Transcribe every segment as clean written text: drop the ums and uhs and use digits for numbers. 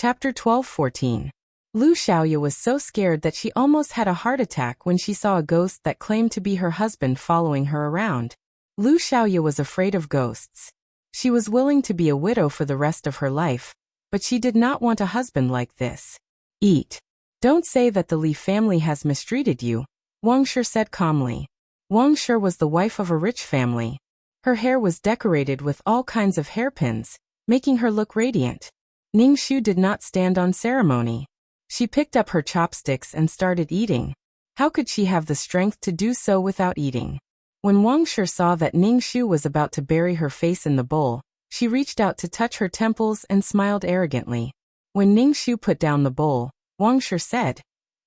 Chapter 12-14. Lu Xiaoya was so scared that she almost had a heart attack when she saw a ghost that claimed to be her husband following her around. Lu Xiaoya was afraid of ghosts. She was willing to be a widow for the rest of her life, but she did not want a husband like this. Eat. Don't say that the Li family has mistreated you, Wang Shi said calmly. Wang Shi was the wife of a rich family. Her hair was decorated with all kinds of hairpins, making her look radiant. Ning Xu did not stand on ceremony. She picked up her chopsticks and started eating. How could she have the strength to do so without eating? When Wang Shi saw that Ning Xu was about to bury her face in the bowl, she reached out to touch her temples and smiled arrogantly. When Ning Xu put down the bowl, Wang Shi said,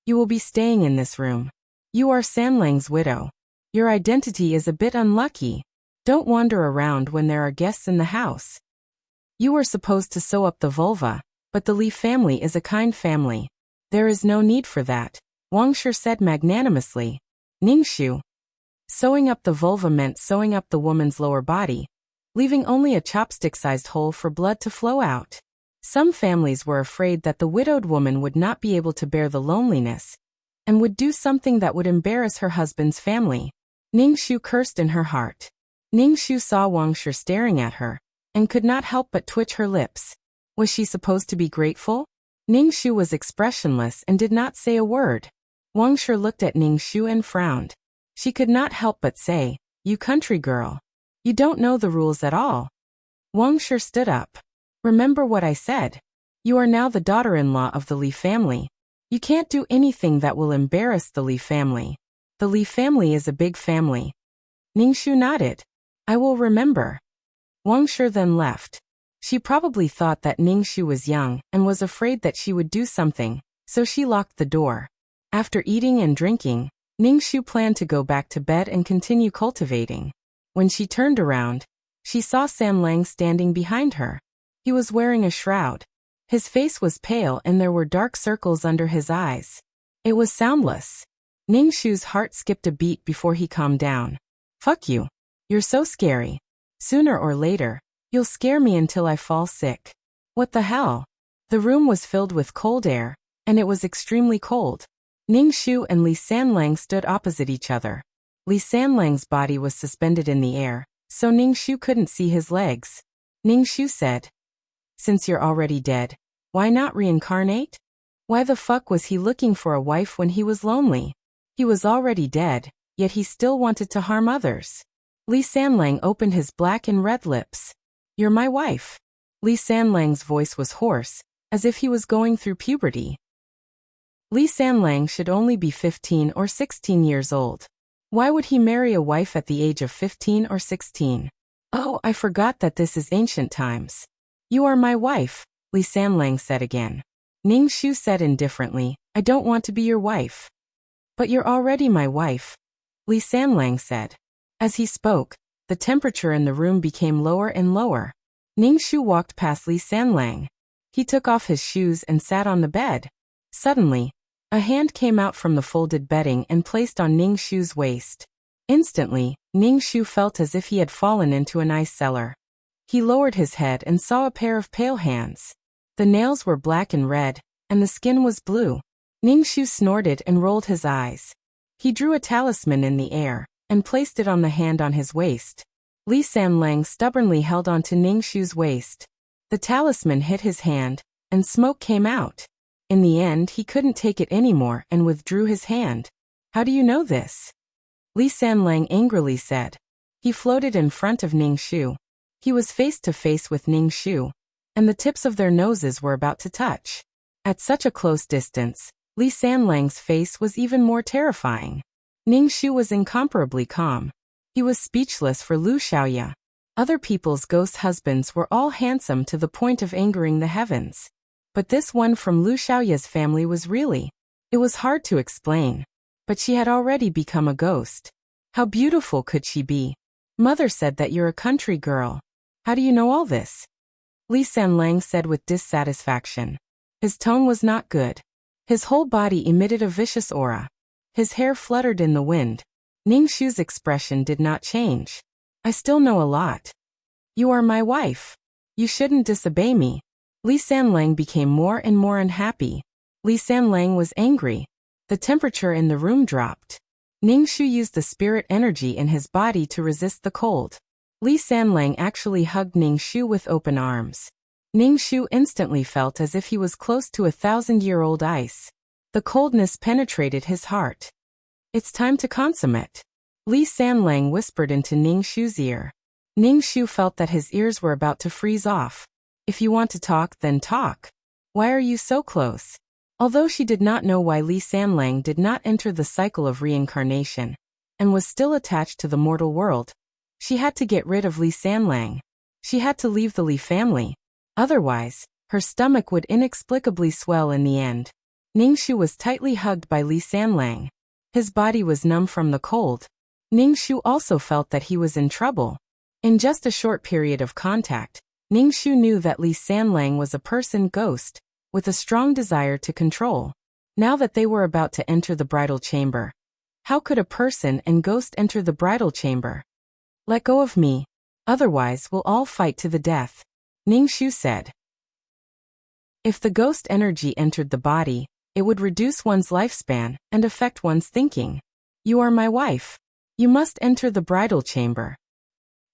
"You will be staying in this room. You are Sanlang's widow. Your identity is a bit unlucky. Don't wander around when there are guests in the house. You were supposed to sew up the vulva, but the Li family is a kind family. There is no need for that," Wang Shi said magnanimously. Ning Xu. Sewing up the vulva meant sewing up the woman's lower body, leaving only a chopstick-sized hole for blood to flow out. Some families were afraid that the widowed woman would not be able to bear the loneliness, and would do something that would embarrass her husband's family. Ning Xu cursed in her heart. Ning Xu saw Wang Shi staring at her, and could not help but twitch her lips. Was she supposed to be grateful? Ning Xu was expressionless and did not say a word. Wang Shi looked at Ning Xu and frowned. She could not help but say, "You country girl. You don't know the rules at all." Wang Shi stood up. "Remember what I said. You are now the daughter-in-law of the Li family. You can't do anything that will embarrass the Li family. The Li family is a big family." Ning Xu nodded. "I will remember." Wang Shi then left. She probably thought that Ning Xu was young and was afraid that she would do something, so she locked the door. After eating and drinking, Ning Xu planned to go back to bed and continue cultivating. When she turned around, she saw Sanlang standing behind her. He was wearing a shroud. His face was pale and there were dark circles under his eyes. It was soundless. Ning Xu's heart skipped a beat before he calmed down. "Fuck you. You're so scary. Sooner or later, you'll scare me until I fall sick." What the hell? The room was filled with cold air, and it was extremely cold. Ning Xu and Li Sanlang stood opposite each other. Li Sanlang's body was suspended in the air, so Ning Xu couldn't see his legs. Ning Xu said, "Since you're already dead, why not reincarnate? Why the fuck was he looking for a wife when he was lonely? He was already dead, yet he still wanted to harm others." Li Sanlang opened his black and red lips. "You're my wife." Li Sanlang's voice was hoarse, as if he was going through puberty. Li Sanlang should only be 15 or 16 years old. Why would he marry a wife at the age of 15 or 16? "Oh, I forgot that this is ancient times." "You are my wife," Li Sanlang said again. Ning Xu said indifferently, "I don't want to be your wife." "But you're already my wife," Li Sanlang said. As he spoke, the temperature in the room became lower and lower. Ning Xu walked past Li Sanlang. He took off his shoes and sat on the bed. Suddenly, a hand came out from the folded bedding and placed on Ning Xu's waist. Instantly, Ning Xu felt as if he had fallen into an ice cellar. He lowered his head and saw a pair of pale hands. The nails were black and red, and the skin was blue. Ning Xu snorted and rolled his eyes. He drew a talisman in the air and placed it on the hand on his waist. Li Sanlang stubbornly held on to Ning Xu's waist. The talisman hit his hand, and smoke came out. In the end, he couldn't take it anymore and withdrew his hand. "How do you know this?" Li Sanlang angrily said. He floated in front of Ning Xu. He was face to face with Ning Xu, and the tips of their noses were about to touch. At such a close distance, Li Sanlang's face was even more terrifying. Ning Xu was incomparably calm. He was speechless for Lu Xiaoya. Other people's ghost husbands were all handsome to the point of angering the heavens. But this one from Lu Xiaoya's family was really... It was hard to explain. But she had already become a ghost. How beautiful could she be? "Mother said that you're a country girl. How do you know all this?" Li Sanlang said with dissatisfaction. His tone was not good. His whole body emitted a vicious aura. His hair fluttered in the wind. Ning Xu's expression did not change. "I still know a lot. You are my wife. You shouldn't disobey me." Li Sanlang became more and more unhappy. Li Sanlang was angry. The temperature in the room dropped. Ningxu used the spirit energy in his body to resist the cold. Li Sanlang actually hugged Ningxu with open arms. Ningxu instantly felt as if he was close to 1,000-year-old ice. The coldness penetrated his heart. "It's time to consummate," Li Sanlang whispered into Ningxu's ear. Ningxu felt that his ears were about to freeze off. "If you want to talk, then talk. Why are you so close?" Although she did not know why Li Sanlang did not enter the cycle of reincarnation, and was still attached to the mortal world, she had to get rid of Li Sanlang. She had to leave the Li family. Otherwise, her stomach would inexplicably swell in the end. Ningxu was tightly hugged by Li Sanlang. His body was numb from the cold. Ningxu also felt that he was in trouble. In just a short period of contact, Ningxu knew that Li Sanlang was a person ghost, with a strong desire to control. Now that they were about to enter the bridal chamber. How could a person and ghost enter the bridal chamber? "Let go of me. Otherwise we'll all fight to the death," Ningxu said. If the ghost energy entered the body, it would reduce one's lifespan and affect one's thinking. "You are my wife. You must enter the bridal chamber."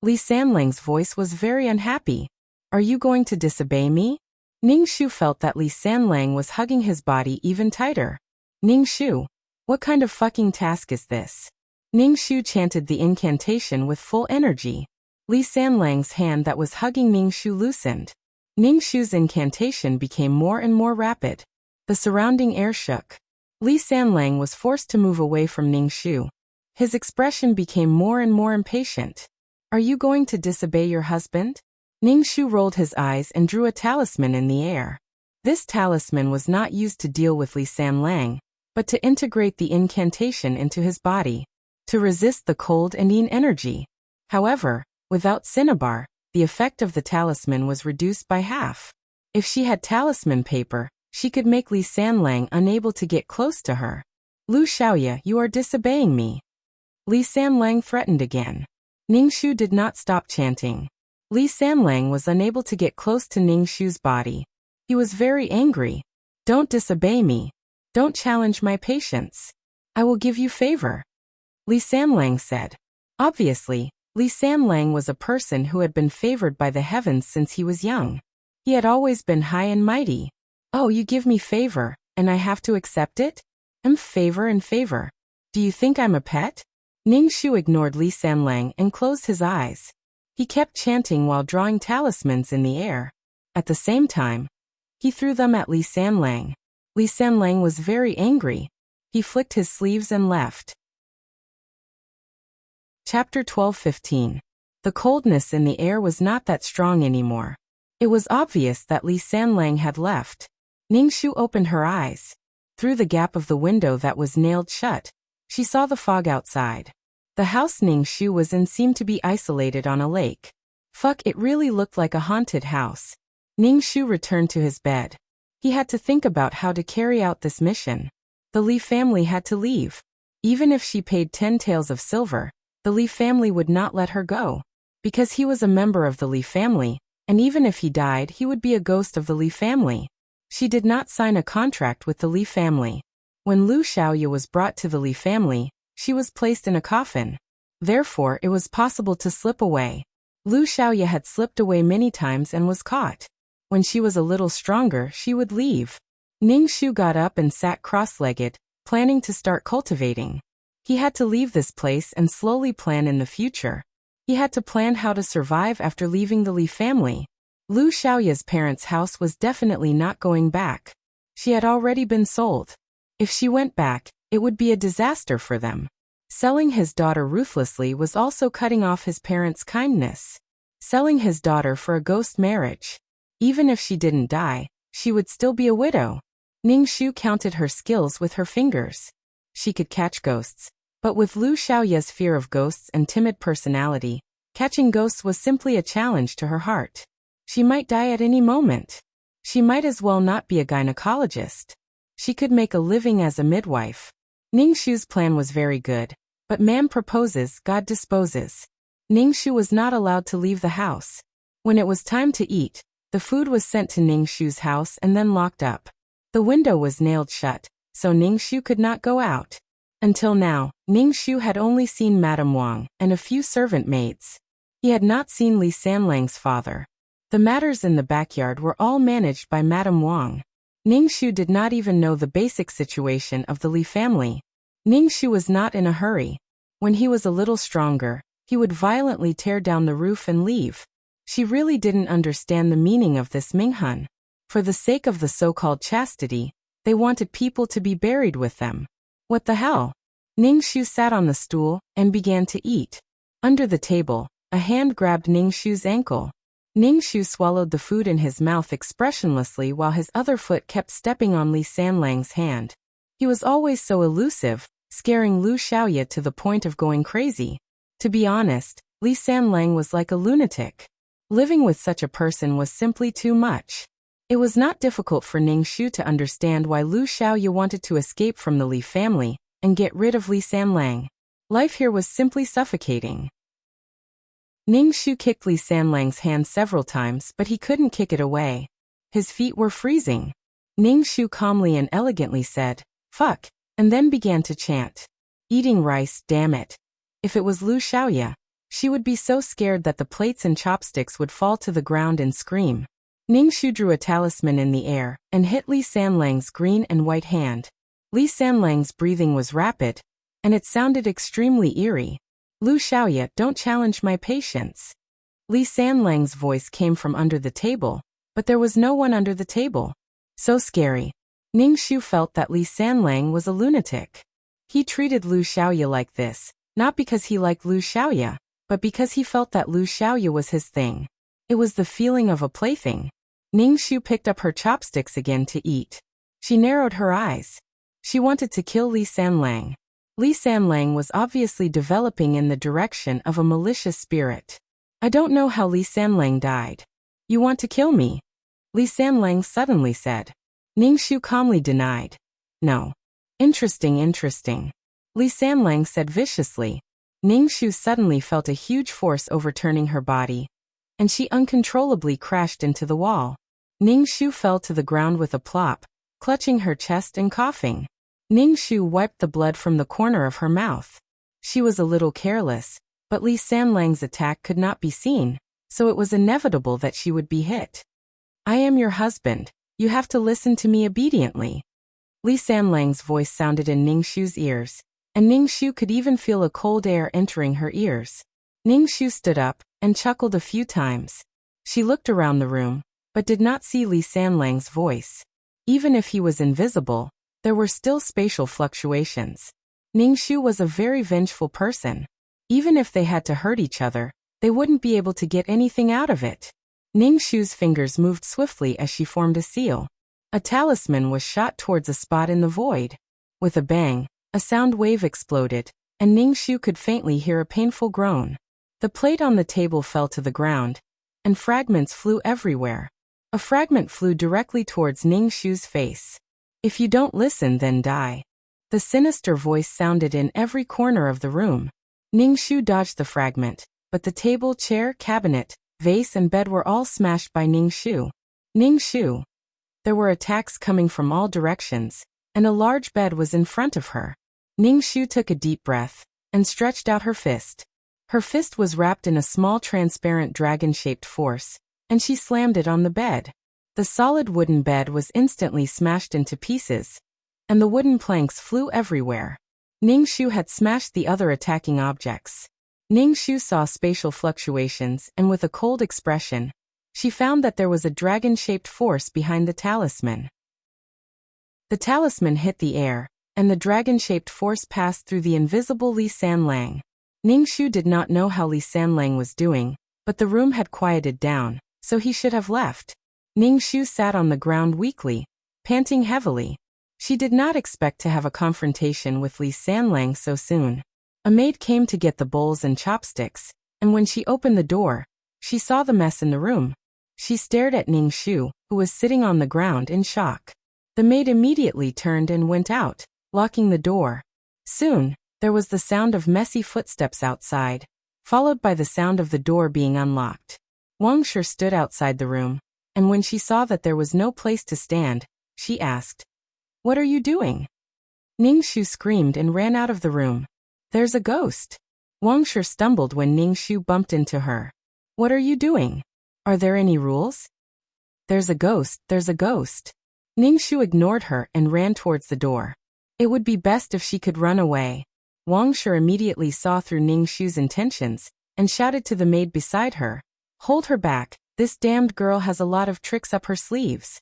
Li Sanlang's voice was very unhappy. "Are you going to disobey me?" Ningxu felt that Li Sanlang was hugging his body even tighter. "Ningxu, what kind of fucking task is this?" Ningxu chanted the incantation with full energy. Li Sanlang's hand that was hugging Ningxu loosened. Ningxu's incantation became more and more rapid. The surrounding air shook. Li Sanlang was forced to move away from Ningxu. His expression became more and more impatient. "Are you going to disobey your husband?" Ningxu rolled his eyes and drew a talisman in the air. This talisman was not used to deal with Li Sanlang, but to integrate the incantation into his body, to resist the cold and yin energy. However, without cinnabar, the effect of the talisman was reduced by half. If she had talisman paper, she could make Li Sanlang unable to get close to her. "Lu Xiaoya, you are disobeying me." Li Sanlang threatened again. Ningxu did not stop chanting. Li Sanlang was unable to get close to Ningxu's body. He was very angry. "Don't disobey me. Don't challenge my patience. I will give you favor," Li Sanlang said. Obviously, Li Sanlang was a person who had been favored by the heavens since he was young. He had always been high and mighty. "Oh, you give me favor, and I have to accept it? Favor and favor. Do you think I'm a pet?" Ningxu ignored Li Sanlang and closed his eyes. He kept chanting while drawing talismans in the air. At the same time, he threw them at Li Sanlang. Li Sanlang was very angry. He flicked his sleeves and left. Chapter 12:15. The coldness in the air was not that strong anymore. It was obvious that Li Sanlang had left. Ningxu opened her eyes. Through the gap of the window that was nailed shut, she saw the fog outside. The house Ningxu was in seemed to be isolated on a lake. Fuck, it really looked like a haunted house. Ningxu returned to his bed. He had to think about how to carry out this mission. The Li family had to leave. Even if she paid 10 taels of silver, the Li family would not let her go. Because he was a member of the Li family, and even if he died he would be a ghost of the Li family. She did not sign a contract with the Li family. When Lu Xiaoya was brought to the Li family, she was placed in a coffin. Therefore it was possible to slip away. Lu Xiaoya had slipped away many times and was caught. When she was a little stronger she would leave. Ningxu got up and sat cross-legged, planning to start cultivating. He had to leave this place and slowly plan in the future. He had to plan how to survive after leaving the Li family. Lu Xiaoya's parents' house was definitely not going back. She had already been sold. If she went back, it would be a disaster for them. Selling his daughter ruthlessly was also cutting off his parents' kindness. Selling his daughter for a ghost marriage. Even if she didn't die, she would still be a widow. Ningxu counted her skills with her fingers. She could catch ghosts. But with Lu Xiaoya's fear of ghosts and timid personality, catching ghosts was simply a challenge to her heart. She might die at any moment. She might as well not be a gynecologist. She could make a living as a midwife. Ningxu's plan was very good, but man proposes, God disposes. Ningxu was not allowed to leave the house. When it was time to eat, The food was sent to Ningshu's house and then locked up. The window was nailed shut, so Ningshu could not go out. Until now, Ningshu had only seen Madame Wang and a few servant maids. He had not seen Li Sanlang's father. The matters in the backyard were all managed by Madame Wang. Ningshu did not even know the basic situation of the Li family. Ningshu was not in a hurry. When he was a little stronger, he would violently tear down the roof and leave. She really didn't understand the meaning of this Minghun. For the sake of the so-called chastity, they wanted people to be buried with them. What the hell? Ningshu sat on the stool and began to eat. Under the table, a hand grabbed Ningshu's ankle. Ningshu swallowed the food in his mouth expressionlessly while his other foot kept stepping on Li Sanlang's hand. He was always so elusive, scaring Lu Xiaoya to the point of going crazy. To be honest, Li Sanlang was like a lunatic. Living with such a person was simply too much. It was not difficult for Ningshu to understand why Lu Xiaoya wanted to escape from the Li family and get rid of Li Sanlang. Life here was simply suffocating. Ningshu kicked Li Sanlang's hand several times, but he couldn't kick it away. His feet were freezing. Ningshu calmly and elegantly said, "Fuck," and then began to chant. Eating rice, damn it. If it was Lu Xiaoya, she would be so scared that the plates and chopsticks would fall to the ground and scream. Ningshu drew a talisman in the air and hit Li Sanlang's green and white hand. Li Sanlang's breathing was rapid, and it sounded extremely eerie. "Lu Xiaoya, don't challenge my patience." Li Sanlang's voice came from under the table, but there was no one under the table. So scary. Ningshu felt that Li Sanlang was a lunatic. He treated Lu Xiaoya like this, not because he liked Lu Xiaoya, but because he felt that Lu Xiaoya was his thing. It was the feeling of a plaything. Ningshu picked up her chopsticks again to eat. She narrowed her eyes. She wanted to kill Li Sanlang. Li Sanlang was obviously developing in the direction of a malicious spirit. "I don't know how Li Sanlang died. You want to kill me?" Li Sanlang suddenly said. Ningshu calmly denied. "No." Interesting. Li Sanlang said viciously. Ningshu suddenly felt a huge force overturning her body, and she uncontrollably crashed into the wall. Ningshu fell to the ground with a plop, clutching her chest and coughing. Ningshu wiped the blood from the corner of her mouth. She was a little careless, but Li Sanlang's attack could not be seen, so it was inevitable that she would be hit. "I am your husband. You have to listen to me obediently." Li Sanlang's voice sounded in Ningshu's ears, and Ningshu could even feel a cold air entering her ears. Ningshu stood up and chuckled a few times. She looked around the room, but did not see Li Sanlang's voice. Even if he was invisible, there were still spatial fluctuations. Ningshu was a very vengeful person. Even if they had to hurt each other, they wouldn't be able to get anything out of it. Ningshu's fingers moved swiftly as she formed a seal. A talisman was shot towards a spot in the void. With a bang, a sound wave exploded, and Ningshu could faintly hear a painful groan. The plate on the table fell to the ground, and fragments flew everywhere. A fragment flew directly towards Ningshu's face. "If you don't listen, then die." The sinister voice sounded in every corner of the room. Ningshu dodged the fragment, but the table, chair, cabinet, vase and bed were all smashed by Ningshu. Ningshu! There were attacks coming from all directions, and a large bed was in front of her. Ningshu took a deep breath and stretched out her fist. Her fist was wrapped in a small transparent dragon-shaped force, and she slammed it on the bed. The solid wooden bed was instantly smashed into pieces, and the wooden planks flew everywhere. Ningshu had smashed the other attacking objects. Ningshu saw spatial fluctuations, and with a cold expression, she found that there was a dragon-shaped force behind the talisman. The talisman hit the air, and the dragon-shaped force passed through the invisible Li Sanlang. Ningshu did not know how Li Sanlang was doing, but the room had quieted down, so he should have left. Ningshu sat on the ground weakly, panting heavily. She did not expect to have a confrontation with Li Sanlang so soon. A maid came to get the bowls and chopsticks, and when she opened the door, she saw the mess in the room. She stared at Ningshu, who was sitting on the ground in shock. The maid immediately turned and went out, locking the door. Soon, there was the sound of messy footsteps outside, followed by the sound of the door being unlocked. Wuxia stood outside the room, and when she saw that there was no place to stand, she asked, "What are you doing?" Ningxu screamed and ran out of the room. "There's a ghost." Wuxia stumbled when Ningxu bumped into her. "What are you doing? Are there any rules?" There's a ghost, there's a ghost." Ningxu ignored her and ran towards the door. It would be best if she could run away. Wuxia immediately saw through Ningxu's intentions and shouted to the maid beside her, "Hold her back, this damned girl has a lot of tricks up her sleeves."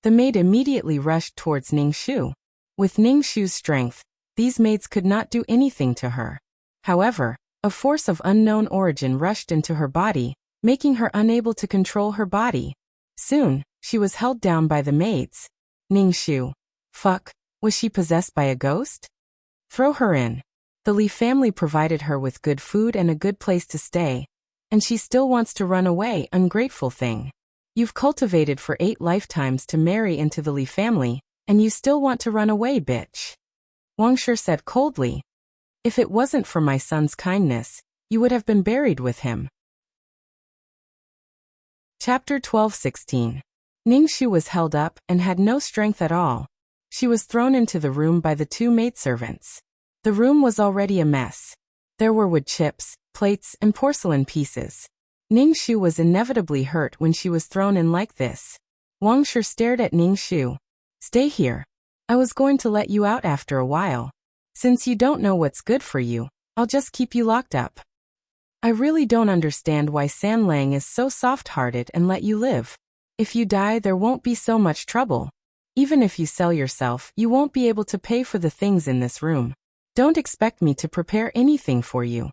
The maid immediately rushed towards Ningxu. With Ningxu's strength, these maids could not do anything to her. However, a force of unknown origin rushed into her body, making her unable to control her body. Soon, she was held down by the maids. Ningxu. Fuck, was she possessed by a ghost? Throw her in. The Li family provided her with good food and a good place to stay. And she still wants to run away, ungrateful thing. You've cultivated for 8 lifetimes to marry into the Li family, and you still want to run away, bitch. Wuxia said coldly. If it wasn't for my son's kindness, you would have been buried with him. Chapter 12:16. Ningxu was held up and had no strength at all. She was thrown into the room by the 2 maidservants. The room was already a mess. There were wood chips, plates, and porcelain pieces. Ningxu was inevitably hurt when she was thrown in like this. Wuxia stared at Ningxu. "Stay here. I was going to let you out after a while. Since you don't know what's good for you, I'll just keep you locked up. I really don't understand why Sanlang is so soft-hearted and let you live. If you die, there won't be so much trouble. Even if you sell yourself, you won't be able to pay for the things in this room. Don't expect me to prepare anything for you."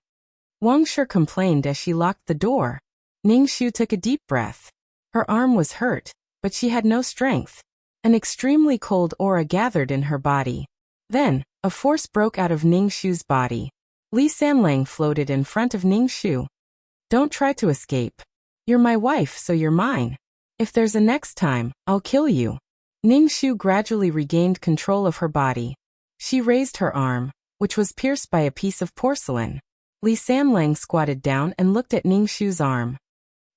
Wuxia complained as she locked the door. Ningxu took a deep breath. Her arm was hurt, but she had no strength. An extremely cold aura gathered in her body. Then, a force broke out of Ningxu's body. Li Sanlang floated in front of Ningxu. "Don't try to escape. You're my wife, so you're mine. If there's a next time, I'll kill you." Ningxu gradually regained control of her body. She raised her arm, which was pierced by a piece of porcelain. Li Sanlang squatted down and looked at Ningxu's arm.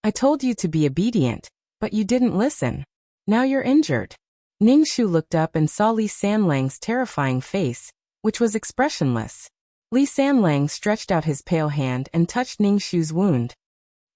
"I told you to be obedient, but you didn't listen. Now you're injured." Ningxu looked up and saw Li Sanlang's terrifying face, which was expressionless. Li Sanlang stretched out his pale hand and touched Ningxu's wound.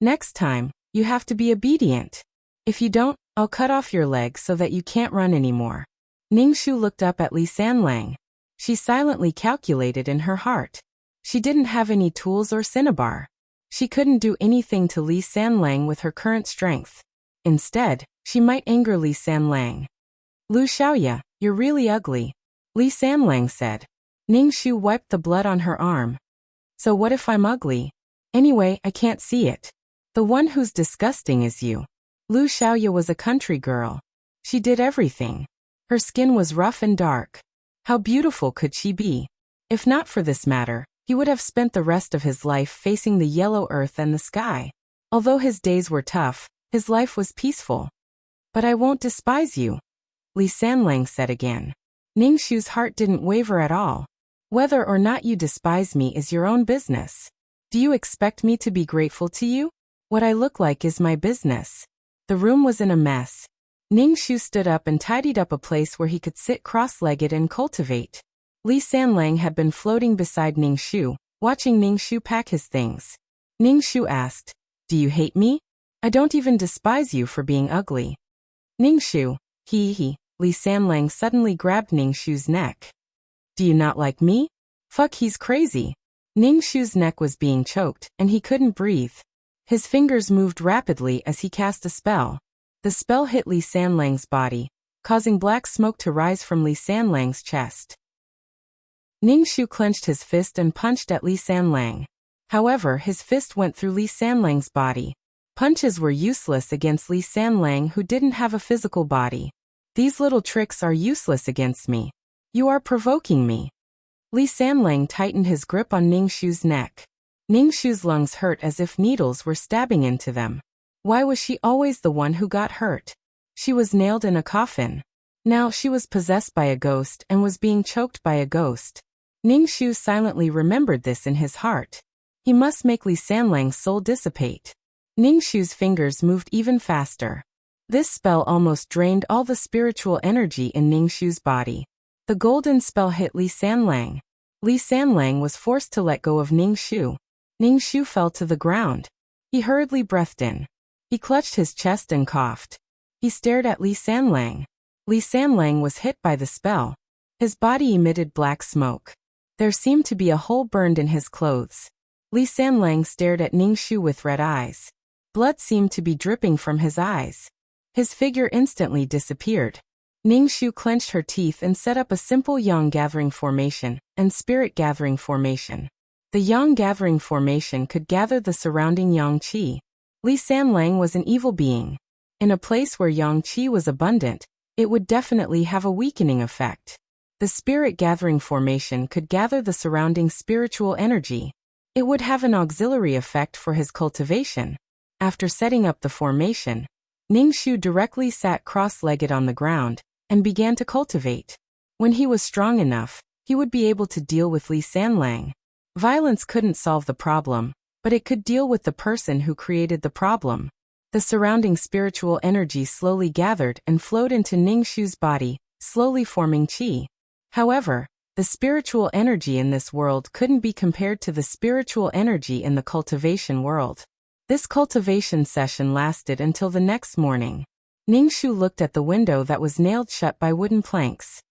"Next time, you have to be obedient. If you don't, I'll cut off your leg so that you can't run anymore." Ningxu looked up at Li Sanlang. She silently calculated in her heart. She didn't have any tools or cinnabar. She couldn't do anything to Li Sanlang with her current strength. Instead, she might anger Li Sanlang. "Lu Xiaoya, you're really ugly," Li Sanlang said. Ningxu wiped the blood on her arm. "So what if I'm ugly? Anyway, I can't see it. The one who's disgusting is you." Lu Xiaoya was a country girl. She did everything. Her skin was rough and dark. How beautiful could she be? If not for this matter, he would have spent the rest of his life facing the yellow earth and the sky. Although his days were tough, his life was peaceful. "But I won't despise you," Li Sanlang said again. Ningxu's heart didn't waver at all. "Whether or not you despise me is your own business. Do you expect me to be grateful to you? What I look like is my business." The room was in a mess. Ningxu stood up and tidied up a place where he could sit cross-legged and cultivate. Li Sanlang had been floating beside Ningxu, watching Ningxu pack his things. Ningxu asked, "Do you hate me? I don't even despise you for being ugly." "Ningxu, he. Li Sanlang suddenly grabbed Ningxu's neck. "Do you not like me? Fuck, he's crazy." Ningxu's neck was being choked, and he couldn't breathe. His fingers moved rapidly as he cast a spell. The spell hit Li Sanlang's body, causing black smoke to rise from Li Sanlang's chest. Ningxu clenched his fist and punched at Li Sanlang. However, his fist went through Li Sanlang's body. Punches were useless against Li Sanlang, who didn't have a physical body. "These little tricks are useless against me. You are provoking me." Li Sanlang tightened his grip on Ningxu's neck. Ningxu's lungs hurt as if needles were stabbing into them. Why was she always the one who got hurt? She was nailed in a coffin. Now she was possessed by a ghost and was being choked by a ghost. Ningxu silently remembered this in his heart. He must make Li Sanlang's soul dissipate. Ningxu's fingers moved even faster. This spell almost drained all the spiritual energy in Ningshu's body. The golden spell hit Li Sanlang. Li Sanlang was forced to let go of Ningshu. Ningshu fell to the ground. He hurriedly breathed in. He clutched his chest and coughed. He stared at Li Sanlang. Li Sanlang was hit by the spell. His body emitted black smoke. There seemed to be a hole burned in his clothes. Li Sanlang stared at Ningshu with red eyes. Blood seemed to be dripping from his eyes. His figure instantly disappeared. Ningshu clenched her teeth and set up a simple yang gathering formation and spirit gathering formation. The yang gathering formation could gather the surrounding yang qi. Li Sanlang was an evil being. In a place where yang qi was abundant, it would definitely have a weakening effect. The spirit gathering formation could gather the surrounding spiritual energy. It would have an auxiliary effect for his cultivation. After setting up the formation, Ningshu directly sat cross-legged on the ground and began to cultivate. When he was strong enough, he would be able to deal with Li Sanlang. Violence couldn't solve the problem, but it could deal with the person who created the problem. The surrounding spiritual energy slowly gathered and flowed into Ningshu's body, slowly forming qi. However, the spiritual energy in this world couldn't be compared to the spiritual energy in the cultivation world. This cultivation session lasted until the next morning. Ningshu looked at the window that was nailed shut by wooden planks.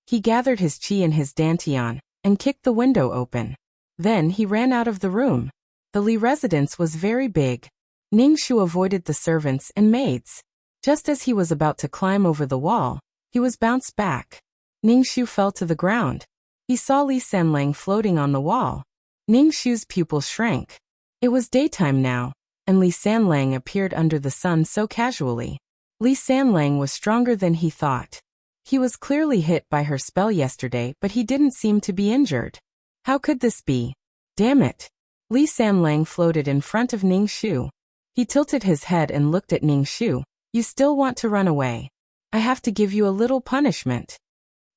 He gathered his qi in his dantian and kicked the window open. Then he ran out of the room. The Li residence was very big. Ningshu avoided the servants and maids. Just as he was about to climb over the wall, he was bounced back. Ningshu fell to the ground. He saw Li Sanlang floating on the wall. Ningshu's pupils shrank. It was daytime now, and Li Sanlang appeared under the sun so casually. Li Sanlang was stronger than he thought. He was clearly hit by her spell yesterday, but he didn't seem to be injured. How could this be? Damn it! Li Sanlang floated in front of Ningshu. He tilted his head and looked at Ningshu. You still want to run away? I have to give you a little punishment.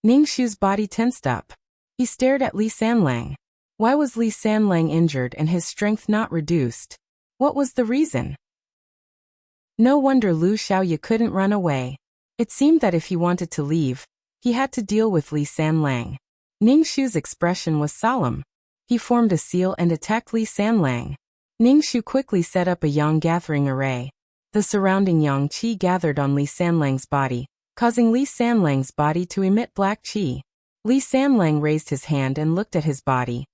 Ningshu's body tensed up. He stared at Li Sanlang. Why was Li Sanlang injured and his strength not reduced? What was the reason? No wonder Lu Xiaoya couldn't run away. It seemed that if he wanted to leave, he had to deal with Li Sanlang. Ningshu's expression was solemn. He formed a seal and attacked Li Sanlang. Ningshu quickly set up a yang gathering array. The surrounding yang qi gathered on Li Sanlang's body, causing Li Sanlang's body to emit black qi. Li Sanlang raised his hand and looked at his body.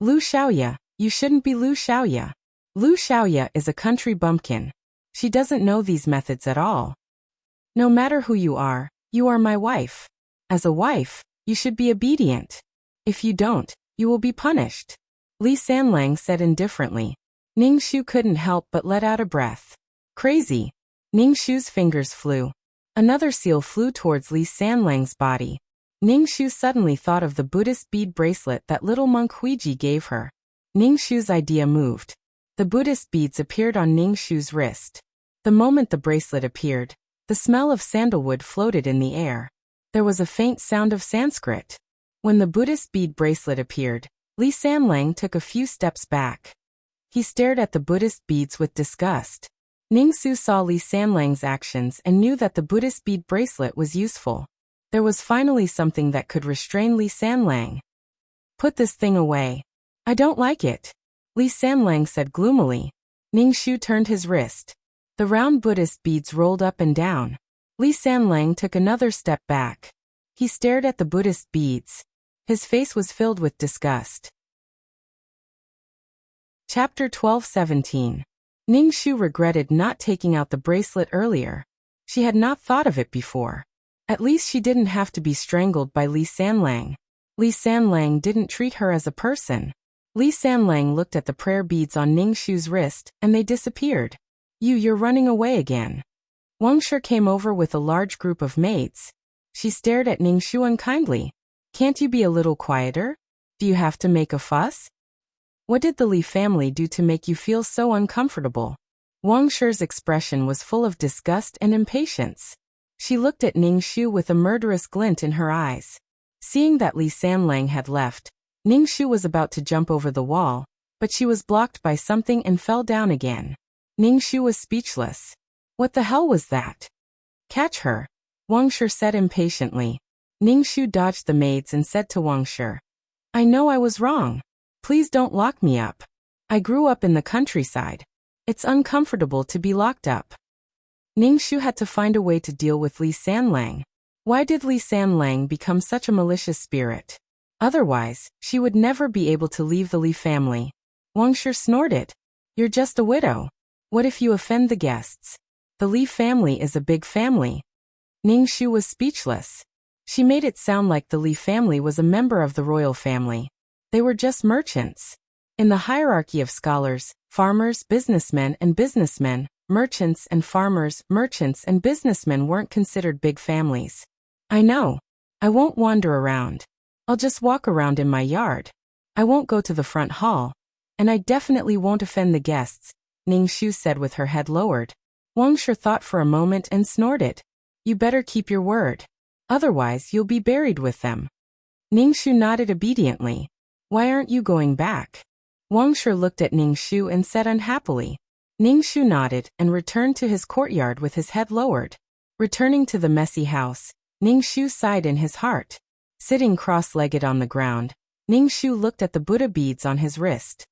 Lu Xiaoya, you shouldn't be Lu Xiaoya. Lu Xiaoya is a country bumpkin. She doesn't know these methods at all. No matter who you are my wife. As a wife, you should be obedient. If you don't, you will be punished. Li Sanlang said indifferently. Ningshu couldn't help but let out a breath. Crazy. Ningshu's fingers flew. Another seal flew towards Li Sanlang's body. Ningshu suddenly thought of the Buddhist bead bracelet that little monk Huiji gave her. Ningshu's idea moved. The Buddhist beads appeared on Ningshu's wrist. The moment the bracelet appeared, the smell of sandalwood floated in the air. There was a faint sound of Sanskrit. When the Buddhist bead bracelet appeared, Li Sanlang took a few steps back. He stared at the Buddhist beads with disgust. Ningshu saw Li Sanlang's actions and knew that the Buddhist bead bracelet was useful. There was finally something that could restrain Li Sanlang. Put this thing away. I don't like it. Li Sanlang said gloomily. Ningshu turned his wrist. The round Buddhist beads rolled up and down. Li Sanlang took another step back. He stared at the Buddhist beads. His face was filled with disgust. Chapter 12:17. Ningshu regretted not taking out the bracelet earlier. She had not thought of it before. At least she didn't have to be strangled by Li Sanlang. Li Sanlang didn't treat her as a person. Li Sanlang looked at the prayer beads on Ningshu's wrist, and they disappeared. You're running away again. Wuxia came over with a large group of maids. She stared at Ningshu unkindly. Can't you be a little quieter? Do you have to make a fuss? What did the Li family do to make you feel so uncomfortable? Wuxia's expression was full of disgust and impatience. She looked at Ningshu with a murderous glint in her eyes. Seeing that Li Sanlang had left, Ningshu was about to jump over the wall, but she was blocked by something and fell down again. Ningshu was speechless. What the hell was that? Catch her, Wang Shi said impatiently. Ningxu dodged the maids and said to Wang Shi, I know I was wrong. Please don't lock me up. I grew up in the countryside. It's uncomfortable to be locked up. Ningxu had to find a way to deal with Li Sanlang. Why did Li Sanlang become such a malicious spirit? Otherwise, she would never be able to leave the Li family. Wang Shi snorted. You're just a widow. What if you offend the guests? The Li family is a big family. Ningxu was speechless. She made it sound like the Li family was a member of the royal family. They were just merchants. In the hierarchy of scholars, farmers, businessmen, merchants and farmers, merchants and businessmen weren't considered big families. I know. I won't wander around. I'll just walk around in my yard. I won't go to the front hall. And I definitely won't offend the guests, Ningxu said with her head lowered. Wang Shi thought for a moment and snorted. You better keep your word. Otherwise you'll be buried with them. Ningxu nodded obediently. Why aren't you going back? Wang Shi looked at Ningxu and said unhappily. Ningxu nodded and returned to his courtyard with his head lowered. Returning to the messy house, Ningxu sighed in his heart. Sitting cross-legged on the ground, Ningxu looked at the Buddha beads on his wrist.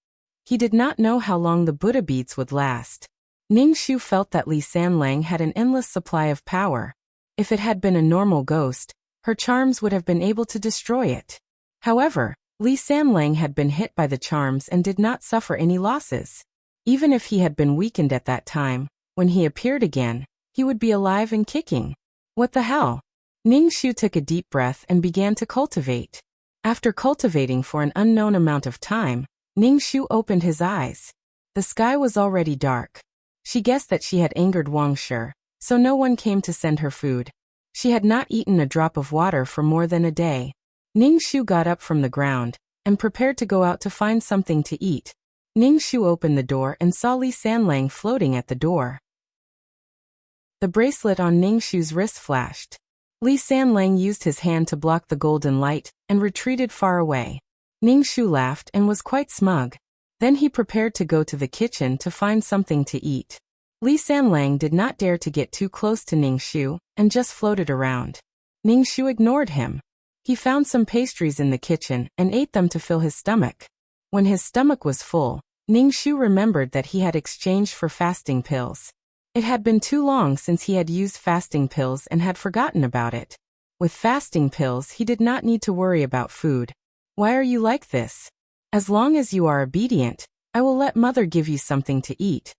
He did not know how long the Buddha beads would last. Ningxu felt that Li Sanlang had an endless supply of power. If it had been a normal ghost, her charms would have been able to destroy it. However, Li Sanlang had been hit by the charms and did not suffer any losses. Even if he had been weakened at that time, when he appeared again, he would be alive and kicking. What the hell? Ningxu took a deep breath and began to cultivate. After cultivating for an unknown amount of time, Ningxu opened his eyes. The sky was already dark. She guessed that she had angered Wang Shi, so no one came to send her food. She had not eaten a drop of water for more than a day. Ningxu got up from the ground and prepared to go out to find something to eat. Ningxu opened the door and saw Li Sanlang floating at the door. The bracelet on Ningxu's wrist flashed. Li Sanlang used his hand to block the golden light and retreated far away. Ningxu laughed and was quite smug. Then he prepared to go to the kitchen to find something to eat. Li Sanlang did not dare to get too close to Ningxu and just floated around. Ningxu ignored him. He found some pastries in the kitchen and ate them to fill his stomach. When his stomach was full, Ningxu remembered that he had exchanged for fasting pills. It had been too long since he had used fasting pills and had forgotten about it. With fasting pills he did not need to worry about food. Why are you like this? As long as you are obedient, I will let mother give you something to eat.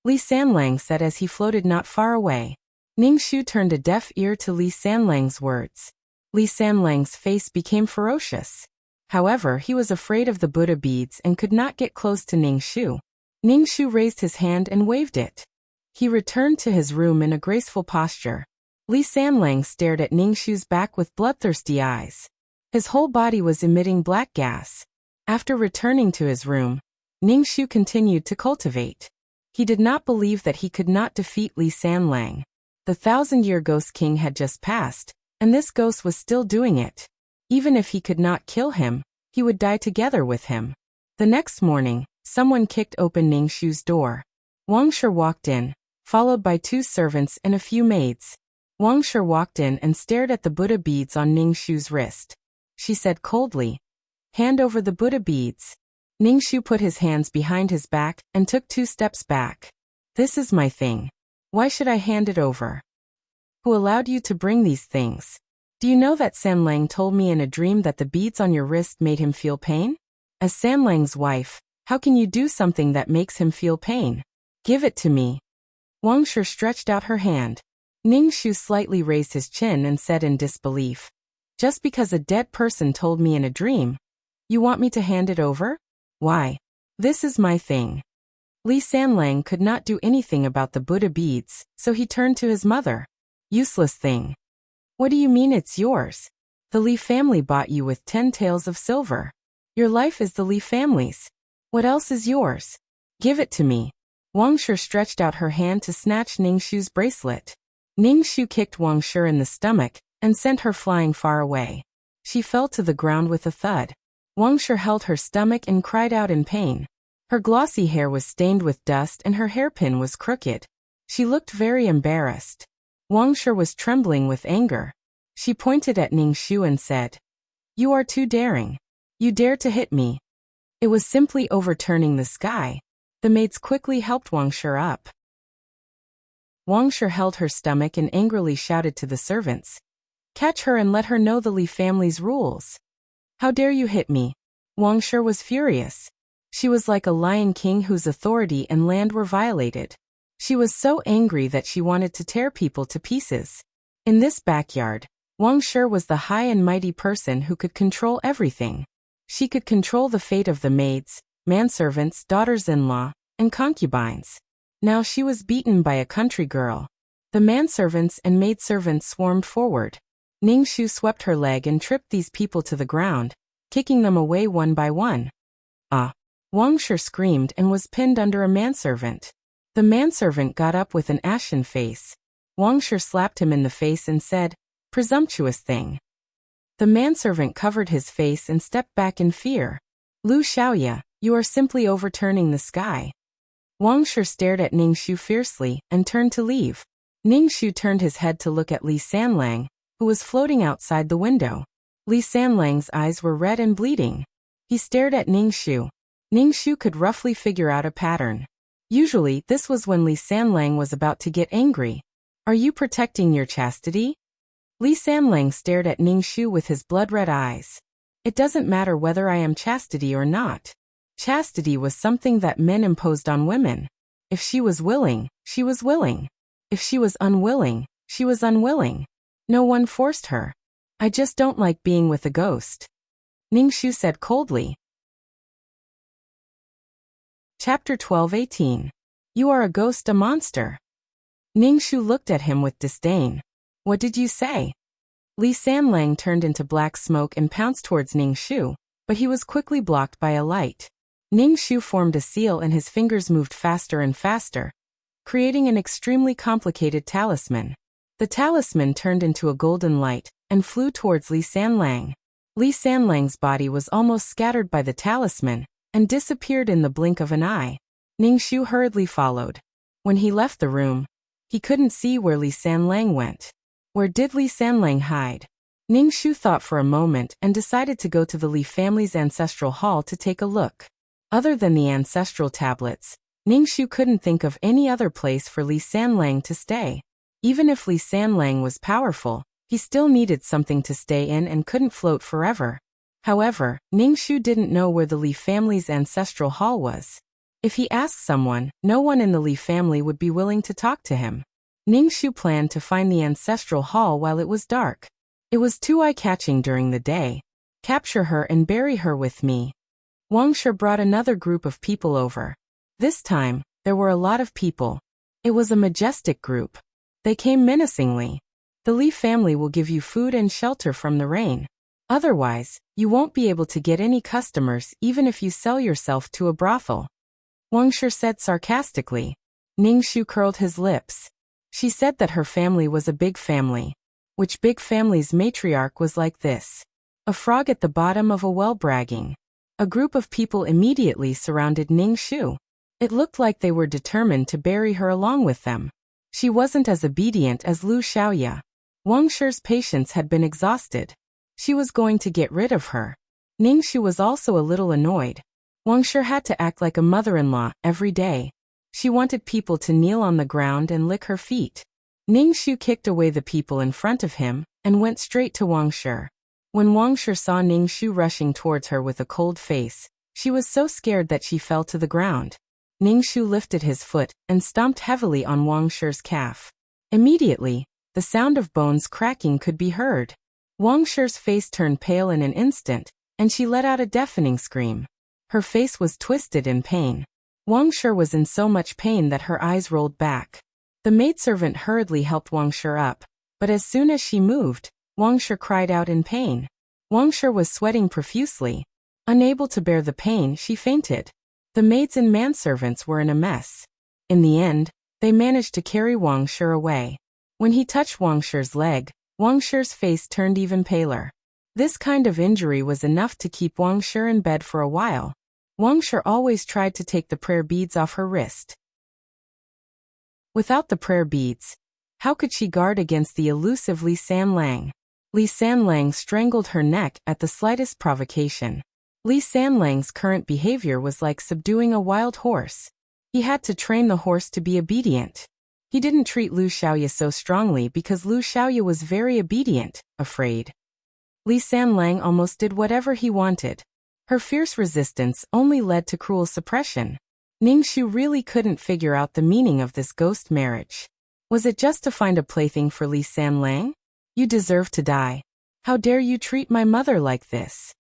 Li Sanlang said as he floated not far away. Ningxu turned a deaf ear to Li Sanlang's words. Li Sanlang's face became ferocious. However, he was afraid of the Buddha beads and could not get close to Ningxu. Ningxu raised his hand and waved it. He returned to his room in a graceful posture. Li Sanlang stared at Ningxu's back with bloodthirsty eyes. His whole body was emitting black gas. After returning to his room, Ningxu continued to cultivate. He did not believe that he could not defeat Li Sanlang. The 1,000-year Ghost King had just passed, and this ghost was still doing it. Even if he could not kill him, he would die together with him. The next morning, someone kicked open Ningxu's door. Wang Shi walked in, followed by 2 servants and a few maids. Wang Shi walked in and stared at the Buddha beads on Ningxu's wrist. She said coldly, "Hand over the Buddha beads." Ningxu put his hands behind his back and took 2 steps back. "This is my thing. Why should I hand it over? Who allowed you to bring these things? Do you know that Sanlang told me in a dream that the beads on your wrist made him feel pain? As Sanlang's wife, how can you do something that makes him feel pain? Give it to me." Wang Shi stretched out her hand. Ningxu slightly raised his chin and said in disbelief, "Just because a dead person told me in a dream, you want me to hand it over? Why? This is my thing." Li Sanlang could not do anything about the Buddha beads, so he turned to his mother. "Useless thing. What do you mean it's yours? The Li family bought you with 10 taels of silver. Your life is the Li family's. What else is yours? Give it to me." Wang Shi stretched out her hand to snatch Ningxu's bracelet. Ningxu kicked Wang Shi in the stomach and sent her flying far away. She fell to the ground with a thud. Wang Shi held her stomach and cried out in pain. Her glossy hair was stained with dust and her hairpin was crooked. She looked very embarrassed. Wang Shi was trembling with anger. She pointed at Ning Shu and said, "You are too daring. You dare to hit me." It was simply overturning the sky. The maids quickly helped Wang Shi up. Wang Shi held her stomach and angrily shouted to the servants, "Catch her and let her know the Li family's rules. How dare you hit me?" Wang Shi was furious. She was like a lion king whose authority and land were violated. She was so angry that she wanted to tear people to pieces. In this backyard, Wang Shi was the high and mighty person who could control everything. She could control the fate of the maids, manservants, daughters-in-law, and concubines. Now she was beaten by a country girl. The manservants and maidservants swarmed forward. Ning Shu swept her leg and tripped these people to the ground, kicking them away one by one. "Ah!" Wang Shi screamed and was pinned under a manservant. The manservant got up with an ashen face. Wang Shi slapped him in the face and said, "Presumptuous thing." The manservant covered his face and stepped back in fear. "Lu Xiaoya, you are simply overturning the sky." Wang Shi stared at Ning Shu fiercely and turned to leave. Ning Shu turned his head to look at Li Sanlang, who was floating outside the window. Li Sanlang's eyes were red and bleeding. He stared at Ning Shu. Ning Shu could roughly figure out a pattern. Usually, this was when Li Sanlang was about to get angry. "Are you protecting your chastity?" Li Sanlang stared at Ning Shu with his blood-red eyes. "It doesn't matter whether I am chastity or not. Chastity was something that men imposed on women. If she was willing, she was willing. If she was unwilling, she was unwilling. No one forced her. I just don't like being with a ghost," Ning Shu said coldly. Chapter 12:18. You are a ghost, a monster. Ning Shu looked at him with disdain. "What did you say?" Li Sanlang turned into black smoke and pounced towards Ning Shu, but he was quickly blocked by a light. Ning Shu formed a seal and his fingers moved faster and faster, creating an extremely complicated talisman. The talisman turned into a golden light and flew towards Li Sanlang. Li Sanlang's body was almost scattered by the talisman and disappeared in the blink of an eye. Ning Shu hurriedly followed. When he left the room, he couldn't see where Li Sanlang went. Where did Li Sanlang hide? Ning Shu thought for a moment and decided to go to the Li family's ancestral hall to take a look. Other than the ancestral tablets, Ning Shu couldn't think of any other place for Li Sanlang to stay. Even if Li Sanlang was powerful, he still needed something to stay in and couldn't float forever. However, Ning Shu didn't know where the Li family's ancestral hall was. If he asked someone, no one in the Li family would be willing to talk to him. Ning Shu planned to find the ancestral hall while it was dark. It was too eye-catching during the day. "Capture her and bury her with me." Wang Shi brought another group of people over. This time, there were a lot of people. It was a majestic group. They came menacingly. "The Li family will give you food and shelter from the rain. Otherwise, you won't be able to get any customers even if you sell yourself to a brothel," Wang Shi said sarcastically. Ning Shu curled his lips. She said that her family was a big family. Which big family's matriarch was like this? A frog at the bottom of a well bragging. A group of people immediately surrounded Ning Shu. It looked like they were determined to bury her along with them. She wasn't as obedient as Lu Xiaoya. Wang Shi's patience had been exhausted. She was going to get rid of her. Ning Shu was also a little annoyed. Wang Shi had to act like a mother-in-law every day. She wanted people to kneel on the ground and lick her feet. Ning Shu kicked away the people in front of him and went straight to Wang Shi. When Wang Shi saw Ning Shu rushing towards her with a cold face, she was so scared that she fell to the ground. Ning Shu lifted his foot and stomped heavily on Wang Shi's calf. Immediately, the sound of bones cracking could be heard. Wang Shi's face turned pale in an instant, and she let out a deafening scream. Her face was twisted in pain. Wang Shi was in so much pain that her eyes rolled back. The maidservant hurriedly helped Wang Shi up, but as soon as she moved, Wang Shi cried out in pain. Wang Shi was sweating profusely. Unable to bear the pain, she fainted. The maids and manservants were in a mess. In the end, they managed to carry Wang Shi away. When he touched Wang Shi's leg, Wang Shi's face turned even paler. This kind of injury was enough to keep Wang Shi in bed for a while. Wang Shi always tried to take the prayer beads off her wrist. Without the prayer beads, How could she guard against the elusive Li Sanlang? Li Sanlang strangled her neck at the slightest provocation. Li Sanlang's current behavior was like subduing a wild horse. He had to train the horse to be obedient. He didn't treat Lu Xiaoya so strongly because Lu Xiaoya was very obedient, afraid. Li Sanlang almost did whatever he wanted. Her fierce resistance only led to cruel suppression. Ningxu really couldn't figure out the meaning of this ghost marriage. Was it just to find a plaything for Li Sanlang? You deserve to die. How dare you treat my mother like this?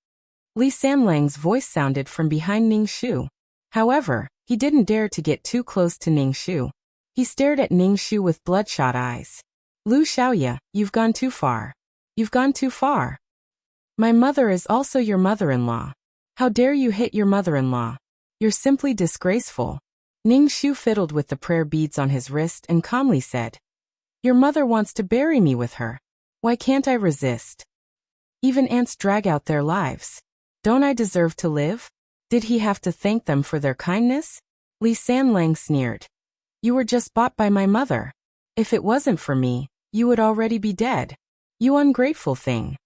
Li Sanlang's voice sounded from behind Ningxu. However, he didn't dare to get too close to Ningxu. He stared at Ningxu with bloodshot eyes. Lu Xiaoya, you've gone too far. You've gone too far. My mother is also your mother-in-law. How dare you hit your mother-in-law? You're simply disgraceful. Ningxu fiddled with the prayer beads on his wrist and calmly said, Your mother wants to bury me with her. Why can't I resist? Even ants drag out their lives. Don't I deserve to live? Did he have to thank them for their kindness? Li Sanlang sneered. You were just bought by my mother. If it wasn't for me, you would already be dead. You ungrateful thing.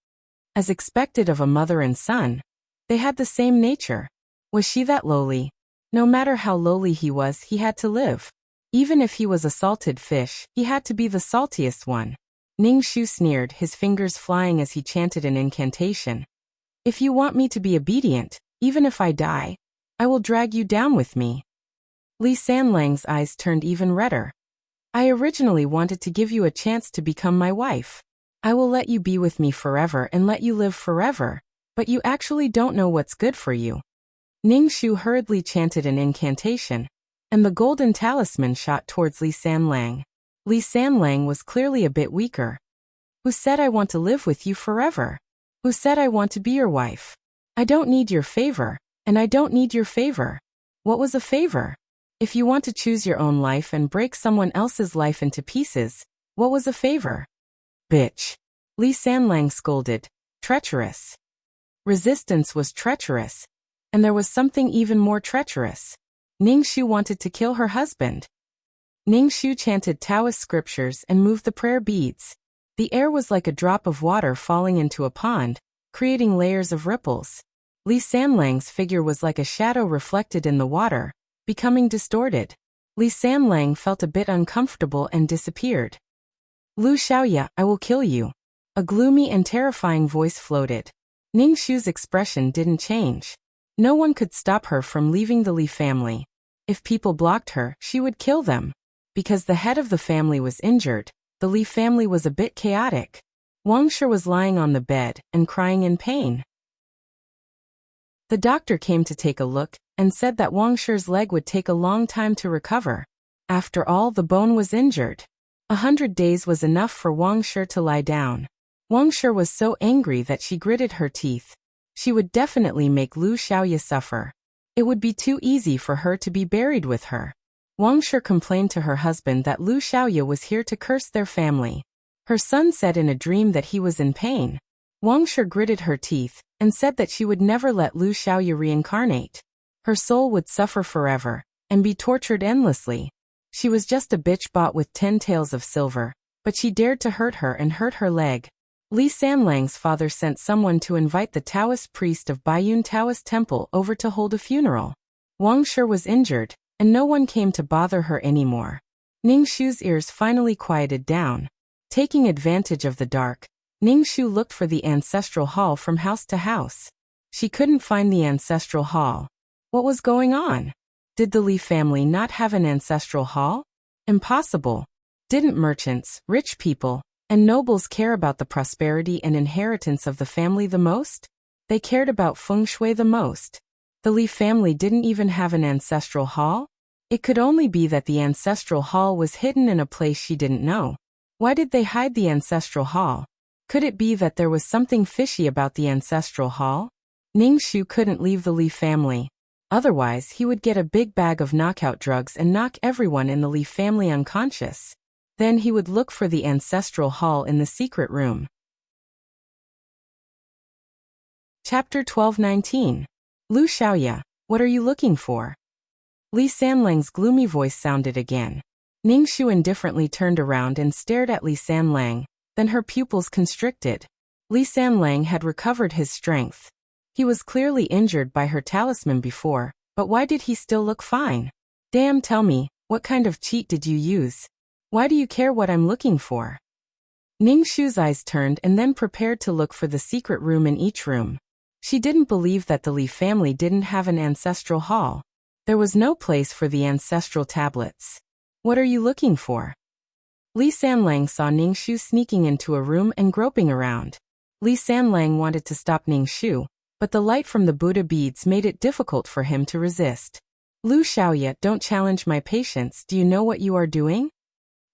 As expected of a mother and son, they had the same nature. Was she that lowly? No matter how lowly he was, he had to live. Even if he was a salted fish, he had to be the saltiest one. Ningxu sneered, his fingers flying as he chanted an incantation. If you want me to be obedient, even if I die, I will drag you down with me. Li Sanlang's eyes turned even redder. I originally wanted to give you a chance to become my wife. I will let you be with me forever and let you live forever, but you actually don't know what's good for you. Ningxu hurriedly chanted an incantation, and the golden talisman shot towards Li Sanlang. Li Sanlang was clearly a bit weaker. Who said I want to live with you forever? Who said I want to be your wife? I don't need your favor, and I don't need your favor. What was a favor? If you want to choose your own life and break someone else's life into pieces, what was a favor? Bitch. Li Sanlang scolded. Treacherous. Resistance was treacherous, and there was something even more treacherous. Ningxu wanted to kill her husband. Ningxu chanted Taoist scriptures and moved the prayer beads. The air was like a drop of water falling into a pond, creating layers of ripples. Li Sanlang's figure was like a shadow reflected in the water, becoming distorted. Li Sanlang felt a bit uncomfortable and disappeared. Lu Xiaoya, I will kill you. A gloomy and terrifying voice floated. Ningxu's expression didn't change. No one could stop her from leaving the Li family. If people blocked her, she would kill them. Because the head of the family was injured, the Li family was a bit chaotic. Wangshe was lying on the bed and crying in pain. The doctor came to take a look and said that Wangshe's leg would take a long time to recover. After all, the bone was injured. 100 days was enough for Wangshe to lie down. Wangshe was so angry that she gritted her teeth. She would definitely make Lu Xiaoya suffer. It would be too easy for her to be buried with her. Wangshe complained to her husband that Lu Xiaoya was here to curse their family. Her son said in a dream that he was in pain. Wangshe gritted her teeth and said that she would never let Lu Xiaoya reincarnate. Her soul would suffer forever and be tortured endlessly. She was just a bitch bought with 10 taels of silver, but she dared to hurt her and hurt her leg. Li Sanlang's father sent someone to invite the Taoist priest of Baiyun Taoist Temple over to hold a funeral. Wangshe was injured, and no one came to bother her anymore. Ningxu's ears finally quieted down. Taking advantage of the dark, Ningxu looked for the ancestral hall from house to house. She couldn't find the ancestral hall. What was going on? Did the Li family not have an ancestral hall? Impossible. Didn't merchants, rich people, and nobles care about the prosperity and inheritance of the family the most? They cared about feng shui the most. The Li family didn't even have an ancestral hall? It could only be that the ancestral hall was hidden in a place she didn't know. Why did they hide the ancestral hall? Could it be that there was something fishy about the ancestral hall? Ningxu couldn't leave the Li family. Otherwise, he would get a big bag of knockout drugs and knock everyone in the Li family unconscious. Then he would look for the ancestral hall in the secret room. Chapter 12:19. Lu Xiaoya, what are you looking for? Li Sanlang's gloomy voice sounded again. Ningshu indifferently turned around and stared at Li Sanlang, then her pupils constricted. Li Sanlang had recovered his strength. He was clearly injured by her talisman before, but why did he still look fine? Damn, tell me, what kind of cheat did you use? Why do you care what I'm looking for? Ningshu's eyes turned and then prepared to look for the secret room in each room. She didn't believe that the Li family didn't have an ancestral hall. There was no place for the ancestral tablets. What are you looking for? Li Sanlang saw Ningshu sneaking into a room and groping around. Li Sanlang wanted to stop Ningshu, but the light from the Buddha beads made it difficult for him to resist. Lu Xiaoya, don't challenge my patience, do you know what you are doing?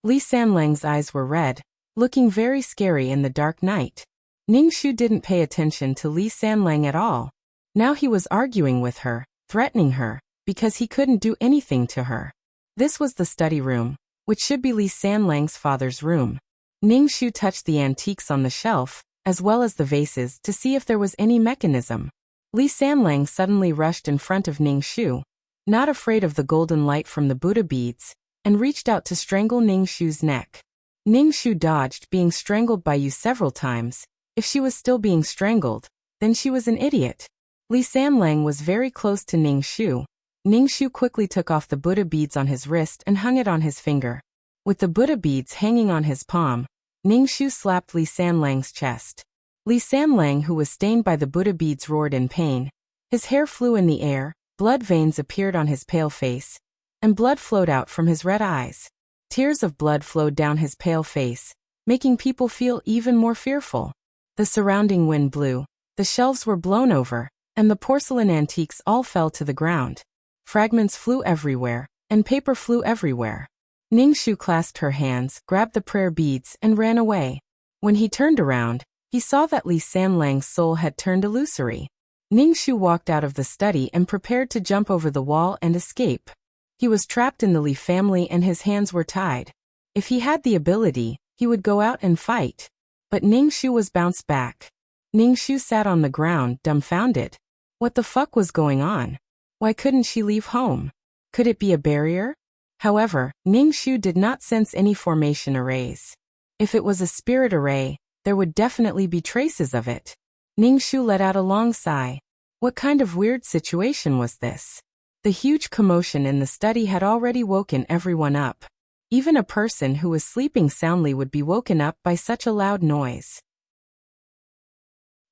Li Sanlang's eyes were red, looking very scary in the dark night. Ningshu didn't pay attention to Li Sanlang at all. Now he was arguing with her, threatening her, because he couldn't do anything to her. This was the study room, which should be Li Sanlang's father's room. Ningshu touched the antiques on the shelf, as well as the vases, to see if there was any mechanism. Li Sanlang suddenly rushed in front of Ningshu, not afraid of the golden light from the Buddha beads, and reached out to strangle Ningshu's neck. Ningshu dodged being strangled by you several times. If she was still being strangled, then she was an idiot. Li Sanlang was very close to Ningshu. Ningshu quickly took off the Buddha beads on his wrist and hung it on his finger. With the Buddha beads hanging on his palm, Ningshu slapped Li Sanlang's chest. Li Sanlang, who was stained by the Buddha beads, roared in pain. His hair flew in the air, blood veins appeared on his pale face, and blood flowed out from his red eyes. Tears of blood flowed down his pale face, making people feel even more fearful. The surrounding wind blew, the shelves were blown over, and the porcelain antiques all fell to the ground. Fragments flew everywhere, and paper flew everywhere. Ningshu clasped her hands, grabbed the prayer beads, and ran away. When he turned around, he saw that Li Sanlang's soul had turned illusory. Ningshu walked out of the study and prepared to jump over the wall and escape. He was trapped in the Li family and his hands were tied. If he had the ability, he would go out and fight. But Ningshu was bounced back. Ningshu sat on the ground, dumbfounded. What the fuck was going on? Why couldn't she leave home? Could it be a barrier? However, Ningshu did not sense any formation arrays. If it was a spirit array, there would definitely be traces of it. Ningshu let out a long sigh. What kind of weird situation was this? The huge commotion in the study had already woken everyone up. Even a person who was sleeping soundly would be woken up by such a loud noise.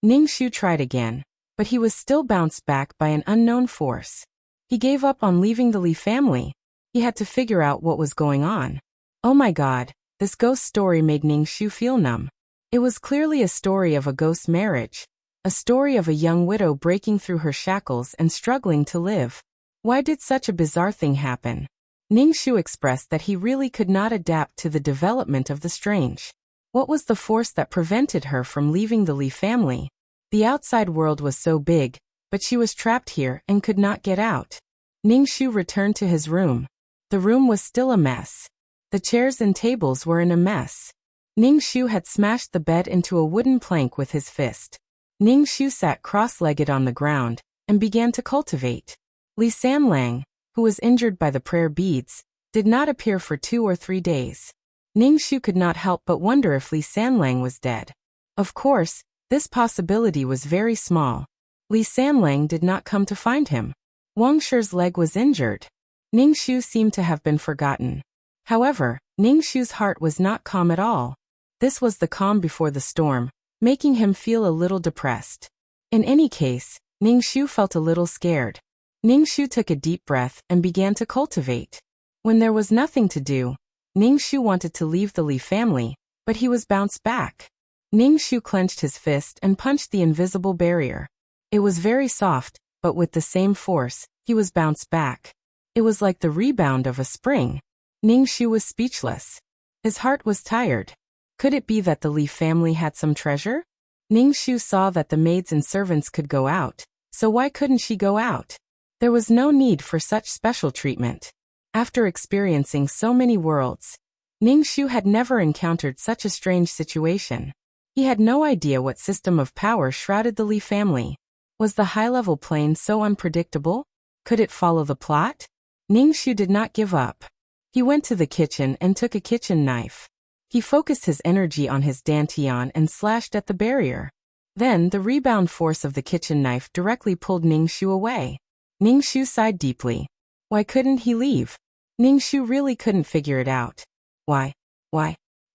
Ningshu tried again, but he was still bounced back by an unknown force. He gave up on leaving the Li family. He had to figure out what was going on. Oh my god, this ghost story made Ningshu feel numb. It was clearly a story of a ghost marriage. A story of a young widow breaking through her shackles and struggling to live. Why did such a bizarre thing happen? Ningshu expressed that he really could not adapt to the development of the strange. What was the force that prevented her from leaving the Li family? The outside world was so big, but she was trapped here and could not get out. Ningshu returned to his room. The room was still a mess. The chairs and tables were in a mess. Ningshu had smashed the bed into a wooden plank with his fist. Ningshu sat cross-legged on the ground and began to cultivate. Li Sanlang, who was injured by the prayer beads, did not appear for 2 or 3 days. Ningshu could not help but wonder if Li Sanlang was dead. Of course, this possibility was very small. Li Sanlang did not come to find him. Wang Shi's leg was injured. Ningshu seemed to have been forgotten. However, Ningshu's heart was not calm at all. This was the calm before the storm, making him feel a little depressed. In any case, Ningshu felt a little scared. Ningshu took a deep breath and began to cultivate. When there was nothing to do, Ningshu wanted to leave the Li family, but he was bounced back. Ningshu clenched his fist and punched the invisible barrier. It was very soft, but with the same force, he was bounced back. It was like the rebound of a spring. Ningshu was speechless. His heart was tired. Could it be that the Li family had some treasure? Ningshu saw that the maids and servants could go out, so why couldn't she go out? There was no need for such special treatment. After experiencing so many worlds, Ningshu had never encountered such a strange situation. He had no idea what system of power shrouded the Li family. Was the high-level plane so unpredictable? Could it follow the plot? Ningshu did not give up. He went to the kitchen and took a kitchen knife. He focused his energy on his dantian and slashed at the barrier. Then, the rebound force of the kitchen knife directly pulled Ningxu away. Ningxu sighed deeply. Why couldn't he leave? Ningxu really couldn't figure it out. Why?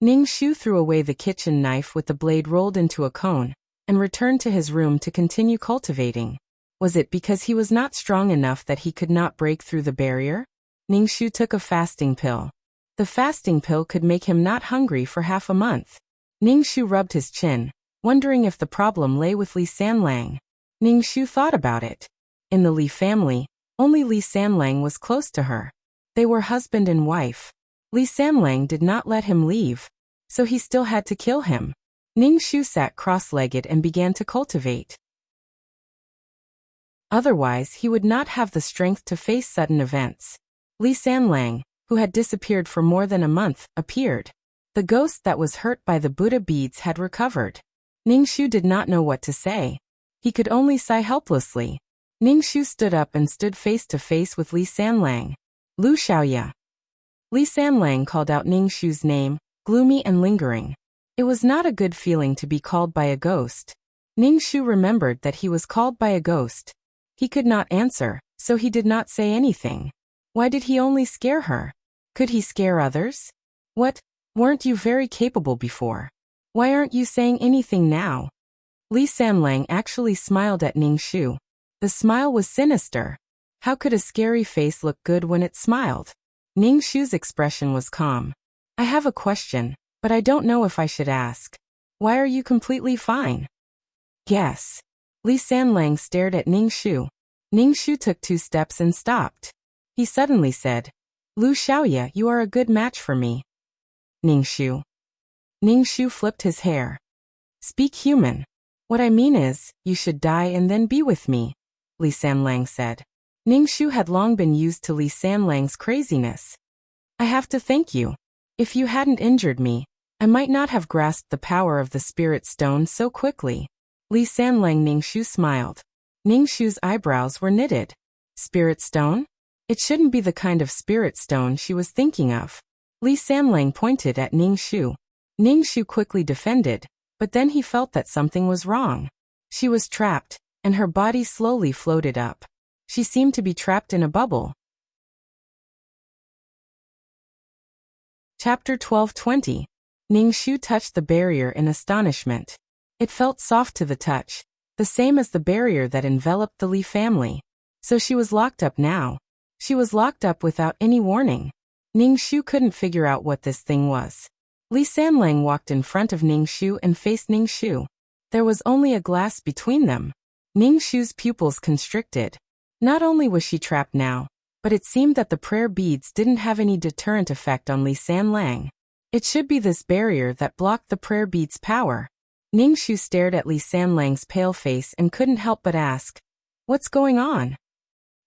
Ningxu threw away the kitchen knife with the blade rolled into a cone, and returned to his room to continue cultivating. Was it because he was not strong enough that he could not break through the barrier? Ningxu took a fasting pill. The fasting pill could make him not hungry for half a month. Ningxu rubbed his chin, wondering if the problem lay with Li Sanlang. Ningxu thought about it. In the Li family, only Li Sanlang was close to her. They were husband and wife. Li Sanlang did not let him leave, so he still had to kill him. Ningxu sat cross-legged and began to cultivate. Otherwise, he would not have the strength to face sudden events. Li Sanlang, who had disappeared for more than a month, appeared. The ghost that was hurt by the Buddha beads had recovered. Ningxu did not know what to say. He could only sigh helplessly. Ningxu stood up and stood face to face with Li Sanlang. Lu Xiaoya. Li Sanlang called out Ningxu's name, gloomy and lingering. It was not a good feeling to be called by a ghost. Ningxu remembered that he was called by a ghost. He could not answer, so he did not say anything. Why did he only scare her? Could he scare others? What? Weren't you very capable before? Why aren't you saying anything now? Li Sanlang actually smiled at Ningxu. The smile was sinister. How could a scary face look good when it smiled? Ningxu's expression was calm. I have a question, but I don't know if I should ask. Why are you completely fine? Guess. Li Sanlang stared at Ningxu. Ningxu took 2 steps and stopped. He suddenly said, Lu Xiaoya, you are a good match for me. Ningxu. Ningxu flipped his hair. Speak human. What I mean is, you should die and then be with me, Li Sanlang said. Ningxu had long been used to Li Sanlang's craziness. I have to thank you. If you hadn't injured me, I might not have grasped the power of the spirit stone so quickly. Li Sanlang. Ningxu smiled. Ningxu's eyebrows were knitted. Spirit stone? It shouldn't be the kind of spirit stone she was thinking of. Li Sanlang pointed at Ningxu. Ningxu quickly defended, but then he felt that something was wrong. She was trapped, and her body slowly floated up. She seemed to be trapped in a bubble. Chapter 12:20. Ningxu touched the barrier in astonishment. It felt soft to the touch, the same as the barrier that enveloped the Li family. So she was locked up now. She was locked up without any warning. Ningxu couldn't figure out what this thing was. Li Sanlang walked in front of Ningxu and faced Ningxu. There was only a glass between them. Ningxu's pupils constricted. Not only was she trapped now, but it seemed that the prayer beads didn't have any deterrent effect on Li Sanlang. It should be this barrier that blocked the prayer beads' power. Ningxu stared at Li Sanlang's pale face and couldn't help but ask, what's going on?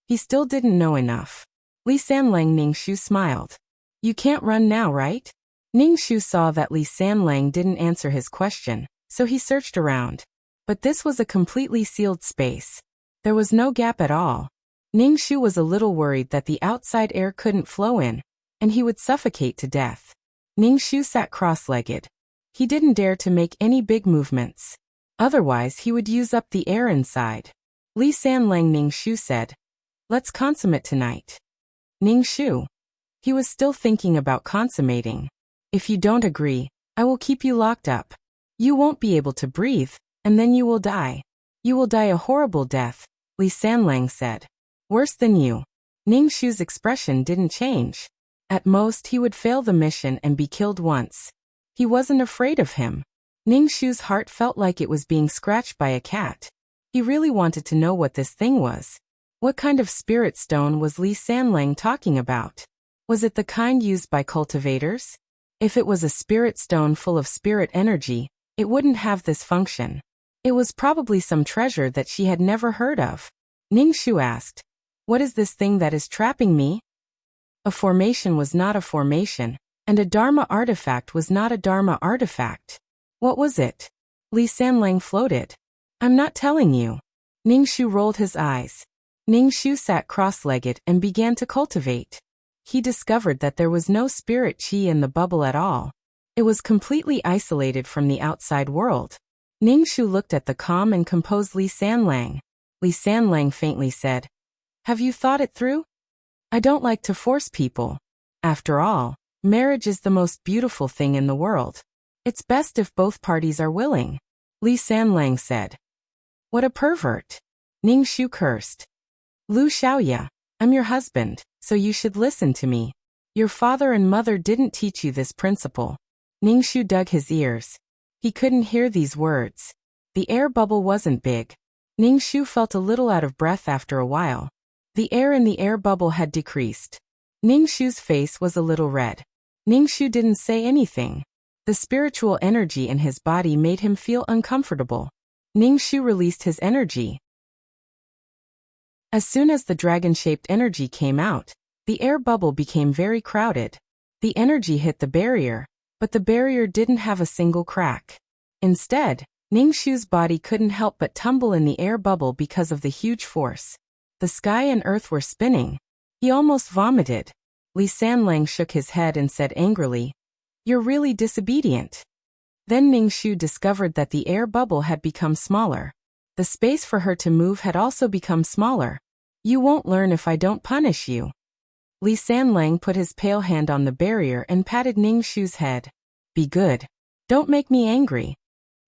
He still didn't know enough. Li Sanlang. Ningxu smiled. You can't run now, right? Ningxu saw that Li Sanlang didn't answer his question, so he searched around. But this was a completely sealed space. There was no gap at all. Ningxu was a little worried that the outside air couldn't flow in, and he would suffocate to death. Ningxu sat cross-legged. He didn't dare to make any big movements. Otherwise he would use up the air inside. Li Sanlang. Ningxu said, let's consummate tonight. Ningxu. He was still thinking about consummating. If you don't agree, I will keep you locked up. You won't be able to breathe, and then you will die. You will die a horrible death, Li Sanlang said. Worse than you. Ningxu's expression didn't change. At most he would fail the mission and be killed once. He wasn't afraid of him. Ningxu's heart felt like it was being scratched by a cat. He really wanted to know what this thing was. What kind of spirit stone was Li Sanlang talking about? Was it the kind used by cultivators? If it was a spirit stone full of spirit energy, it wouldn't have this function. It was probably some treasure that she had never heard of. Ningxu asked, what is this thing that is trapping me? A formation was not a formation, and a Dharma artifact was not a Dharma artifact. What was it? Li Sanlang floated. I'm not telling you. Ningxu rolled his eyes. Ningxu sat cross-legged and began to cultivate. he discovered that there was no spirit chi in the bubble at all. It was completely isolated from the outside world. Ningxu looked at the calm and composed Li Sanlang. Li Sanlang faintly said, "Have you thought it through? I don't like to force people. After all, marriage is the most beautiful thing in the world. It's best if both parties are willing." Li Sanlang said. "What a pervert." Ningxu cursed. "Lu Xiaoya, I'm your husband, so you should listen to me. Your father and mother didn't teach you this principle." Ningxu dug his ears. He couldn't hear these words. The air bubble wasn't big. Ningxu felt a little out of breath after a while. The air in the air bubble had decreased. Ningxu's face was a little red. Ningxu didn't say anything. The spiritual energy in his body made him feel uncomfortable. Ningxu released his energy. As soon as the dragon-shaped energy came out, the air bubble became very crowded. The energy hit the barrier, but the barrier didn't have a single crack. Instead, Ningxu's body couldn't help but tumble in the air bubble because of the huge force. The sky and earth were spinning. He almost vomited. Li Sanlang shook his head and said angrily, "You're really disobedient." Then Ningxu discovered that the air bubble had become smaller. The space for her to move had also become smaller. "You won't learn if I don't punish you." Li Sanlang put his pale hand on the barrier and patted Ningxu's head. "Be good. Don't make me angry."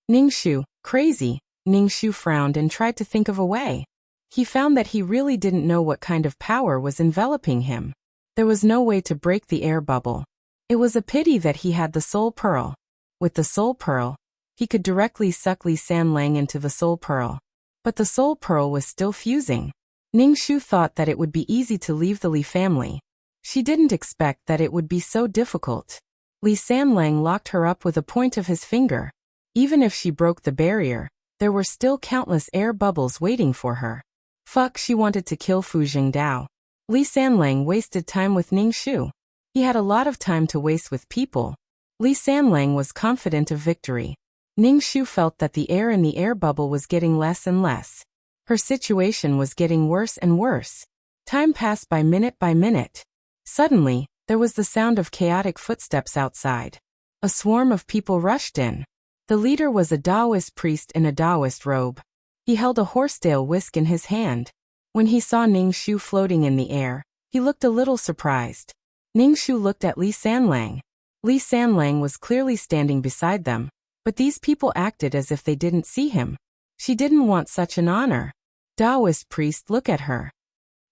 Ningxu, crazy. Ningxu frowned and tried to think of a way. He found that he really didn't know what kind of power was enveloping him. There was no way to break the air bubble. It was a pity that he had the soul pearl. With the soul pearl, he could directly suck Li Sanlang into the soul pearl. But the soul pearl was still fusing. Ningxu thought that it would be easy to leave the Li family. She didn't expect that it would be so difficult. Li Sanlang locked her up with a point of his finger. Even if she broke the barrier, there were still countless air bubbles waiting for her. Fuck, she wanted to kill Fu Jingdao. Li Sanlang wasted time with Ningxu. He had a lot of time to waste with people. Li Sanlang was confident of victory. Ningxu felt that the air in the air bubble was getting less and less. Her situation was getting worse and worse. Time passed by minute. Suddenly, there was the sound of chaotic footsteps outside. A swarm of people rushed in. The leader was a Taoist priest in a Taoist robe. He held a horsetail whisk in his hand. When he saw Ningxu floating in the air, he looked a little surprised. Ningxu looked at Li Sanlang. Li Sanlang was clearly standing beside them, but these people acted as if they didn't see him. She didn't want such an honor. Taoist priest, look at her.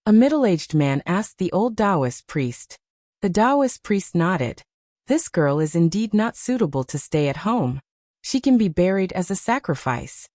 A middle-aged man asked the old Taoist priest. The Taoist priest nodded. This girl is indeed not suitable to stay at home. She can be buried as a sacrifice.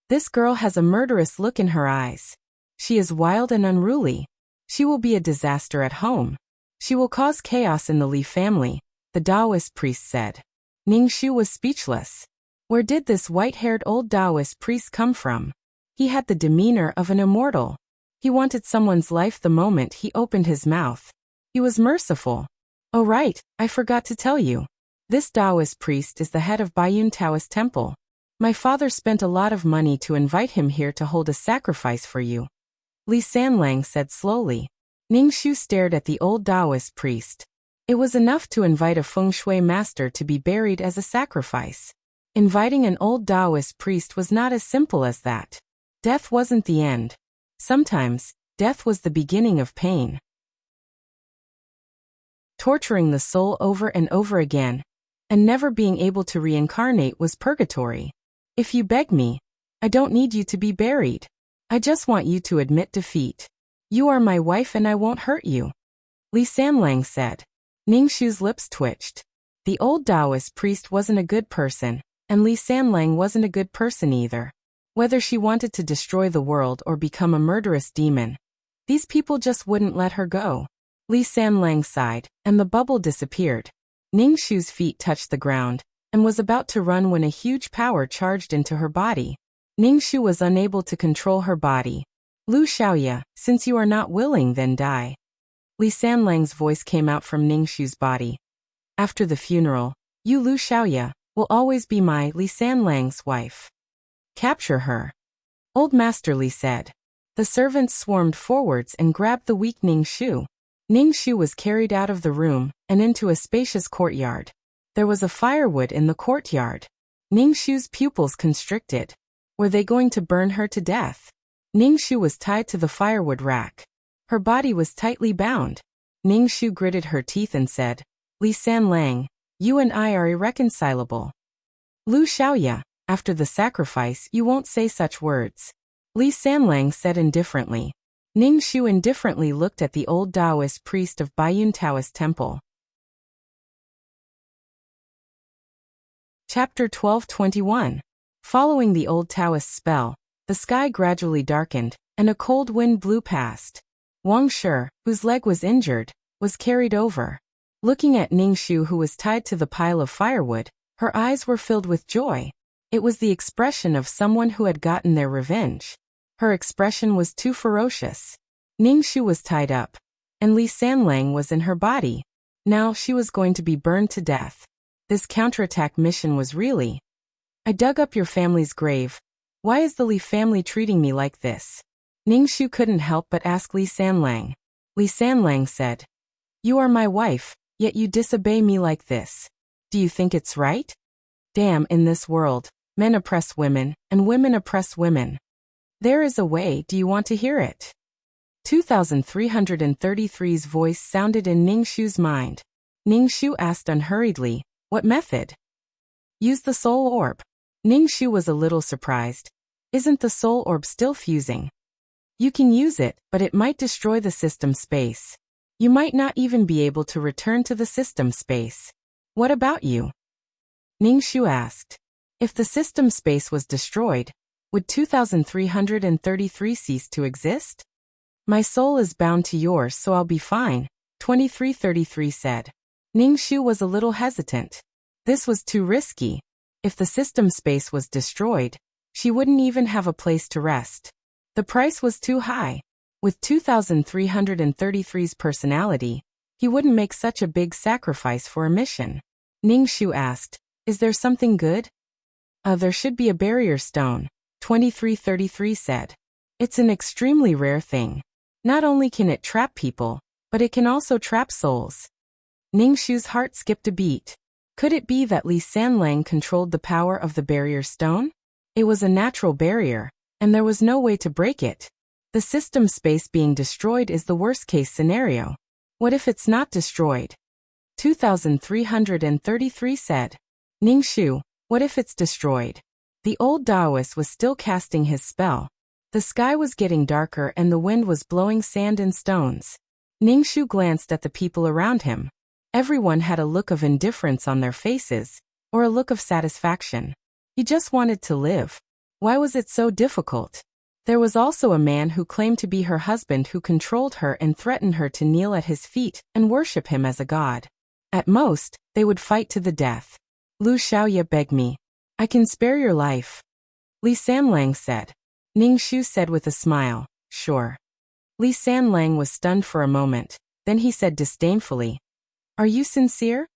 This girl has a murderous look in her eyes. She is wild and unruly. She will be a disaster at home. She will cause chaos in the Li family, the Taoist priest said. Ningxu was speechless. Where did this white-haired old Taoist priest come from? He had the demeanor of an immortal. He wanted someone's life the moment he opened his mouth. He was merciful. Oh right, I forgot to tell you. This Taoist priest is the head of Baiyun Taoist Temple. My father spent a lot of money to invite him here to hold a sacrifice for you. Li Sanlang said slowly. Ningxu stared at the old Taoist priest. It was enough to invite a feng shui master to be buried as a sacrifice. Inviting an old Taoist priest was not as simple as that. Death wasn't the end. Sometimes, death was the beginning of pain. Torturing the soul over and over again, and never being able to reincarnate was purgatory. If you beg me, I don't need you to be buried. I just want you to admit defeat. You are my wife and I won't hurt you. Li Sanlang said. Ningxu's lips twitched. The old Taoist priest wasn't a good person, and Li Sanlang wasn't a good person either. Whether she wanted to destroy the world or become a murderous demon, these people just wouldn't let her go. Li Sanlang sighed, and the bubble disappeared. Ningxu's feet touched the ground, and was about to run when a huge power charged into her body. Ningxu was unable to control her body. Lu Xiaoya, since you are not willing, then die. Li Sanlang's voice came out from Ningxu's body. After the funeral, you Lu Xiaoya will always be my Li Sanlang's wife. Capture her. Old Master Li said. The servants swarmed forwards and grabbed the weak Ningxu. Ning Shu was carried out of the room and into a spacious courtyard. There was a firewood in the courtyard. Ning Shu's pupils constricted. Were they going to burn her to death? Ning Shu was tied to the firewood rack. Her body was tightly bound. Ning Shu gritted her teeth and said, "Li Sanlang, you and I are irreconcilable. Lu Xiaoya, after the sacrifice you won't say such words." Li Sanlang said indifferently. Ning Shu indifferently looked at the old Taoist priest of Baiyun Taoist Temple. Chapter 12:21. Following the old Taoist spell, the sky gradually darkened, and a cold wind blew past. Wang Shi, whose leg was injured, was carried over. Looking at Ning Shu, who was tied to the pile of firewood, her eyes were filled with joy. It was the expression of someone who had gotten their revenge. Her expression was too ferocious. Ning Shu was tied up, and Li Sanlang was in her body. Now she was going to be burned to death. This counterattack mission was really... I dug up your family's grave. Why is the Li family treating me like this? Ning Shu couldn't help but ask Li Sanlang. Li Sanlang said, "You are my wife, yet you disobey me like this. Do you think it's right? Damn, in this world, men oppress women, and women oppress women. There is a way, do you want to hear it?" 2333's voice sounded in Ning Shu's mind. Ning Shu asked unhurriedly, "What method?" "Use the soul orb." Ning Shu was a little surprised. "Isn't the soul orb still fusing?" "You can use it, but it might destroy the system space. You might not even be able to return to the system space. What about you?" Ning Shu asked. "If the system space was destroyed, would 2333 cease to exist?" "My soul is bound to yours, so I'll be fine," 2333 said. Ning Shu was a little hesitant. This was too risky. If the system space was destroyed, she wouldn't even have a place to rest. The price was too high. With 2333's personality, he wouldn't make such a big sacrifice for a mission. Ning Shu asked, "Is there something good?" There should be a barrier stone," 2333 said. "It's an extremely rare thing. Not only can it trap people, but it can also trap souls." Ning Shu's heart skipped a beat. Could it be that Li Sanlang controlled the power of the barrier stone? It was a natural barrier, and there was no way to break it. The system space being destroyed is the worst-case scenario. What if it's not destroyed? 2333 said. "Ning Shu, what if it's destroyed?" The old Taoist was still casting his spell. The sky was getting darker and the wind was blowing sand and stones. Ning Shu glanced at the people around him. Everyone had a look of indifference on their faces, or a look of satisfaction. He just wanted to live. Why was it so difficult? There was also a man who claimed to be her husband who controlled her and threatened her to kneel at his feet and worship him as a god. At most, they would fight to the death. "Lu Xiaoya begged me. I can spare your life." Li Sanlang said. Ning Shu said with a smile, "Sure." Li Sanlang was stunned for a moment. Then he said disdainfully, "Are you sincere?"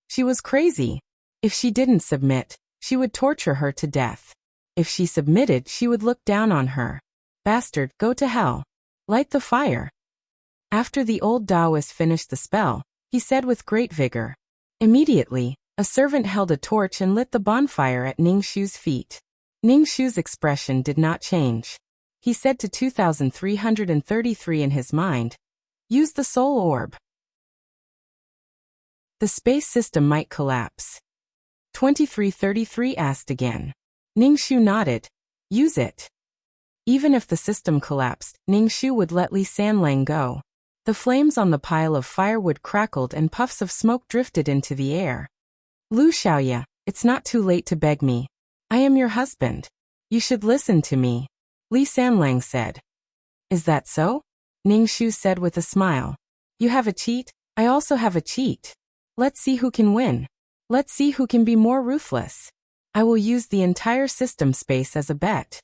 She was crazy. If she didn't submit, she would torture her to death. If she submitted, she would look down on her. "Bastard, go to hell. Light the fire." After the old Taoist finished the spell, he said with great vigor. Immediately, a servant held a torch and lit the bonfire at Ning Shu's feet. Ning Shu's expression did not change. He said to 2333 in his mind, "Use the soul orb." The space system might collapse. 2333 asked again. Ning Shu nodded. "Use it." Even if the system collapsed, Ning Shu would let Li Sanlang go. The flames on the pile of firewood crackled and puffs of smoke drifted into the air. "Lu Xiaoya, it's not too late to beg me. I am your husband. You should listen to me," Li Sanlang said. "Is that so?" Ning Shu said with a smile. "You have a cheat, I also have a cheat. Let's see who can win. Let's see who can be more ruthless. I will use the entire system space as a bet.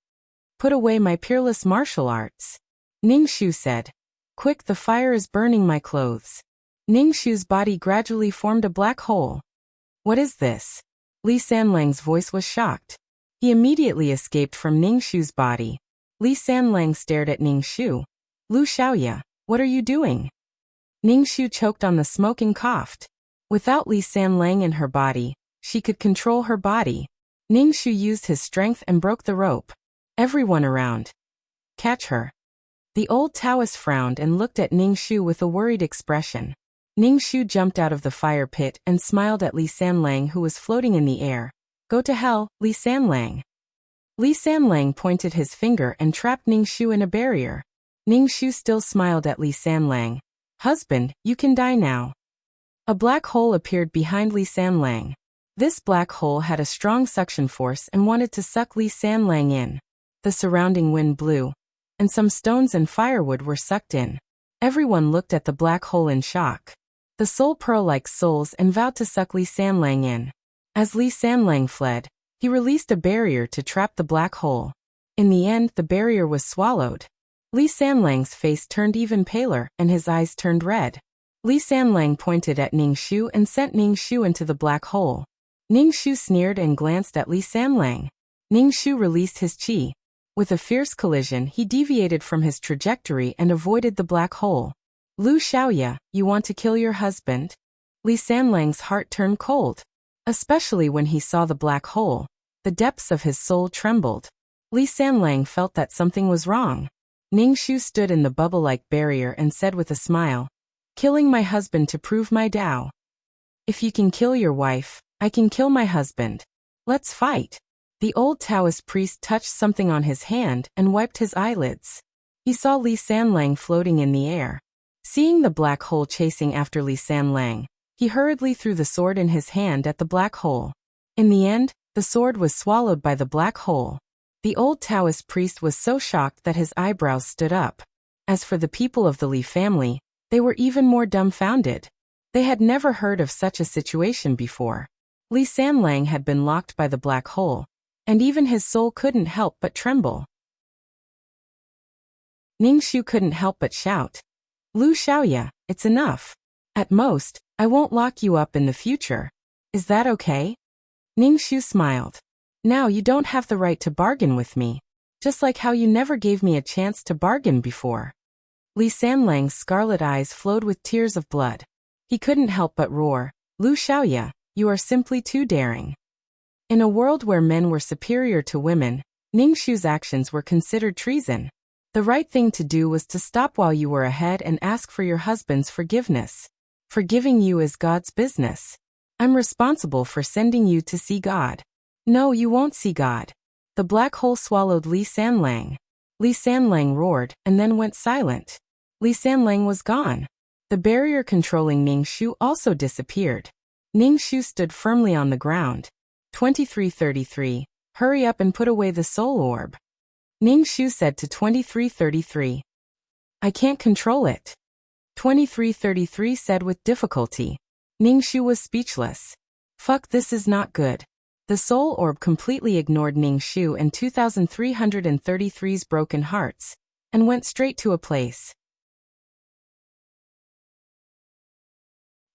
Put away my peerless martial arts." Ning Shu said. "Quick, the fire is burning my clothes." Ning Shu's body gradually formed a black hole. "What is this?" Li Sanlang's voice was shocked. He immediately escaped from Ning Shu's body. Li Sanlang stared at Ning Shu. "Lu Xiaoya, what are you doing?" Ningshu choked on the smoke and coughed. Without Li Sanlang in her body, she could control her body. Ningshu used his strength and broke the rope. Everyone around. Catch her. The old Taoist frowned and looked at Ningshu with a worried expression. Ningshu jumped out of the fire pit and smiled at Li Sanlang, who was floating in the air. Go to hell, Li Sanlang. Li Sanlang pointed his finger and trapped Ningshu in a barrier. Ningshu still smiled at Li Sanlang. Husband, you can die now. A black hole appeared behind Li Sanlang. This black hole had a strong suction force and wanted to suck Li Sanlang in. The surrounding wind blew, and some stones and firewood were sucked in. Everyone looked at the black hole in shock. The soul pearl-like souls and vowed to suck Li Sanlang in. As Li Sanlang fled, he released a barrier to trap the black hole. In the end, the barrier was swallowed. Li Sanlang's face turned even paler and his eyes turned red. Li Sanlang pointed at Ningshu and sent Ningshu into the black hole. Ningshu sneered and glanced at Li Sanlang. Ningshu released his qi. With a fierce collision, he deviated from his trajectory and avoided the black hole. Lu Xiaoya, you want to kill your husband? Li Sanlang's heart turned cold. Especially when he saw the black hole. The depths of his soul trembled. Li Sanlang felt that something was wrong. Ningshu stood in the bubble-like barrier and said with a smile, killing my husband to prove my Tao. If you can kill your wife, I can kill my husband. Let's fight. The old Taoist priest touched something on his hand and wiped his eyelids. He saw Li Sanlang floating in the air. Seeing the black hole chasing after Li Sanlang, he hurriedly threw the sword in his hand at the black hole. In the end, the sword was swallowed by the black hole. The old Taoist priest was so shocked that his eyebrows stood up. As for the people of the Li family, they were even more dumbfounded. They had never heard of such a situation before. Li Sanlang had been locked by the black hole, and even his soul couldn't help but tremble. Ningshu couldn't help but shout, Lu Xiaoya, it's enough. At most, I won't lock you up in the future. Is that okay? Ningshu smiled. Now you don't have the right to bargain with me, just like how you never gave me a chance to bargain before. Li Sanlang's scarlet eyes flowed with tears of blood. He couldn't help but roar, Lu Xiaoya, you are simply too daring. In a world where men were superior to women, Ningshu's actions were considered treason. The right thing to do was to stop while you were ahead and ask for your husband's forgiveness. Forgiving you is God's business. I'm responsible for sending you to see God. No, you won't see God. The black hole swallowed Li Sanlang. Li Sanlang roared and then went silent. Li Sanlang was gone. The barrier controlling Ningshu also disappeared. Ningshu stood firmly on the ground. 2333. Hurry up and put away the soul orb. Ningshu said to 2333. I can't control it. 2333 said with difficulty. Ningshu was speechless. Fuck, this is not good. The soul orb completely ignored Ningshu and 2333's broken hearts, and went straight to a place.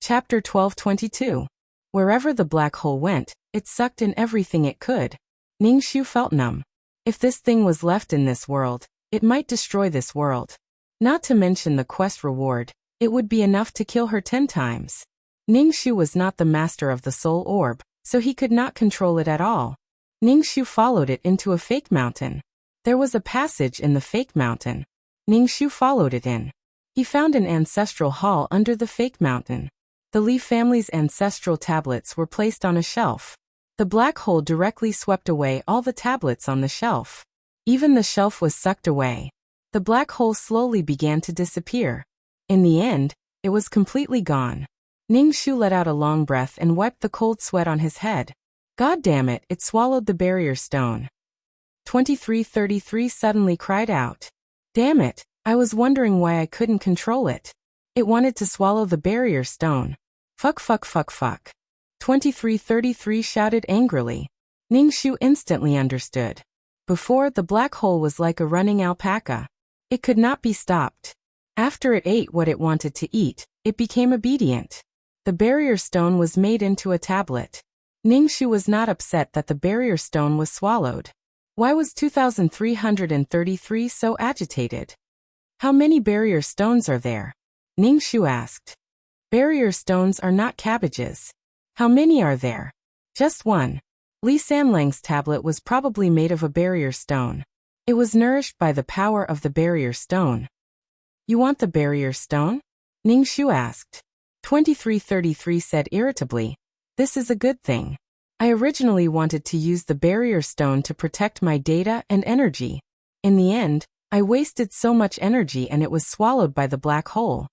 Chapter 1222. Wherever the black hole went, it sucked in everything it could. Ningshu felt numb. If this thing was left in this world, it might destroy this world. Not to mention the quest reward, it would be enough to kill her 10 times. Ningshu was not the master of the soul orb, so he could not control it at all. Ningshu followed it into a fake mountain. There was a passage in the fake mountain. Ningshu followed it in. He found an ancestral hall under the fake mountain. The Li family's ancestral tablets were placed on a shelf. The black hole directly swept away all the tablets on the shelf. Even the shelf was sucked away. The black hole slowly began to disappear. In the end, it was completely gone. Ningshu let out a long breath and wiped the cold sweat on his head. God damn it, it swallowed the barrier stone. 2333 suddenly cried out. Damn it, I was wondering why I couldn't control it. It wanted to swallow the barrier stone. Fuck fuck fuck fuck. 2333 shouted angrily. Ningshu instantly understood. Before, the black hole was like a running alpaca. It could not be stopped. After it ate what it wanted to eat, it became obedient. The barrier stone was made into a tablet. Ningshu was not upset that the barrier stone was swallowed. Why was 2333 so agitated? How many barrier stones are there? Ning Shu asked. Barrier stones are not cabbages. How many are there? Just one. Li Sanlang's tablet was probably made of a barrier stone. It was nourished by the power of the barrier stone. You want the barrier stone? Ning Shu asked. 2333 said irritably. This is a good thing. I originally wanted to use the barrier stone to protect my data and energy. In the end, I wasted so much energy and it was swallowed by the black hole.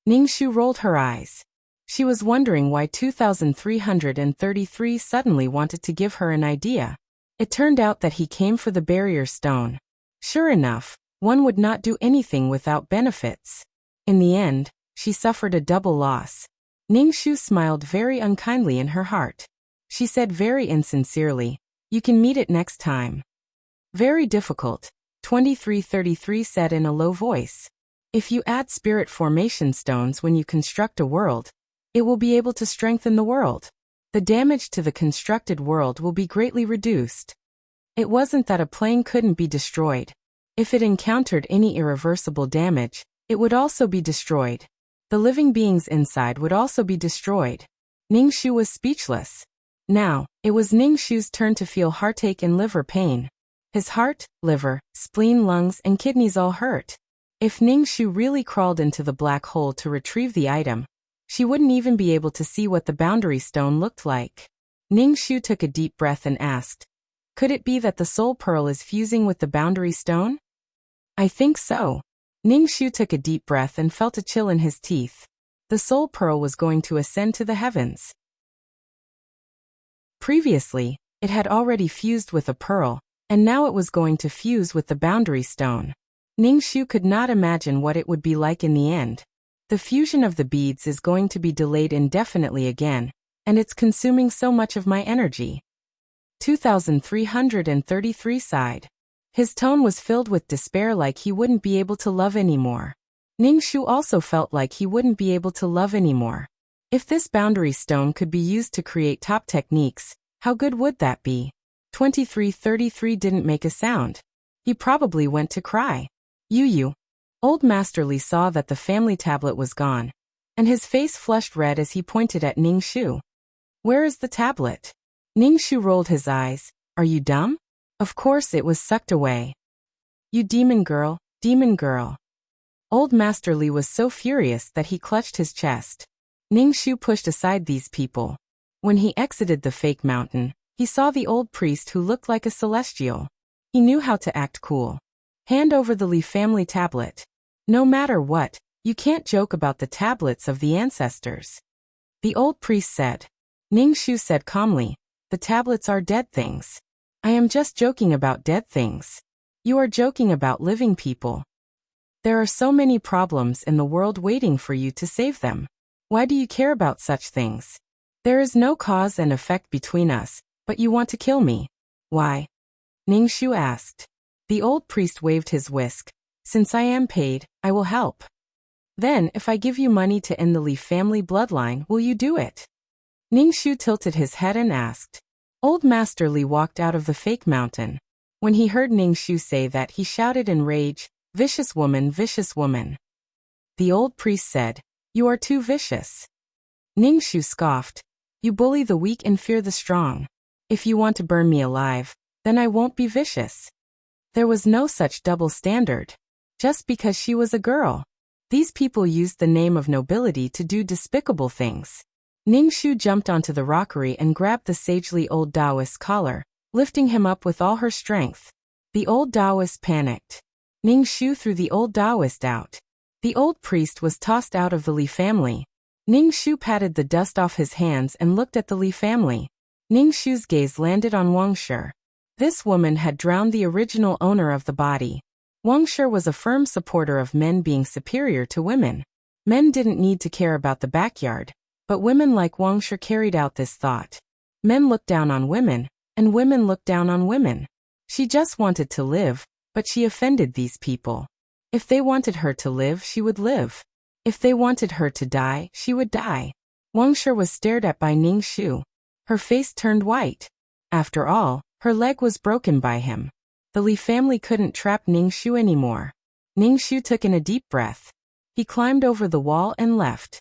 Ning Shu rolled her eyes. She was wondering why 2333 suddenly wanted to give her an idea. It turned out that he came for the barrier stone. Sure enough, one would not do anything without benefits. In the end, she suffered a double loss. Ning Shu smiled very unkindly in her heart. She said very insincerely, you can meet it next time. Very difficult, 2333 said in a low voice. If you add spirit formation stones when you construct a world, it will be able to strengthen the world. The damage to the constructed world will be greatly reduced. It wasn't that a plane couldn't be destroyed. If it encountered any irreversible damage, it would also be destroyed. The living beings inside would also be destroyed. Ning Shu was speechless. Now, it was Ning Shu's turn to feel heartache and liver pain. His heart, liver, spleen, lungs, and kidneys all hurt. If Ning Shu really crawled into the black hole to retrieve the item, she wouldn't even be able to see what the boundary stone looked like. Ning Shu took a deep breath and asked, could it be that the soul pearl is fusing with the boundary stone? I think so. Ning Shu took a deep breath and felt a chill in his teeth. The soul pearl was going to ascend to the heavens. Previously, it had already fused with a pearl, and now it was going to fuse with the boundary stone. Ning Shu could not imagine what it would be like in the end. The fusion of the beads is going to be delayed indefinitely again, and it's consuming so much of my energy. 2333 sighed. His tone was filled with despair, like he wouldn't be able to love anymore. Ning Shu also felt like he wouldn't be able to love anymore. If this boundary stone could be used to create top techniques, how good would that be? 2333 didn't make a sound. He probably went to cry. Yu. Old Master Li saw that the family tablet was gone, and his face flushed red as he pointed at Ning Shu. Where is the tablet? Ning Shu rolled his eyes. Are you dumb? Of course it was sucked away. You demon girl, demon girl. Old Master Li was so furious that he clutched his chest. Ning Shu pushed aside these people. When he exited the fake mountain, he saw the old priest who looked like a celestial. He knew how to act cool. Hand over the Li family tablet. No matter what, you can't joke about the tablets of the ancestors. The old priest said. Ning Shu said calmly, the tablets are dead things. I am just joking about dead things. You are joking about living people. There are so many problems in the world waiting for you to save them. Why do you care about such things? There is no cause and effect between us, but you want to kill me. Why? Ning Shu asked. The old priest waved his whisk. Since I am paid, I will help. Then, if I give you money to end the Li family bloodline, will you do it? Ning Shu tilted his head and asked. Old Master Li walked out of the fake mountain. When he heard Ning Shu say that, he shouted in rage, vicious woman, vicious woman. The old priest said, you are too vicious. Ning Shu scoffed, you bully the weak and fear the strong. If you want to burn me alive, then I won't be vicious. There was no such double standard. Just because she was a girl. These people used the name of nobility to do despicable things. Ning Shu jumped onto the rockery and grabbed the sagely old Taoist's collar, lifting him up with all her strength. The old Taoist panicked. Ning Shu threw the old Taoist out. The old priest was tossed out of the Li family. Ning Shu patted the dust off his hands and looked at the Li family. Ning Shu's gaze landed on Wang Shi. This woman had drowned the original owner of the body. Wang Shi was a firm supporter of men being superior to women. Men didn't need to care about the backyard, but women like Wang Shi carried out this thought. Men looked down on women, and women looked down on women. She just wanted to live, but she offended these people. If they wanted her to live, she would live. If they wanted her to die, she would die. Wang Shi was stared at by Ning Shu. Her face turned white. After all, her leg was broken by him. The Li family couldn't trap Ning Shu anymore. Ning Shu took in a deep breath. He climbed over the wall and left.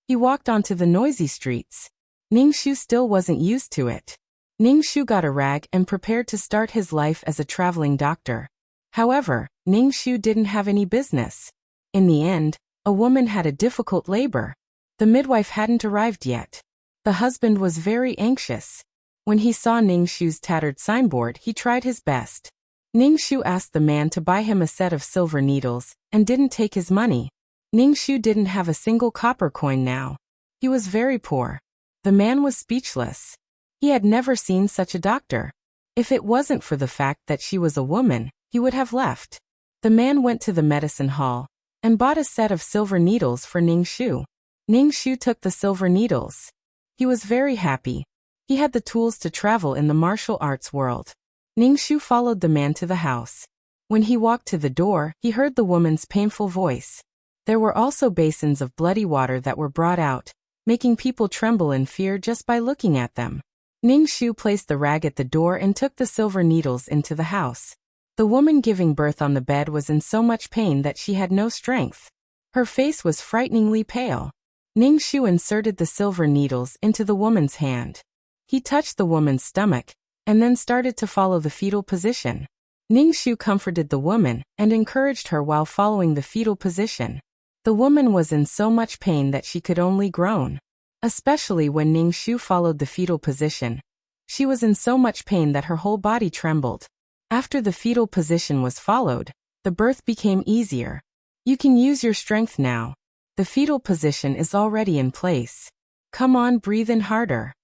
He walked onto the noisy streets. Ningxu still wasn't used to it. Ningxu got a rag and prepared to start his life as a traveling doctor. However, Ningxu didn't have any business. In the end, a woman had a difficult labor. The midwife hadn't arrived yet. The husband was very anxious. When he saw Ningxu's tattered signboard, he tried his best. Ningxu asked the man to buy him a set of silver needles, and didn't take his money. Ningxu didn't have a single copper coin now. He was very poor. The man was speechless. He had never seen such a doctor. If it wasn't for the fact that she was a woman, he would have left. The man went to the medicine hall and bought a set of silver needles for Ningxu. Ningxu took the silver needles. He was very happy. He had the tools to travel in the martial arts world. Ningxu followed the man to the house. When he walked to the door, he heard the woman's painful voice. There were also basins of bloody water that were brought out, making people tremble in fear just by looking at them. Ningxu placed the rag at the door and took the silver needles into the house. The woman giving birth on the bed was in so much pain that she had no strength. Her face was frighteningly pale. Ningxu inserted the silver needles into the woman's hand. He touched the woman's stomach, and then started to follow the fetal position. Ningxu comforted the woman and encouraged her while following the fetal position. The woman was in so much pain that she could only groan. Especially when Ningxu followed the fetal position. She was in so much pain that her whole body trembled. After the fetal position was followed, the birth became easier. You can use your strength now. The fetal position is already in place. Come on, breathe in harder.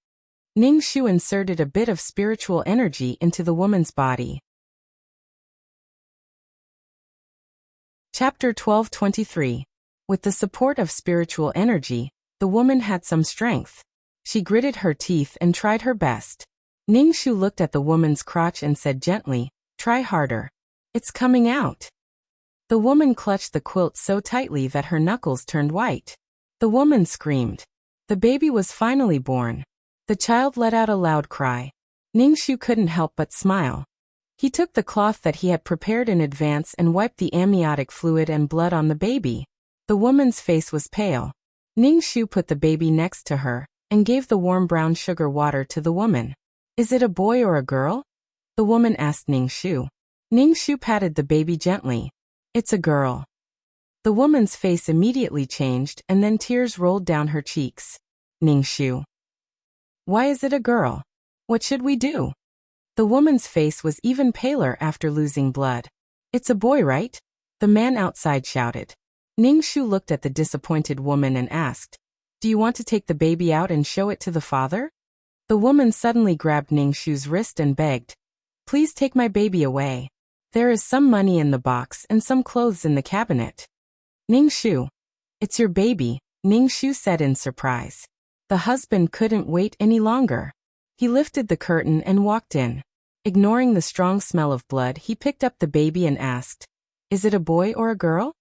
Ningxu inserted a bit of spiritual energy into the woman's body. Chapter 12:23. With the support of spiritual energy, the woman had some strength. She gritted her teeth and tried her best. Ningxu looked at the woman's crotch and said gently, "Try harder. It's coming out." The woman clutched the quilt so tightly that her knuckles turned white. The woman screamed. The baby was finally born. The child let out a loud cry. Ningxu couldn't help but smile. He took the cloth that he had prepared in advance and wiped the amniotic fluid and blood on the baby. The woman's face was pale. Ningxu put the baby next to her and gave the warm brown sugar water to the woman. "Is it a boy or a girl?" the woman asked Ningxu. Ningxu patted the baby gently. "It's a girl." The woman's face immediately changed and then tears rolled down her cheeks. "Ningxu, why is it a girl? What should we do?" The woman's face was even paler after losing blood. "It's a boy, right?" the man outside shouted. Ningxu looked at the disappointed woman and asked, "Do you want to take the baby out and show it to the father?" The woman suddenly grabbed Ningxu's wrist and begged, "Please take my baby away. There is some money in the box and some clothes in the cabinet." "Ningxu, it's your baby," Ningxu said in surprise. The husband couldn't wait any longer. He lifted the curtain and walked in. Ignoring the strong smell of blood, he picked up the baby and asked, "Is it a boy or a girl?"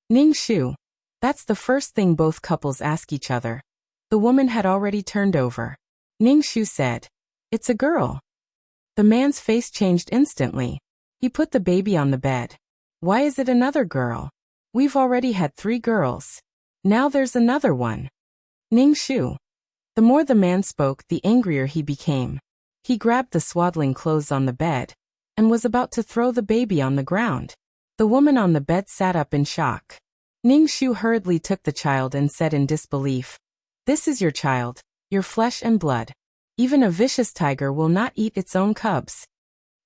"Ningxu, that's the first thing both couples ask each other." The woman had already turned over. Ningxu said, "It's a girl." The man's face changed instantly. He put the baby on the bed. "Why is it another girl? We've already had 3 girls. Now there's another one." "Ningxu." The more the man spoke, the angrier he became. He grabbed the swaddling clothes on the bed and was about to throw the baby on the ground. The woman on the bed sat up in shock. Ningxu hurriedly took the child and said in disbelief, "This is your child, your flesh and blood. Even a vicious tiger will not eat its own cubs."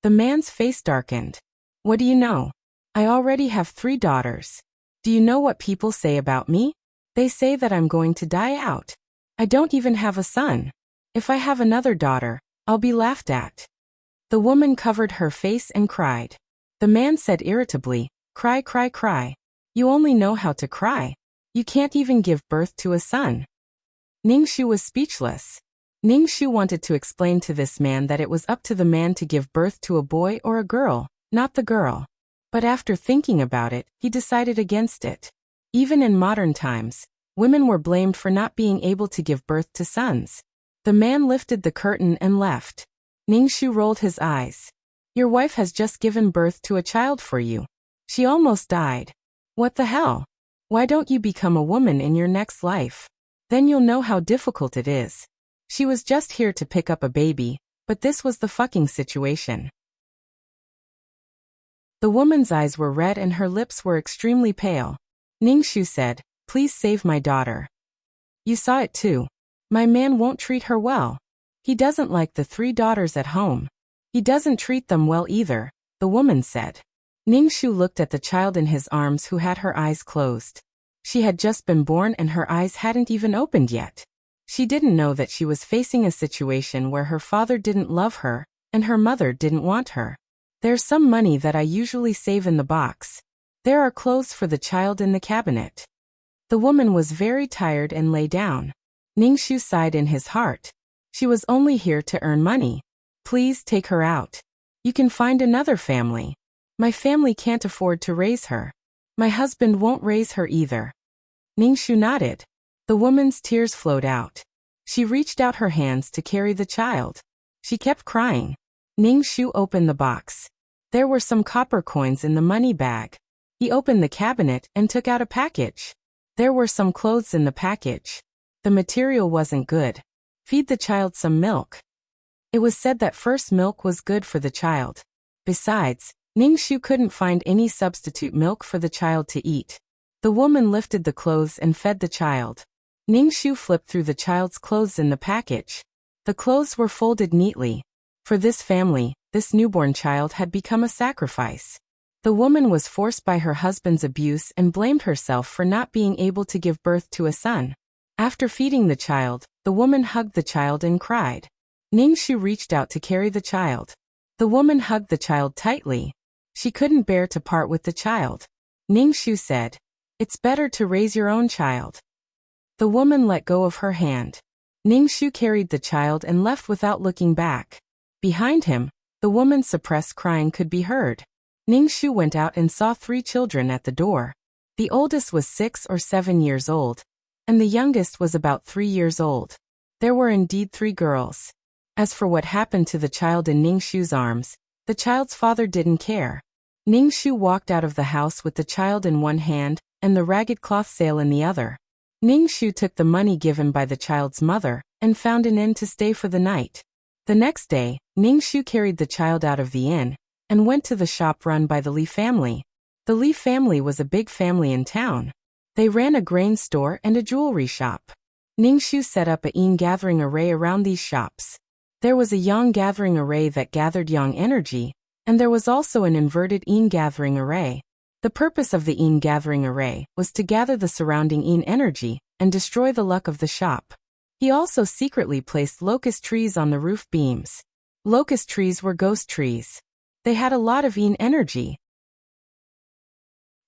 The man's face darkened. "What do you know? I already have 3 daughters. Do you know what people say about me? They say that I'm going to die out. I don't even have a son. If I have another daughter, I'll be laughed at." The woman covered her face and cried. The man said irritably, "Cry, cry, cry. You only know how to cry. You can't even give birth to a son." Ningxu was speechless. Ningxu wanted to explain to this man that it was up to the man to give birth to a boy or a girl, not the girl. But after thinking about it, he decided against it. Even in modern times, women were blamed for not being able to give birth to sons. The man lifted the curtain and left. Ningxu rolled his eyes. "Your wife has just given birth to a child for you. She almost died. What the hell? Why don't you become a woman in your next life? Then you'll know how difficult it is. She was just here to pick up a baby, but this was the fucking situation. The woman's eyes were red and her lips were extremely pale. Ningxu said, "Please save my daughter." You saw it too. My man won't treat her well. He doesn't like the 3 daughters at home. He doesn't treat them well either, the woman said. Ningxu looked at the child in his arms who had her eyes closed. She had just been born and her eyes hadn't even opened yet. She didn't know that she was facing a situation where her father didn't love her, and her mother didn't want her. There's some money that I usually save in the box. There are clothes for the child in the cabinet. The woman was very tired and lay down. Ningxu sighed in his heart. She was only here to earn money. Please take her out. You can find another family. My family can't afford to raise her. My husband won't raise her either. Ningxu nodded. The woman's tears flowed out. She reached out her hands to carry the child. She kept crying. Ningxu opened the box. There were some copper coins in the money bag. He opened the cabinet and took out a package. There were some clothes in the package. The material wasn't good. Feed the child some milk. It was said that first milk was good for the child. Besides, Ningxu couldn't find any substitute milk for the child to eat. The woman lifted the clothes and fed the child. Ningxu flipped through the child's clothes in the package. The clothes were folded neatly. For this family, this newborn child had become a sacrifice. The woman was forced by her husband's abuse and blamed herself for not being able to give birth to a son. After feeding the child, the woman hugged the child and cried. Ningxu reached out to carry the child. The woman hugged the child tightly. She couldn't bear to part with the child. Ningxu said, "It's better to raise your own child." The woman let go of her hand. Ningxu carried the child and left without looking back. Behind him, the woman's suppressed crying could be heard. Ningxu went out and saw 3 children at the door. The oldest was 6 or 7 years old, and the youngest was about 3 years old. There were indeed 3 girls. As for what happened to the child in Ningxu's arms, the child's father didn't care. Ningxu walked out of the house with the child in one hand and the ragged cloth sail in the other. Ningxu took the money given by the child's mother and found an inn to stay for the night. The next day, Ningxu carried the child out of the inn and went to the shop run by the Li family. The Li family was a big family in town. They ran a grain store and a jewelry shop. Ningxu set up a yin gathering array around these shops. There was a yang gathering array that gathered yang energy, and there was also an inverted yin gathering array. The purpose of the yin gathering array was to gather the surrounding yin energy and destroy the luck of the shop. He also secretly placed locust trees on the roof beams. Locust trees were ghost trees. They had a lot of yin energy.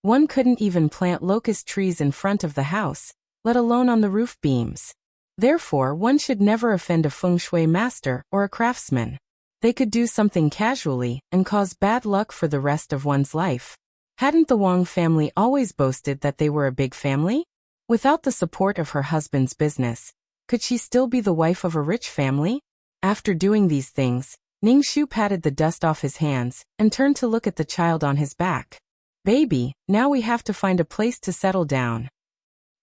One couldn't even plant locust trees in front of the house, let alone on the roof beams. Therefore, one should never offend a feng shui master or a craftsman. They could do something casually and cause bad luck for the rest of one's life. Hadn't the Wang family always boasted that they were a big family? Without the support of her husband's business, could she still be the wife of a rich family? After doing these things, Ningxu patted the dust off his hands and turned to look at the child on his back. "Baby, now we have to find a place to settle down."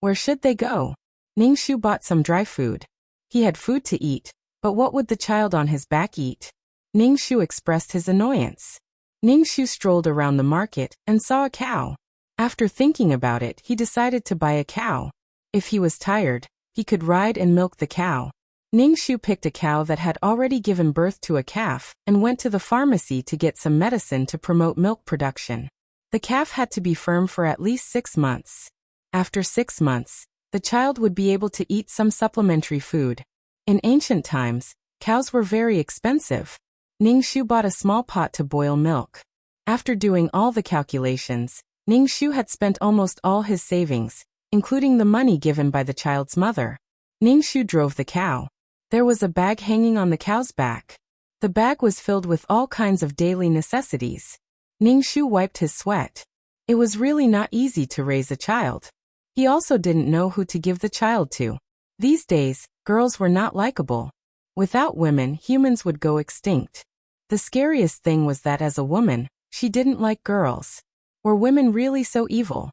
Where should they go? Ningxu bought some dry food. He had food to eat, but what would the child on his back eat? Ningxu expressed his annoyance. Ningxu strolled around the market and saw a cow. After thinking about it, he decided to buy a cow. If he was tired, he could ride and milk the cow. Ningxu picked a cow that had already given birth to a calf and went to the pharmacy to get some medicine to promote milk production. The calf had to be firm for at least 6 months. After 6 months, the child would be able to eat some supplementary food. In ancient times, cows were very expensive. Ningxu bought a small pot to boil milk. After doing all the calculations, Ningxu had spent almost all his savings, including the money given by the child's mother. Ningxu drove the cow. There was a bag hanging on the cow's back. The bag was filled with all kinds of daily necessities. Ningxu wiped his sweat. It was really not easy to raise a child. He also didn't know who to give the child to. These days, girls were not likable. Without women, humans would go extinct. The scariest thing was that as a woman, she didn't like girls. Were women really so evil?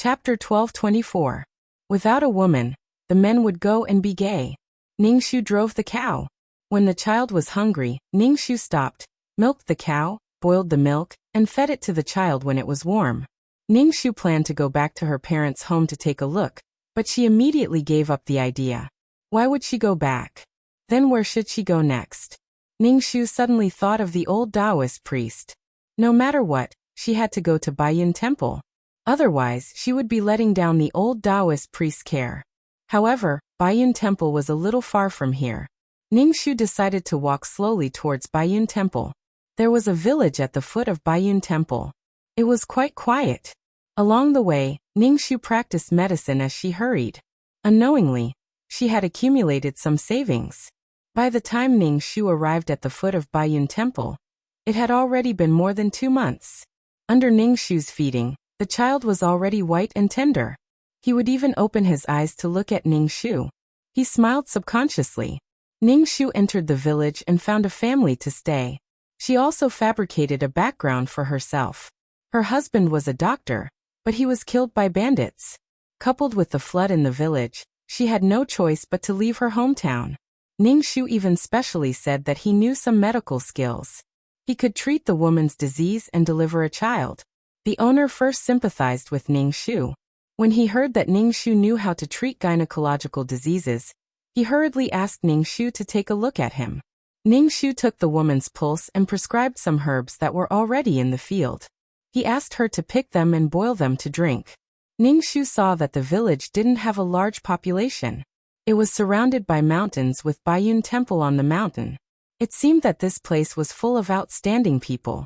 Chapter 1224. Without a woman, the men would go and be gay. Ningxu drove the cow. When the child was hungry, Ningxu stopped, milked the cow, boiled the milk, and fed it to the child when it was warm. Ningxu planned to go back to her parents' home to take a look, but she immediately gave up the idea. Why would she go back? Then where should she go next? Ningxu suddenly thought of the old Taoist priest. No matter what, she had to go to Baiyun Temple. Otherwise, she would be letting down the old Taoist priest's care. However, Baiyun Temple was a little far from here. Ningxu decided to walk slowly towards Baiyun Temple. There was a village at the foot of Baiyun Temple. It was quite quiet. Along the way, Ningxu practiced medicine as she hurried. Unknowingly, she had accumulated some savings. By the time Ningxu arrived at the foot of Baiyun Temple, it had already been more than 2 months. Under Ningxu's feeding, the child was already white and tender. He would even open his eyes to look at Ningxu. He smiled subconsciously. Ningxu entered the village and found a family to stay. She also fabricated a background for herself. Her husband was a doctor, but he was killed by bandits. Coupled with the flood in the village, she had no choice but to leave her hometown. Ningxu even specially said that he knew some medical skills. He could treat the woman's disease and deliver a child. The owner first sympathized with Ningxu. When he heard that Ningxu knew how to treat gynecological diseases, he hurriedly asked Ningxu to take a look at him. Ningxu took the woman's pulse and prescribed some herbs that were already in the field. He asked her to pick them and boil them to drink. Ningxu saw that the village didn't have a large population. It was surrounded by mountains with Baiyun Temple on the mountain. It seemed that this place was full of outstanding people.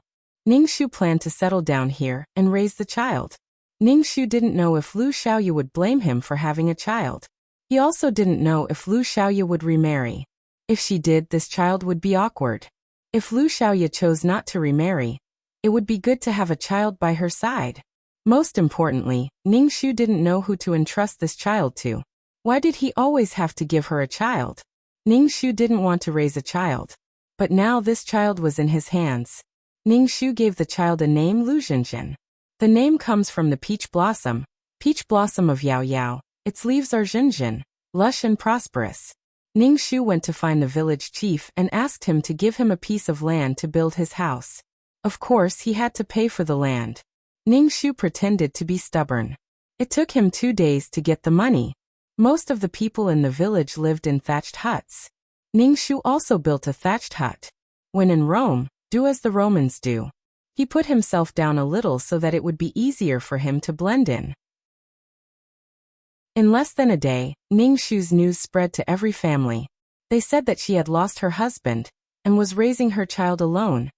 Ningxu planned to settle down here and raise the child. Ningxu didn't know if Lu Xiaoyu would blame him for having a child. He also didn't know if Lu Xiaoyu would remarry. If she did, this child would be awkward. If Lu Xiaoyu chose not to remarry, it would be good to have a child by her side. Most importantly, Ningxu didn't know who to entrust this child to. Why did he always have to give her a child? Ningxu didn't want to raise a child. But now this child was in his hands. Ningxu gave the child a name, Lu Zhenjin. The name comes from the peach blossom of Yao Yao. Its leaves are zhenjin, lush and prosperous. Ningxu went to find the village chief and asked him to give him a piece of land to build his house. Of course, he had to pay for the land. Ningxu pretended to be stubborn. It took him 2 days to get the money. Most of the people in the village lived in thatched huts. Ningxu also built a thatched hut. When in Rome, do as the Romans do. He put himself down a little so that it would be easier for him to blend in. In less than a day, Ningxu's news spread to every family. They said that she had lost her husband and was raising her child alone.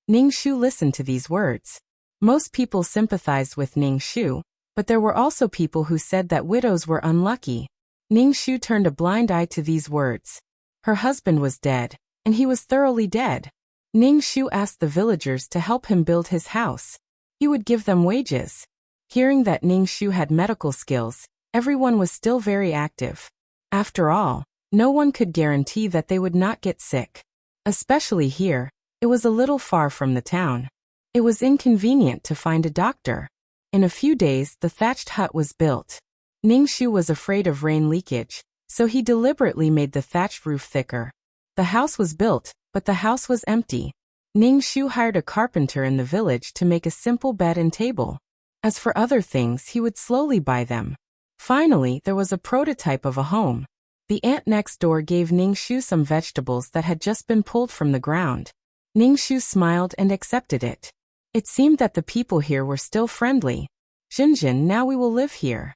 Ningxu listened to these words. Most people sympathized with Ningxu, but there were also people who said that widows were unlucky. Ningxu turned a blind eye to these words. Her husband was dead, and he was thoroughly dead. Ningxu asked the villagers to help him build his house. He would give them wages. Hearing that Ningxu had medical skills, everyone was still very active. After all, no one could guarantee that they would not get sick. Especially here, it was a little far from the town. It was inconvenient to find a doctor. In a few days, the thatched hut was built. Ningxu was afraid of rain leakage, so he deliberately made the thatched roof thicker. The house was built, but the house was empty. Ningxu hired a carpenter in the village to make a simple bed and table. As for other things, he would slowly buy them. Finally, there was a prototype of a home. The ant next door gave Ningxu some vegetables that had just been pulled from the ground. Ningxu smiled and accepted it. It seemed that the people here were still friendly. Zhenjin, now we will live here,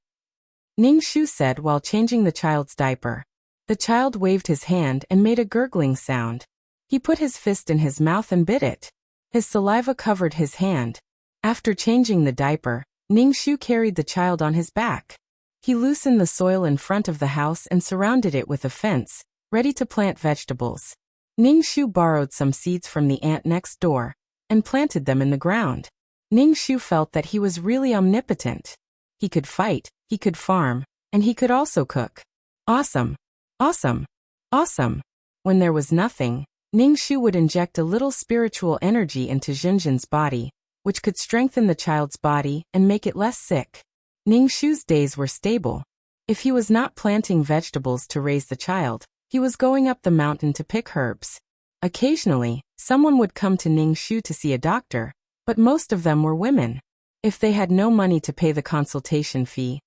Ningxu said while changing the child's diaper. The child waved his hand and made a gurgling sound. He put his fist in his mouth and bit it. His saliva covered his hand. After changing the diaper, Ningxu carried the child on his back. He loosened the soil in front of the house and surrounded it with a fence, ready to plant vegetables. Ningxu borrowed some seeds from the ant next door and planted them in the ground. Ningxu felt that he was really omnipotent. He could fight, he could farm, and he could also cook. Awesome! Awesome! Awesome! When there was nothing, Ningxu would inject a little spiritual energy into Zhenjin's body, which could strengthen the child's body and make it less sick. Ning Shu's days were stable. If he was not planting vegetables to raise the child, he was going up the mountain to pick herbs. Occasionally, someone would come to Ning Shu to see a doctor, but most of them were women. If they had no money to pay the consultation fee,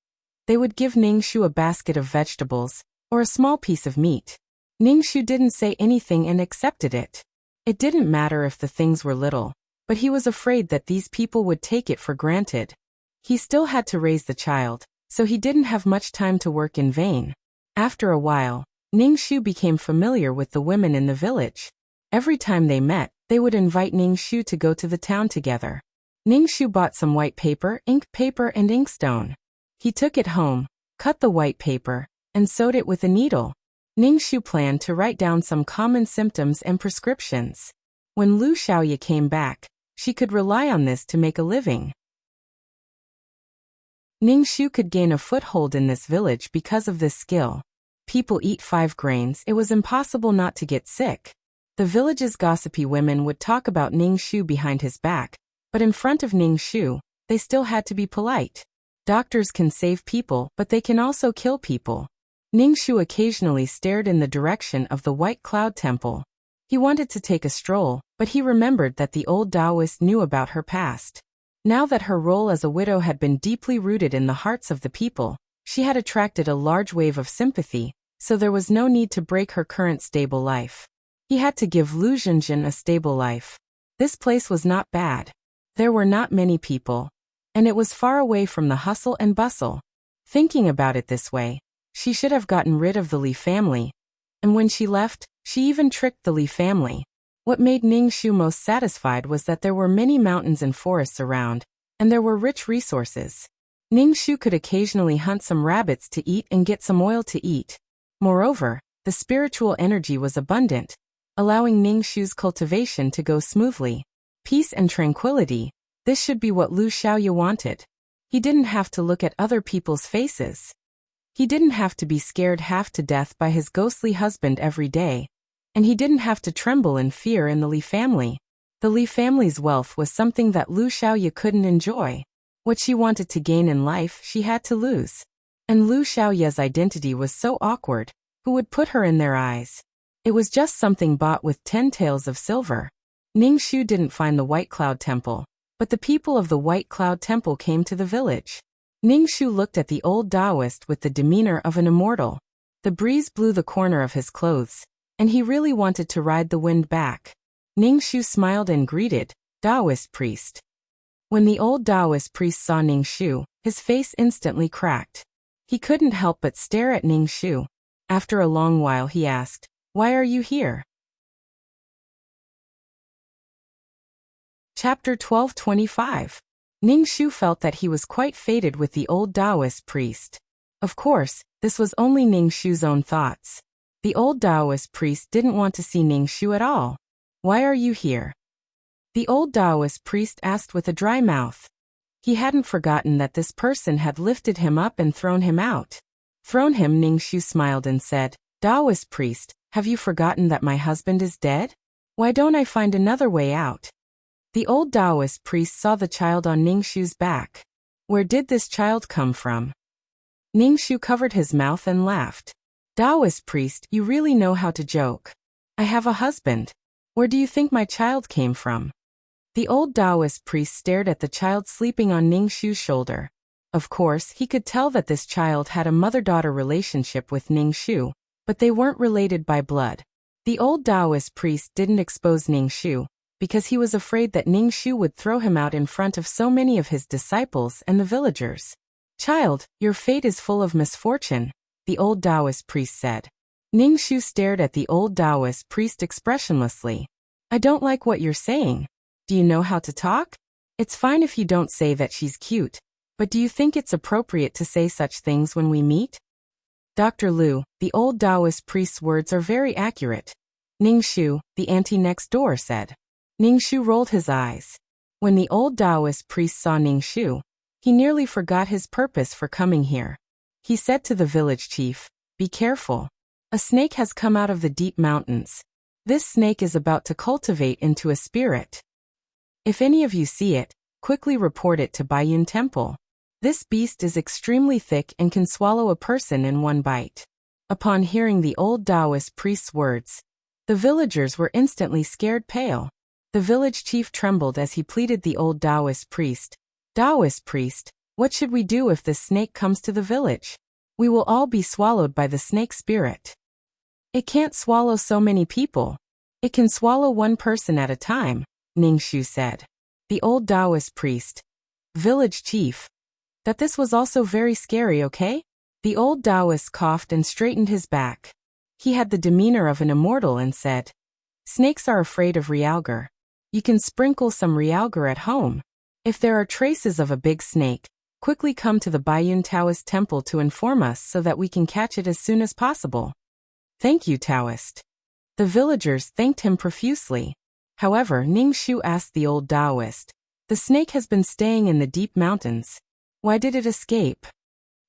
they would give Ning Shu a basket of vegetables, or a small piece of meat. Ning Shu didn't say anything and accepted it. It didn't matter if the things were little, but he was afraid that these people would take it for granted. He still had to raise the child, so he didn't have much time to work in vain. After a while, Ning Shu became familiar with the women in the village. Every time they met, they would invite Ning Shu to go to the town together. Ning Shu bought some white paper, ink paper, and inkstone. He took it home, cut the white paper, and sewed it with a needle. Ning Shu planned to write down some common symptoms and prescriptions. When Lu Xiaoye came back, she could rely on this to make a living. Ning Shu could gain a foothold in this village because of this skill. People eat 5 grains, it was impossible not to get sick. The village's gossipy women would talk about Ning Shu behind his back, but in front of Ning Shu, they still had to be polite. Doctors can save people, but they can also kill people. Ning Shu occasionally stared in the direction of the White Cloud Temple. He wanted to take a stroll, but he remembered that the old Taoist knew about her past. Now that her role as a widow had been deeply rooted in the hearts of the people, she had attracted a large wave of sympathy, so there was no need to break her current stable life. He had to give Lu Zhenjin a stable life. This place was not bad. There were not many people, and it was far away from the hustle and bustle. Thinking about it this way, she should have gotten rid of the Li family, and when she left, she even tricked the Li family. What made Ning Shu most satisfied was that there were many mountains and forests around, and there were rich resources. Ning Shu could occasionally hunt some rabbits to eat and get some oil to eat. Moreover, the spiritual energy was abundant, allowing Ning Shu's cultivation to go smoothly. Peace and tranquility, this should be what Lu Xiaoye wanted. He didn't have to look at other people's faces. He didn't have to be scared half to death by his ghostly husband every day, and he didn't have to tremble in fear in the Li family. The Li family's wealth was something that Lu Xiaoye couldn't enjoy. What she wanted to gain in life, she had to lose. And Lu Xiaoye's identity was so awkward, who would put her in their eyes? It was just something bought with 10 taels of silver. Ning Shu didn't find the White Cloud Temple, but the people of the White Cloud Temple came to the village. Ning Shu looked at the old Taoist with the demeanor of an immortal. The breeze blew the corner of his clothes, and he really wanted to ride the wind back. Ning Shu smiled and greeted, "Taoist priest." When the old Taoist priest saw Ning Shu, his face instantly cracked. He couldn't help but stare at Ning Shu. After a long while he asked, "Why are you here?" Chapter 12:25. Ning Shu felt that he was quite fated with the old Taoist priest. Of course, this was only Ning Shu's own thoughts. The old Taoist priest didn't want to see Ning Shu at all. "Why are you here?" The old Taoist priest asked with a dry mouth. He hadn't forgotten that this person had lifted him up and thrown him out. "Thrown him?" Ning Shu smiled and said, "Taoist priest, have you forgotten that my husband is dead? Why don't I find another way out?" The old Taoist priest saw the child on Ning Shu's back. Where did this child come from? Ning Shu covered his mouth and laughed. "Taoist priest, you really know how to joke. I have a husband. Where do you think my child came from?" The old Taoist priest stared at the child sleeping on Ning Shu's shoulder. Of course, he could tell that this child had a mother-daughter relationship with Ning Shu, but they weren't related by blood. The old Taoist priest didn't expose Ning Shu, because he was afraid that Ning Shu would throw him out in front of so many of his disciples and the villagers. "Child, your fate is full of misfortune," the old Taoist priest said. Ning Shu stared at the old Taoist priest expressionlessly. "I don't like what you're saying. Do you know how to talk? It's fine if you don't say that she's cute, but do you think it's appropriate to say such things when we meet?" "Dr. Lu, the old Taoist priest's words are very accurate," Ning Shu, the auntie next door, said. Ning Shu rolled his eyes. When the old Taoist priest saw Ning Shu, he nearly forgot his purpose for coming here. He said to the village chief, "Be careful. A snake has come out of the deep mountains. This snake is about to cultivate into a spirit. If any of you see it, quickly report it to Baiyun Temple." This beast is extremely thick and can swallow a person in one bite. Upon hearing the old Taoist priest's words, the villagers were instantly scared pale. The village chief trembled as he pleaded the old Taoist priest. Taoist priest, what should we do if this snake comes to the village? We will all be swallowed by the snake spirit. It can't swallow so many people. It can swallow one person at a time, Ningxu said. The old Taoist priest, village chief, that this was also very scary, okay? The old Taoist coughed and straightened his back. He had the demeanor of an immortal and said, snakes are afraid of realgar. You can sprinkle some realgar at home. If there are traces of a big snake, quickly come to the Baiyun Taoist temple to inform us so that we can catch it as soon as possible. Thank you, Taoist. The villagers thanked him profusely. However, Ningxu asked the old Taoist, the snake has been staying in the deep mountains. Why did it escape?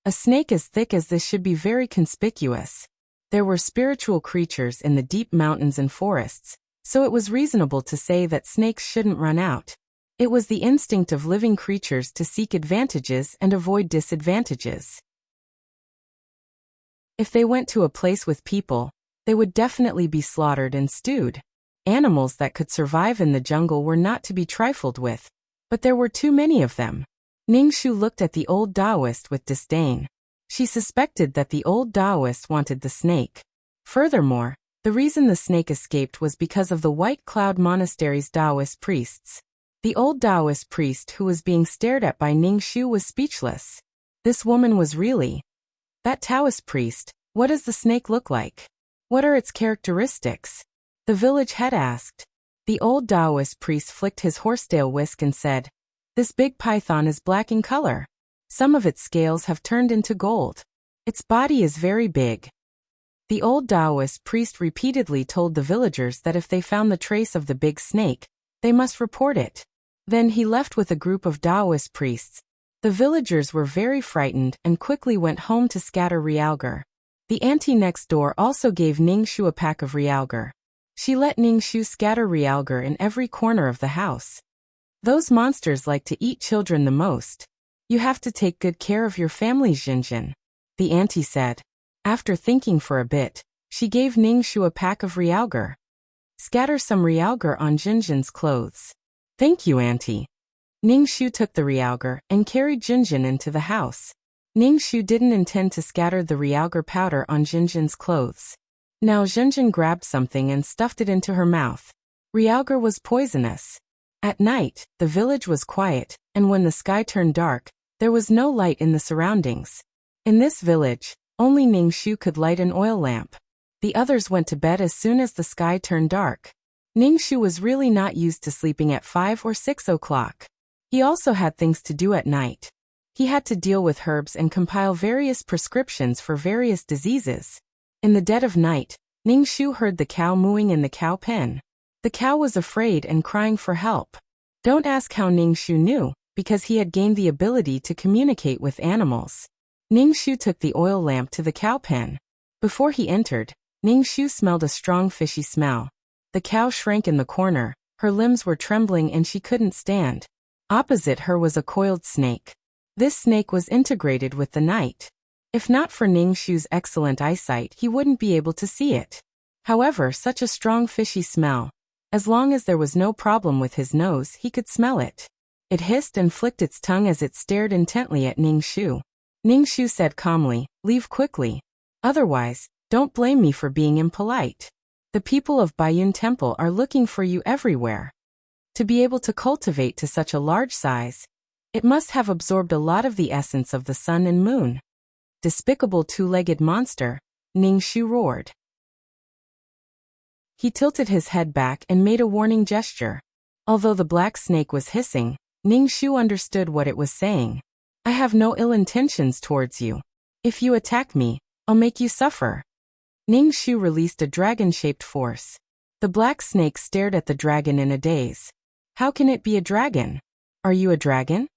A snake as thick as this should be very conspicuous. There were spiritual creatures in the deep mountains and forests, so it was reasonable to say that snakes shouldn't run out. It was the instinct of living creatures to seek advantages and avoid disadvantages. If they went to a place with people, they would definitely be slaughtered and stewed. Animals that could survive in the jungle were not to be trifled with, but there were too many of them. Ningxu looked at the old Taoist with disdain. She suspected that the old Taoist wanted the snake. Furthermore, the reason the snake escaped was because of the White Cloud Monastery's Taoist priests. The old Taoist priest who was being stared at by Ningxu was speechless. This woman was really that Taoist priest. What does the snake look like? What are its characteristics? The village head asked. The old Taoist priest flicked his horsetail whisk and said, this big python is black in color. Some of its scales have turned into gold. Its body is very big. The old Taoist priest repeatedly told the villagers that if they found the trace of the big snake, they must report it. Then he left with a group of Taoist priests. The villagers were very frightened and quickly went home to scatter realgar. The auntie next door also gave Ningxu a pack of realgar. She let Ningxu scatter realgar in every corner of the house. Those monsters like to eat children the most. You have to take good care of your family, Jinjin, the auntie said. After thinking for a bit, she gave Ningxu a pack of realgar. Scatter some realgar on Jinjin's clothes. Thank you, auntie. Ningxu took the realgar and carried Jinjin into the house. Ningxu didn't intend to scatter the realgar powder on Jinjin's clothes. Now Jinjin grabbed something and stuffed it into her mouth. Realgar was poisonous. At night, the village was quiet, and when the sky turned dark, there was no light in the surroundings. In this village, only Ningxu could light an oil lamp. The others went to bed as soon as the sky turned dark. Ningxu was really not used to sleeping at 5 or 6 o'clock. He also had things to do at night. He had to deal with herbs and compile various prescriptions for various diseases. In the dead of night, Ningxu heard the cow mooing in the cow pen. The cow was afraid and crying for help. Don't ask how Ningxu knew, because he had gained the ability to communicate with animals. Ningxu took the oil lamp to the cow pen. Before he entered, Ningxu smelled a strong fishy smell. The cow shrank in the corner, her limbs were trembling and she couldn't stand. Opposite her was a coiled snake. This snake was integrated with the night. If not for Ningxu's excellent eyesight, he wouldn't be able to see it. However, such a strong fishy smell. As long as there was no problem with his nose, he could smell it. It hissed and flicked its tongue as it stared intently at Ningxu. Ningxu said calmly, leave quickly. Otherwise, don't blame me for being impolite. The people of Baiyun Temple are looking for you everywhere. To be able to cultivate to such a large size, it must have absorbed a lot of the essence of the sun and moon. Despicable two-legged monster, Ningxu roared. He tilted his head back and made a warning gesture. Although the black snake was hissing, Ningxu understood what it was saying. I have no ill intentions towards you. If you attack me, I'll make you suffer. Ningxu released a dragon-shaped force. The black snake stared at the dragon in a daze. How can it be a dragon? Are you a dragon?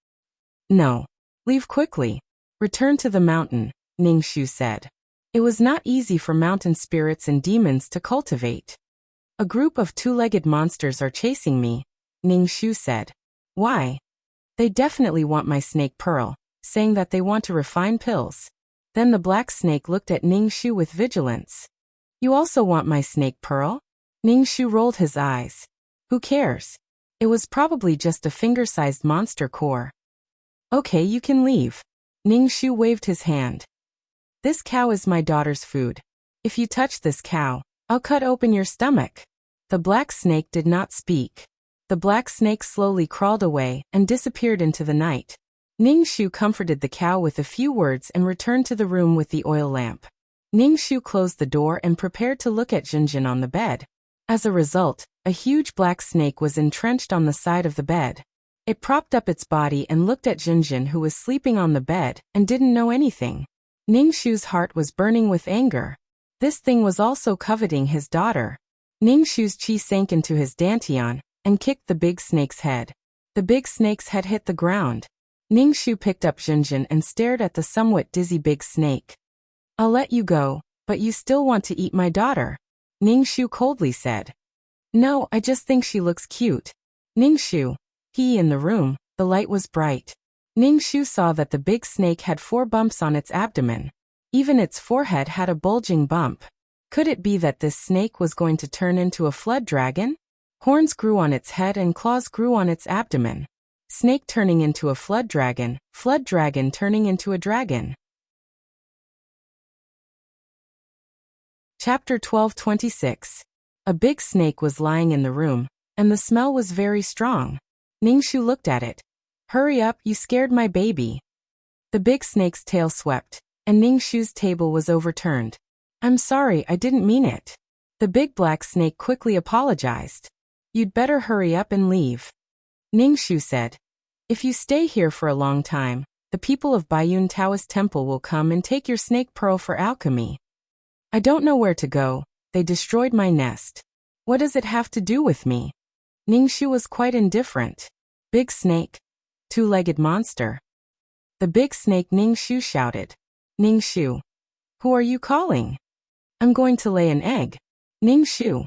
No. Leave quickly. Return to the mountain, Ningxu said. It was not easy for mountain spirits and demons to cultivate. A group of two-legged monsters are chasing me, Ningxu said. Why? They definitely want my snake pearl, saying that they want to refine pills. Then the black snake looked at Ningshu with vigilance. You also want my snake pearl? Ningshu rolled his eyes. Who cares? It was probably just a finger-sized monster core. Okay, you can leave. Ningshu waved his hand. This cow is my daughter's food. If you touch this cow, I'll cut open your stomach. The black snake did not speak. The black snake slowly crawled away and disappeared into the night. Ningshu comforted the cow with a few words and returned to the room with the oil lamp. Ningshu closed the door and prepared to look at Jinjin on the bed. As a result, a huge black snake was entrenched on the side of the bed. It propped up its body and looked at Jinjin, who was sleeping on the bed and didn't know anything. Ningshu's heart was burning with anger. This thing was also coveting his daughter. Ningshu's chi sank into his dantian and kicked the big snake's head. The big snake's head hit the ground. Ningshu picked up Jinjin and stared at the somewhat dizzy big snake. I'll let you go, but you still want to eat my daughter, Ningshu coldly said. No, I just think she looks cute. Ningshu. He in the room, the light was bright. Ningshu saw that the big snake had 4 bumps on its abdomen. Even its forehead had a bulging bump. Could it be that this snake was going to turn into a flood dragon? Horns grew on its head and claws grew on its abdomen. Snake turning into a flood dragon turning into a dragon. Chapter 12:26. A big snake was lying in the room, and the smell was very strong. Ningshu looked at it. Hurry up, you scared my baby. The big snake's tail swept, and Ningshu's table was overturned. I'm sorry, I didn't mean it. The big black snake quickly apologized. You'd better hurry up and leave. Ningshu said. If you stay here for a long time, the people of Baiyun Taoist Temple will come and take your snake pearl for alchemy. I don't know where to go, they destroyed my nest. What does it have to do with me? Ningshu was quite indifferent. Big snake. 2-legged monster. The big snake Ningshu shouted. Ningshu. Who are you calling? I'm going to lay an egg. Ningshu.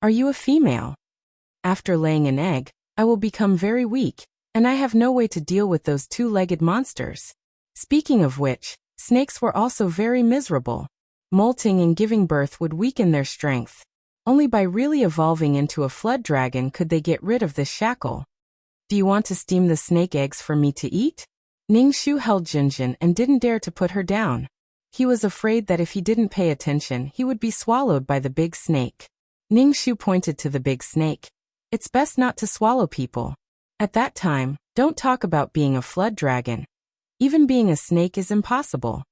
Are you a female? After laying an egg, I will become very weak, and I have no way to deal with those 2-legged monsters. Speaking of which, snakes were also very miserable. Molting and giving birth would weaken their strength. Only by really evolving into a flood dragon could they get rid of this shackle. Do you want to steam the snake eggs for me to eat? Ningshu held Jinjin and didn't dare to put her down. He was afraid that if he didn't pay attention, he would be swallowed by the big snake. Ningshu pointed to the big snake. It's best not to swallow people. At that time, don't talk about being a flood dragon. Even being a snake is impossible.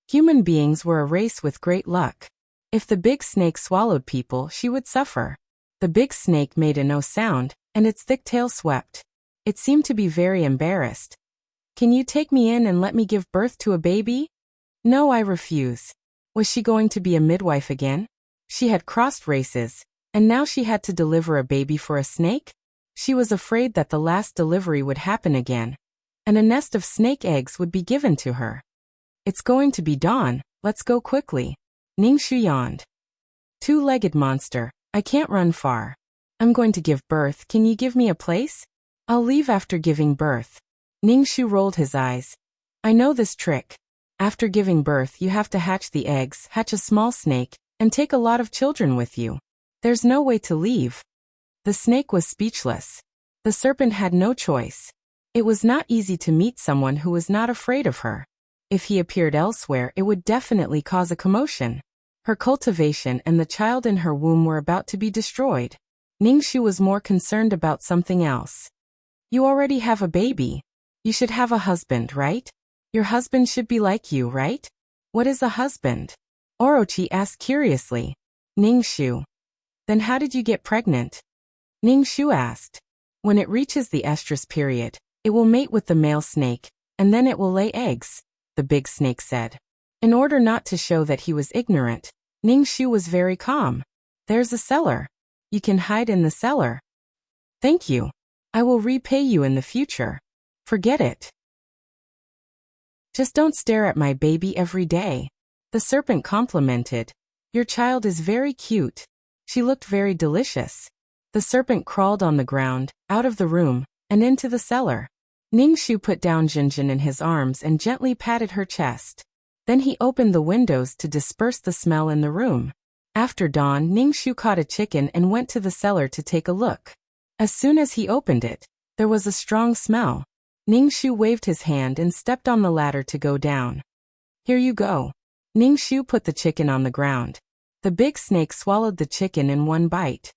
Human beings were a race with great luck. If the big snake swallowed people, she would suffer. The big snake made a no sound, and its thick tail swept. It seemed to be very embarrassed. Can you take me in and let me give birth to a baby? No, I refuse. Was she going to be a midwife again? She had crossed races, and now she had to deliver a baby for a snake? She was afraid that the last delivery would happen again, and a nest of snake eggs would be given to her. It's going to be dawn, let's go quickly. Ningshu yawned. 2-legged monster, I can't run far. I'm going to give birth, can you give me a place? I'll leave after giving birth. Ningshu rolled his eyes. I know this trick. After giving birth you have to hatch the eggs, hatch a small snake, and take a lot of children with you. There's no way to leave. The snake was speechless. The serpent had no choice. It was not easy to meet someone who was not afraid of her. If he appeared elsewhere, it would definitely cause a commotion. Her cultivation and the child in her womb were about to be destroyed. Ningshu was more concerned about something else. You already have a baby. You should have a husband, right? Your husband should be like you, right? What is a husband? Orochi asked curiously. Ningshu. Then how did you get pregnant? Ningshu asked. When it reaches the estrus period, it will mate with the male snake, and then it will lay eggs, the big snake said. In order not to show that he was ignorant, Ningshu was very calm. There's a cellar. You can hide in the cellar. Thank you. I will repay you in the future. Forget it. Just don't stare at my baby every day. The serpent complimented. Your child is very cute. She looked very delicious. The serpent crawled on the ground, out of the room, and into the cellar. Ningxu put down Jinjin in his arms and gently patted her chest. Then he opened the windows to disperse the smell in the room. After dawn, Ningxu caught a chicken and went to the cellar to take a look. As soon as he opened it, there was a strong smell. Ningxu waved his hand and stepped on the ladder to go down. Here you go. Ningxu put the chicken on the ground. The big snake swallowed the chicken in one bite.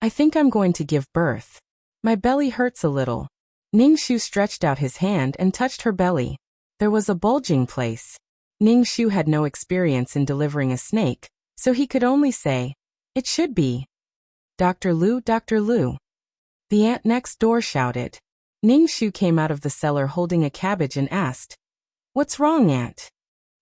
I think I'm going to give birth. My belly hurts a little. Ningxu stretched out his hand and touched her belly. There was a bulging place. Ningxu had no experience in delivering a snake, so he could only say, "It should be." Dr. Lu, Dr. Lu. The ant next door shouted. Ningxu came out of the cellar holding a cabbage and asked, "What's wrong, Aunt?"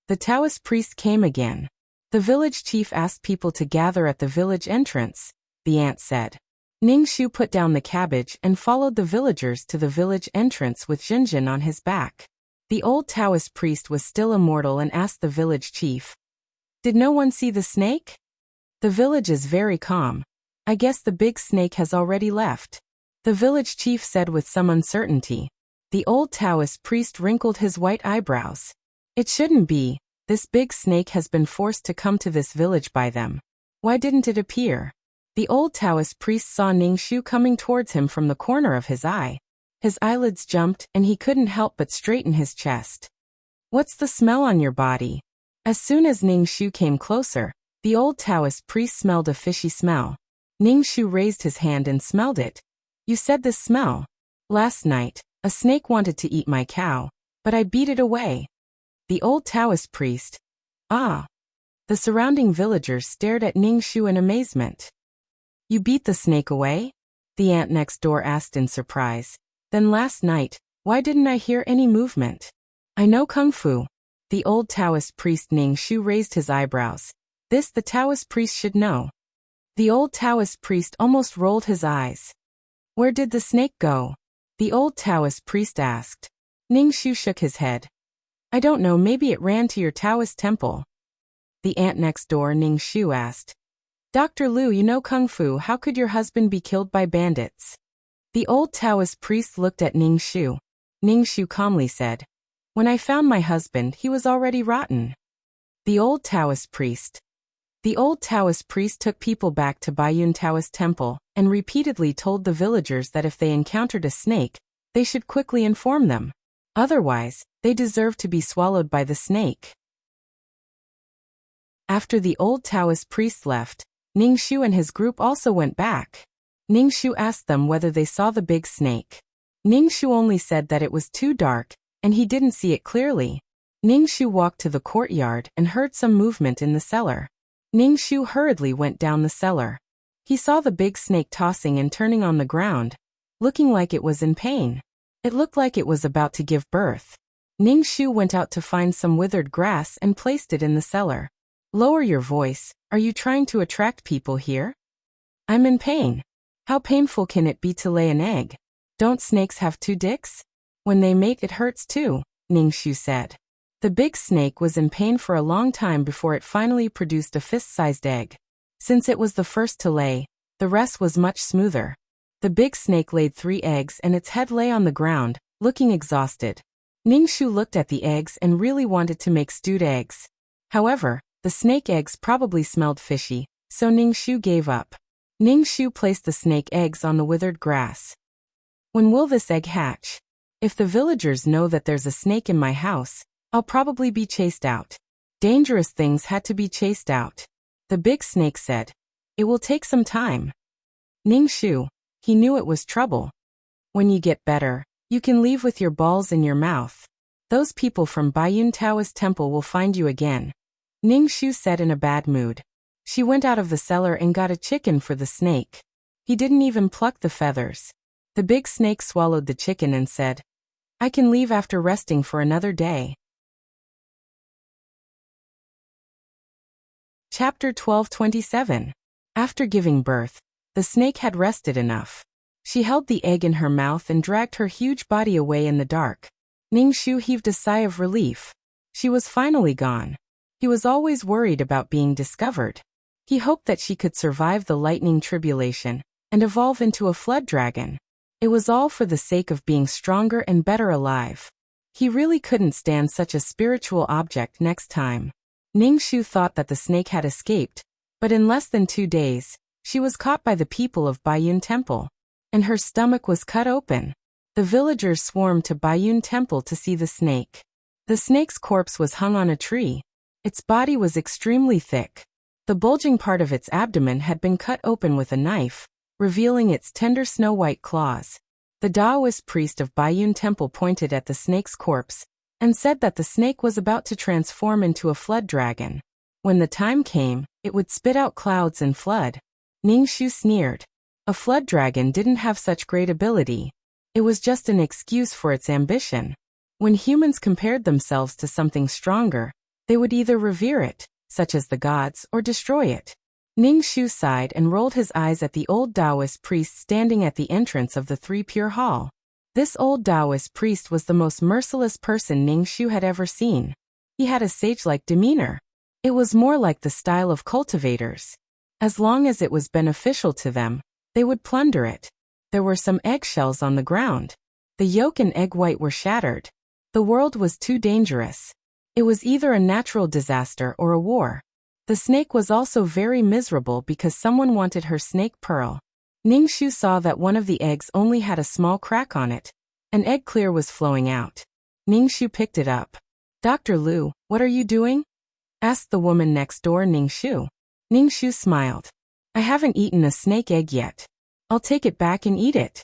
The Taoist priest came again. The village chief asked people to gather at the village entrance, the ant said. Ningxu put down the cabbage and followed the villagers to the village entrance with Jinjin on his back. The old Taoist priest was still immortal and asked the village chief, "Did no one see the snake?" "The village is very calm. I guess the big snake has already left," the village chief said with some uncertainty. The old Taoist priest wrinkled his white eyebrows. "It shouldn't be. This big snake has been forced to come to this village by them. Why didn't it appear?" The old Taoist priest saw Ningxu coming towards him from the corner of his eye. His eyelids jumped and he couldn't help but straighten his chest. "What's the smell on your body?" As soon as Ningxu came closer, the old Taoist priest smelled a fishy smell. Ningxu raised his hand and smelled it. "You said this smell. Last night, a snake wanted to eat my cow, but I beat it away." The old Taoist priest. "Ah." The surrounding villagers stared at Ningxu in amazement. "You beat the snake away?" the ant next door asked in surprise. "Then last night, why didn't I hear any movement?" "I know Kung Fu." The old Taoist priest Ningxu raised his eyebrows. This the Taoist priest should know. The old Taoist priest almost rolled his eyes. "Where did the snake go?" the old Taoist priest asked. Ningxu shook his head. "I don't know, maybe it ran to your Taoist temple." The ant next door Ningxu asked. "Dr. Lu, you know Kung Fu, how could your husband be killed by bandits?" The old Taoist priest looked at Ningxu. Ningxu calmly said, "When I found my husband, he was already rotten." The old Taoist priest. The old Taoist priest took people back to Baiyun Taoist temple and repeatedly told the villagers that if they encountered a snake, they should quickly inform them. Otherwise, they deserved to be swallowed by the snake. After the old Taoist priest left, Ningxu and his group also went back. Ningxu asked them whether they saw the big snake. Ningxu only said that it was too dark, and he didn't see it clearly. Ningxu walked to the courtyard and heard some movement in the cellar. Ningxu hurriedly went down the cellar. He saw the big snake tossing and turning on the ground, looking like it was in pain. It looked like it was about to give birth. Ningxu went out to find some withered grass and placed it in the cellar. "Lower your voice. Are you trying to attract people here?" "I'm in pain." "How painful can it be to lay an egg?" "Don't snakes have two dicks?" "When they mate it hurts too," Ningxu said. The big snake was in pain for a long time before it finally produced a fist-sized egg. Since it was the first to lay, the rest was much smoother. The big snake laid 3 eggs and its head lay on the ground, looking exhausted. Ningxu looked at the eggs and really wanted to make stewed eggs. However, the snake eggs probably smelled fishy, so Ningxu gave up. Ningxu placed the snake eggs on the withered grass. "When will this egg hatch? If the villagers know that there's a snake in my house, I'll probably be chased out." Dangerous things had to be chased out. The big snake said, "It will take some time." Ningxu, he knew it was trouble. "When you get better, you can leave with your balls in your mouth. Those people from Baiyun Taoist temple will find you again," Ningxu said in a bad mood. She went out of the cellar and got a chicken for the snake. He didn't even pluck the feathers. The big snake swallowed the chicken and said, "I can leave after resting for another day." Chapter 12:27. After giving birth, the snake had rested enough. She held the egg in her mouth and dragged her huge body away in the dark. Ningxu heaved a sigh of relief. She was finally gone. He was always worried about being discovered. He hoped that she could survive the lightning tribulation and evolve into a flood dragon. It was all for the sake of being stronger and better alive. He really couldn't stand such a spiritual object next time. Ningxu thought that the snake had escaped, but in less than 2 days, she was caught by the people of Baiyun Temple, and her stomach was cut open. The villagers swarmed to Baiyun Temple to see the snake. The snake's corpse was hung on a tree. Its body was extremely thick. The bulging part of its abdomen had been cut open with a knife, revealing its tender snow-white claws. The Taoist priest of Baiyun Temple pointed at the snake's corpse and said that the snake was about to transform into a flood dragon. When the time came, it would spit out clouds and flood. Ningxu sneered. A flood dragon didn't have such great ability. It was just an excuse for its ambition. When humans compared themselves to something stronger, they would either revere it, such as the gods, or destroy it. Ningxu sighed and rolled his eyes at the old Taoist priest standing at the entrance of the Three Pure Hall. This old Taoist priest was the most merciless person Ningxu had ever seen. He had a sage-like demeanor. It was more like the style of cultivators. As long as it was beneficial to them, they would plunder it. There were some eggshells on the ground. The yolk and egg white were shattered. The world was too dangerous. It was either a natural disaster or a war. The snake was also very miserable because someone wanted her snake pearl. Ningxu saw that one of the eggs only had a small crack on it. An egg clear was flowing out. Ningxu picked it up. "Dr. Lu, what are you doing?" asked the woman next door Ningxu. Ningxu smiled. "I haven't eaten a snake egg yet. I'll take it back and eat it."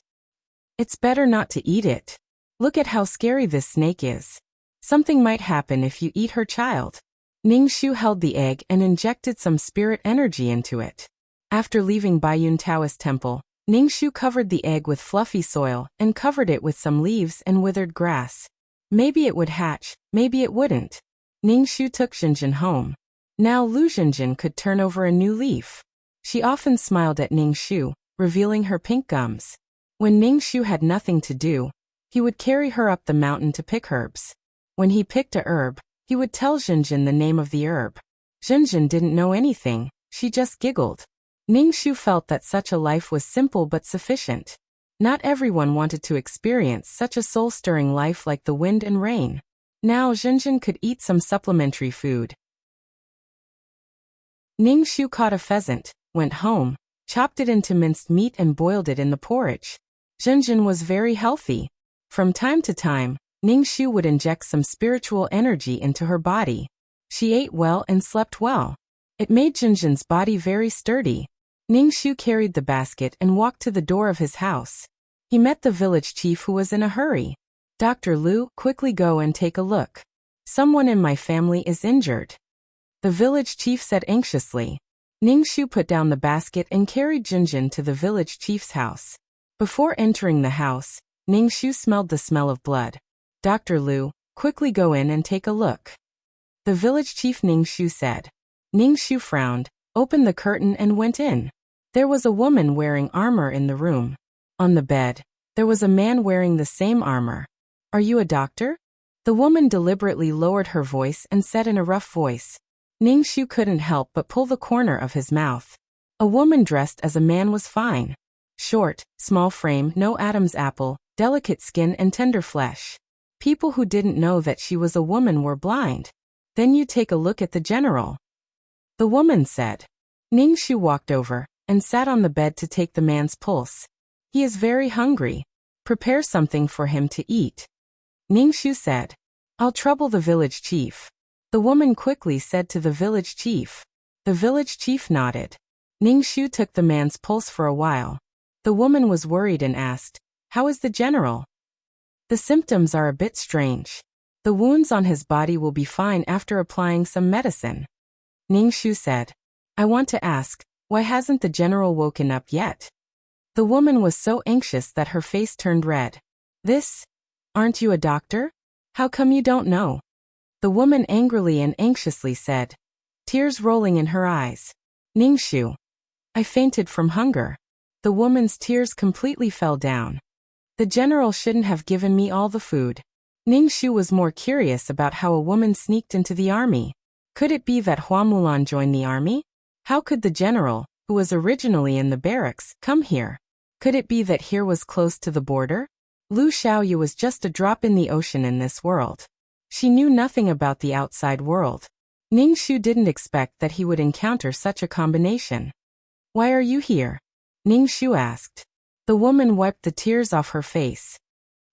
"It's better not to eat it. Look at how scary this snake is. Something might happen if you eat her child." Ningxu held the egg and injected some spirit energy into it. After leaving Baiyun Taoist Temple, Ningxu covered the egg with fluffy soil and covered it with some leaves and withered grass. Maybe it would hatch, maybe it wouldn't. Ningxu took Xinjin home. Now Lu Xinjin could turn over a new leaf. She often smiled at Ningxu, revealing her pink gums. When Ningxu had nothing to do, he would carry her up the mountain to pick herbs. When he picked a herb, he would tell Xinjin the name of the herb. Xinjin didn't know anything, she just giggled. Ningxu felt that such a life was simple but sufficient. Not everyone wanted to experience such a soul-stirring life like the wind and rain. Now Xinjin could eat some supplementary food. Ningxu caught a pheasant, went home, chopped it into minced meat and boiled it in the porridge. Xinjin was very healthy. From time to time, Ningxu would inject some spiritual energy into her body. She ate well and slept well. It made Xinjin's body very sturdy. Ningxu carried the basket and walked to the door of his house. He met the village chief who was in a hurry. "Dr. Lu, quickly go and take a look. Someone in my family is injured," the village chief said anxiously. Ningxu put down the basket and carried Xinjin to the village chief's house. Before entering the house, Ningxu smelled the smell of blood. "Dr. Lu, quickly go in and take a look," the village chief Ningxu said. Ningxu frowned, opened the curtain and went in. There was a woman wearing armor in the room. On the bed, there was a man wearing the same armor. "Are you a doctor?" The woman deliberately lowered her voice and said in a rough voice. Ningxu couldn't help but pull the corner of his mouth. A woman dressed as a man was fine. Short, small frame, no Adam's apple, delicate skin and tender flesh. People who didn't know that she was a woman were blind. "Then you take a look at the general," the woman said. Ningxu walked over and sat on the bed to take the man's pulse. "He is very hungry. Prepare something for him to eat," Ningxu said. "I'll trouble the village chief," the woman quickly said to the village chief. The village chief nodded. Ningxu took the man's pulse for a while. The woman was worried and asked, "How is the general?" "The symptoms are a bit strange. The wounds on his body will be fine after applying some medicine," Ningxu said. "I want to ask, why hasn't the general woken up yet?" The woman was so anxious that her face turned red. Aren't you a doctor? How come you don't know?" The woman angrily and anxiously said, tears rolling in her eyes. "Ningxu, I fainted from hunger." The woman's tears completely fell down. "The general shouldn't have given me all the food." Ningxu was more curious about how a woman sneaked into the army. Could it be that Hua Mulan joined the army? How could the general, who was originally in the barracks, come here? Could it be that here was close to the border? Lu Xiaoyu was just a drop in the ocean in this world. She knew nothing about the outside world. Ning Shu didn't expect that he would encounter such a combination. Why are you here? Ning Shu asked. The woman wiped the tears off her face.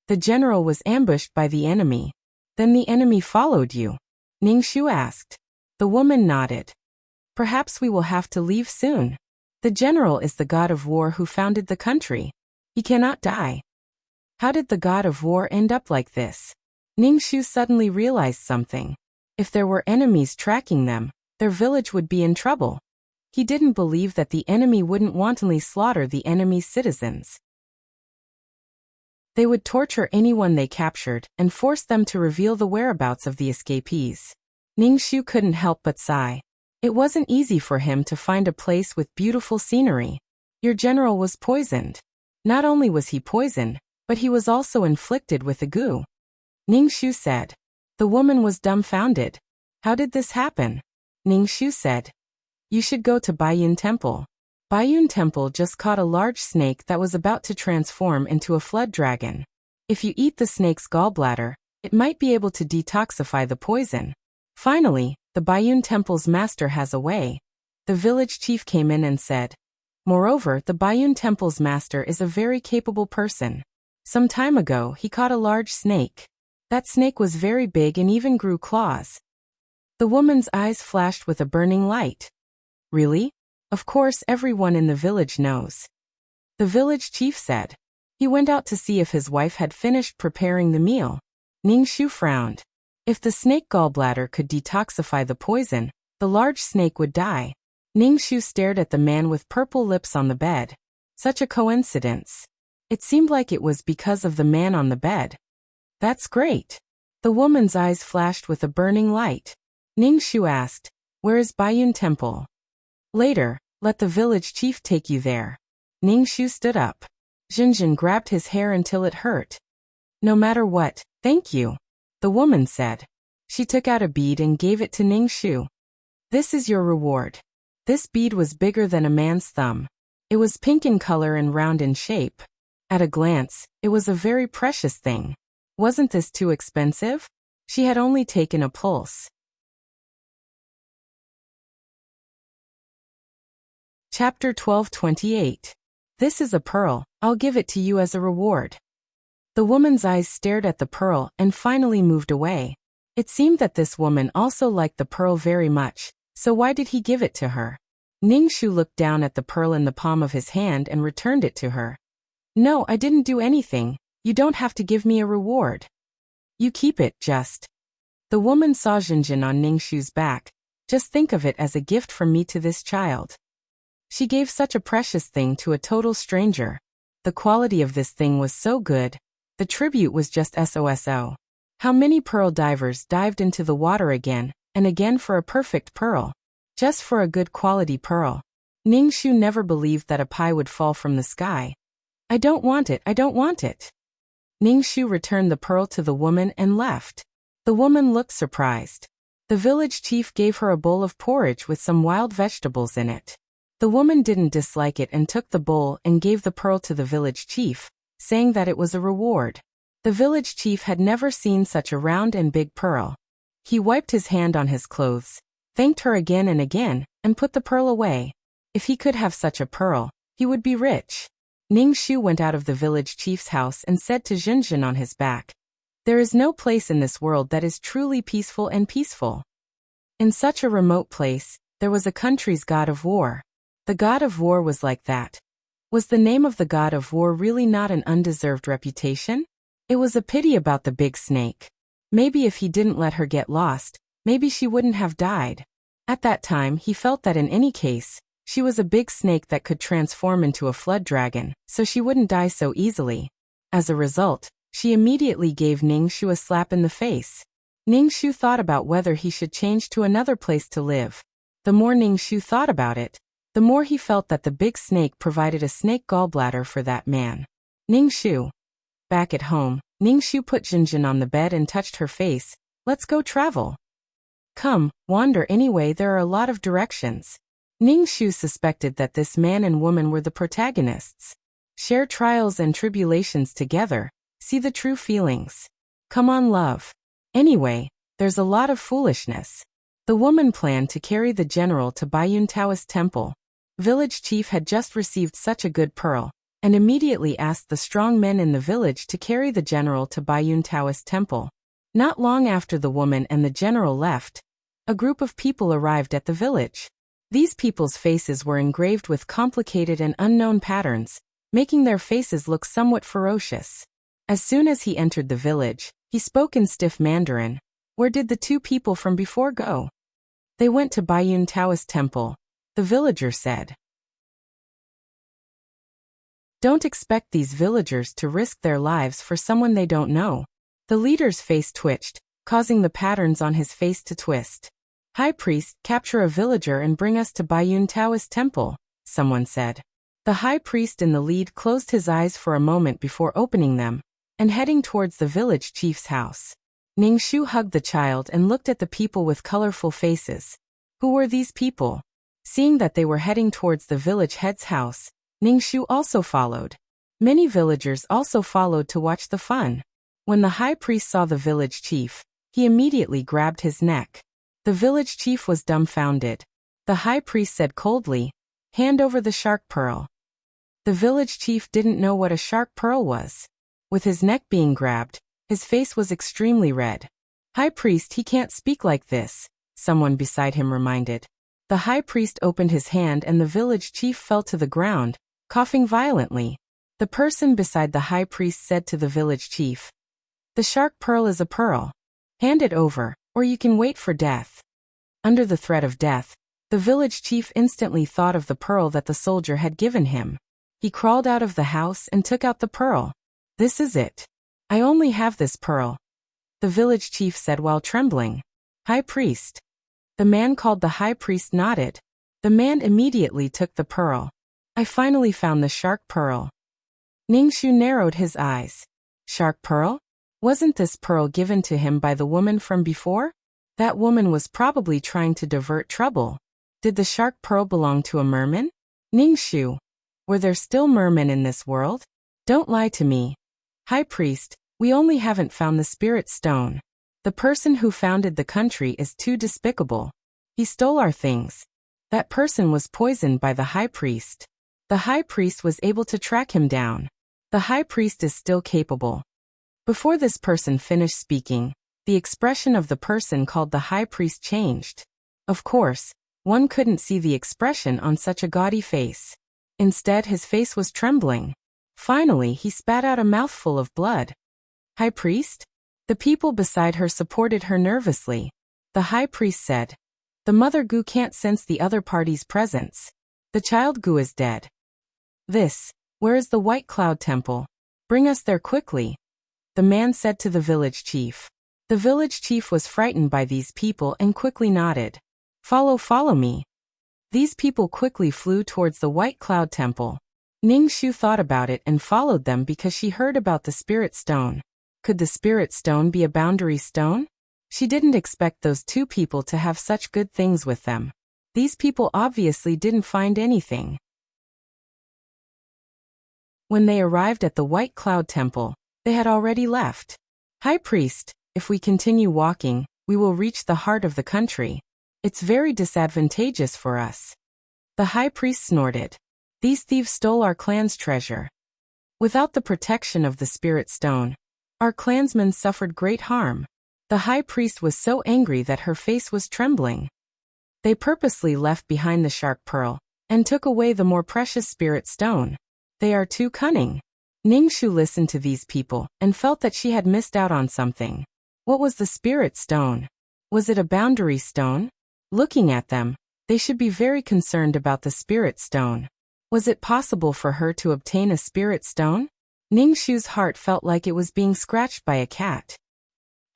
The general was ambushed by the enemy. Then the enemy followed you? Ning Shu asked. The woman nodded. Perhaps we will have to leave soon. The general is the god of war who founded the country. He cannot die. How did the god of war end up like this? Ning Shu suddenly realized something. If there were enemies tracking them, their village would be in trouble. He didn't believe that the enemy wouldn't wantonly slaughter the enemy's citizens. They would torture anyone they captured and force them to reveal the whereabouts of the escapees. Ning Shu couldn't help but sigh. It wasn't easy for him to find a place with beautiful scenery. Your general was poisoned. Not only was he poisoned, but he was also inflicted with a goo. Ning Shu said. The woman was dumbfounded. How did this happen? Ning Shu said. You should go to Baiyun Temple. Baiyun Temple just caught a large snake that was about to transform into a flood dragon. If you eat the snake's gallbladder, it might be able to detoxify the poison. Finally, the Baiyun Temple's master has a way. The village chief came in and said. Moreover, the Baiyun Temple's master is a very capable person. Some time ago, he caught a large snake. That snake was very big and even grew claws. The woman's eyes flashed with a burning light. Really? Of course, everyone in the village knows. The village chief said. He went out to see if his wife had finished preparing the meal. Ning Shu frowned. If the snake gallbladder could detoxify the poison, the large snake would die. Ning Shu stared at the man with purple lips on the bed. Such a coincidence. It seemed like it was because of the man on the bed. That's great. The woman's eyes flashed with a burning light. Ning Shu asked, Where is Baiyun Temple? Later, let the village chief take you there. Ning Shu stood up. Jinjin grabbed his hair until it hurt. No matter what, thank you. The woman said. She took out a bead and gave it to Ning Shu. This is your reward. This bead was bigger than a man's thumb. It was pink in color and round in shape. At a glance, it was a very precious thing. Wasn't this too expensive? She had only taken a pulse. Chapter 12:28. This is a pearl, I'll give it to you as a reward. The woman's eyes stared at the pearl and finally moved away. It seemed that this woman also liked the pearl very much, so why did he give it to her? Ning Shu looked down at the pearl in the palm of his hand and returned it to her. No, I didn't do anything. You don't have to give me a reward. You keep it, just. The woman saw Jinjin on Ning Shu's back. Just think of it as a gift from me to this child. She gave such a precious thing to a total stranger. The quality of this thing was so good. The tribute was just SOSO. How many pearl divers dived into the water again and again for a perfect pearl? Just for a good quality pearl. Ning Shu never believed that a pie would fall from the sky. I don't want it, I don't want it. Ning Shu returned the pearl to the woman and left. The woman looked surprised. The village chief gave her a bowl of porridge with some wild vegetables in it. The woman didn't dislike it and took the bowl and gave the pearl to the village chief, saying that it was a reward. The village chief had never seen such a round and big pearl. He wiped his hand on his clothes, thanked her again and again, and put the pearl away. If he could have such a pearl, he would be rich. Ning Shu went out of the village chief's house and said to Jinjin on his back, There is no place in this world that is truly peaceful and peaceful. In such a remote place, there was a country's god of war. The god of war was like that. Was the name of the god of war really not an undeserved reputation? It was a pity about the big snake. Maybe if he didn't let her get lost, maybe she wouldn't have died. At that time he felt that in any case, she was a big snake that could transform into a flood dragon, so she wouldn't die so easily. As a result, she immediately gave Ning Shu a slap in the face. Ning Shu thought about whether he should change to another place to live. The more Ning Shu thought about it, the more he felt that the big snake provided a snake gallbladder for that man. Ning Shu. Back at home, Ning Shu put Jinjin on the bed and touched her face. Let's go travel. Come, wander anyway, there are a lot of directions. Ning Shu suspected that this man and woman were the protagonists. Share trials and tribulations together. See the true feelings. Come on, love. Anyway, there's a lot of foolishness. The woman planned to carry the general to Baiyun Taoist temple. Village chief had just received such a good pearl, and immediately asked the strong men in the village to carry the general to Baiyun Taoist temple. Not long after the woman and the general left, a group of people arrived at the village. These people's faces were engraved with complicated and unknown patterns, making their faces look somewhat ferocious. As soon as he entered the village, he spoke in stiff Mandarin. Where did the two people from before go? They went to Baiyun Taoist temple, the villager said. Don't expect these villagers to risk their lives for someone they don't know. The leader's face twitched, causing the patterns on his face to twist. High priest, capture a villager and bring us to Baiyun Taoist temple, someone said. The high priest in the lead closed his eyes for a moment before opening them, and heading towards the village chief's house. Ningshu hugged the child and looked at the people with colorful faces. Who were these people? Seeing that they were heading towards the village head's house, Ningshu also followed. Many villagers also followed to watch the fun. When the high priest saw the village chief, he immediately grabbed his neck. The village chief was dumbfounded. The high priest said coldly, "Hand over the shark pearl." The village chief didn't know what a shark pearl was. With his neck being grabbed, his face was extremely red. "High priest, he can't speak like this," someone beside him reminded. The high priest opened his hand and the village chief fell to the ground, coughing violently. The person beside the high priest said to the village chief, "The shark pearl is a pearl. Hand it over, or you can wait for death." Under the threat of death, the village chief instantly thought of the pearl that the soldier had given him. He crawled out of the house and took out the pearl. "This is it. I only have this pearl," the village chief said while trembling. "High priest." The man called the high priest nodded. The man immediately took the pearl. "I finally found the shark pearl." Ningshu narrowed his eyes. Shark pearl? Wasn't this pearl given to him by the woman from before? That woman was probably trying to divert trouble. Did the shark pearl belong to a merman? Ningshu, were there still mermen in this world? Don't lie to me. High priest, we only haven't found the spirit stone. The person who founded the country is too despicable. He stole our things. That person was poisoned by the high priest. The high priest was able to track him down. The high priest is still capable. Before this person finished speaking, the expression of the person called the high priest changed. Of course, one couldn't see the expression on such a gaudy face. Instead, his face was trembling. Finally, he spat out a mouthful of blood. High priest? The people beside her supported her nervously. The high priest said, "The mother Gu can't sense the other party's presence. The child Gu is dead." Where is the White Cloud Temple? Bring us there quickly, the man said to the village chief. The village chief was frightened by these people and quickly nodded. Follow me." These people quickly flew towards the White Cloud Temple. Ningshu thought about it and followed them because she heard about the Spirit Stone. Could the Spirit Stone be a boundary stone? She didn't expect those two people to have such good things with them. These people obviously didn't find anything. When they arrived at the White Cloud Temple, they had already left. High priest, if we continue walking, we will reach the heart of the country. It's very disadvantageous for us. The high priest snorted. These thieves stole our clan's treasure. Without the protection of the Spirit Stone, our clansmen suffered great harm. The high priest was so angry that her face was trembling. They purposely left behind the shark pearl, and took away the more precious Spirit Stone. They are too cunning. Ningshu listened to these people, and felt that she had missed out on something. What was the Spirit Stone? Was it a boundary stone? Looking at them, they should be very concerned about the Spirit Stone. Was it possible for her to obtain a Spirit Stone? Ningshu's heart felt like it was being scratched by a cat.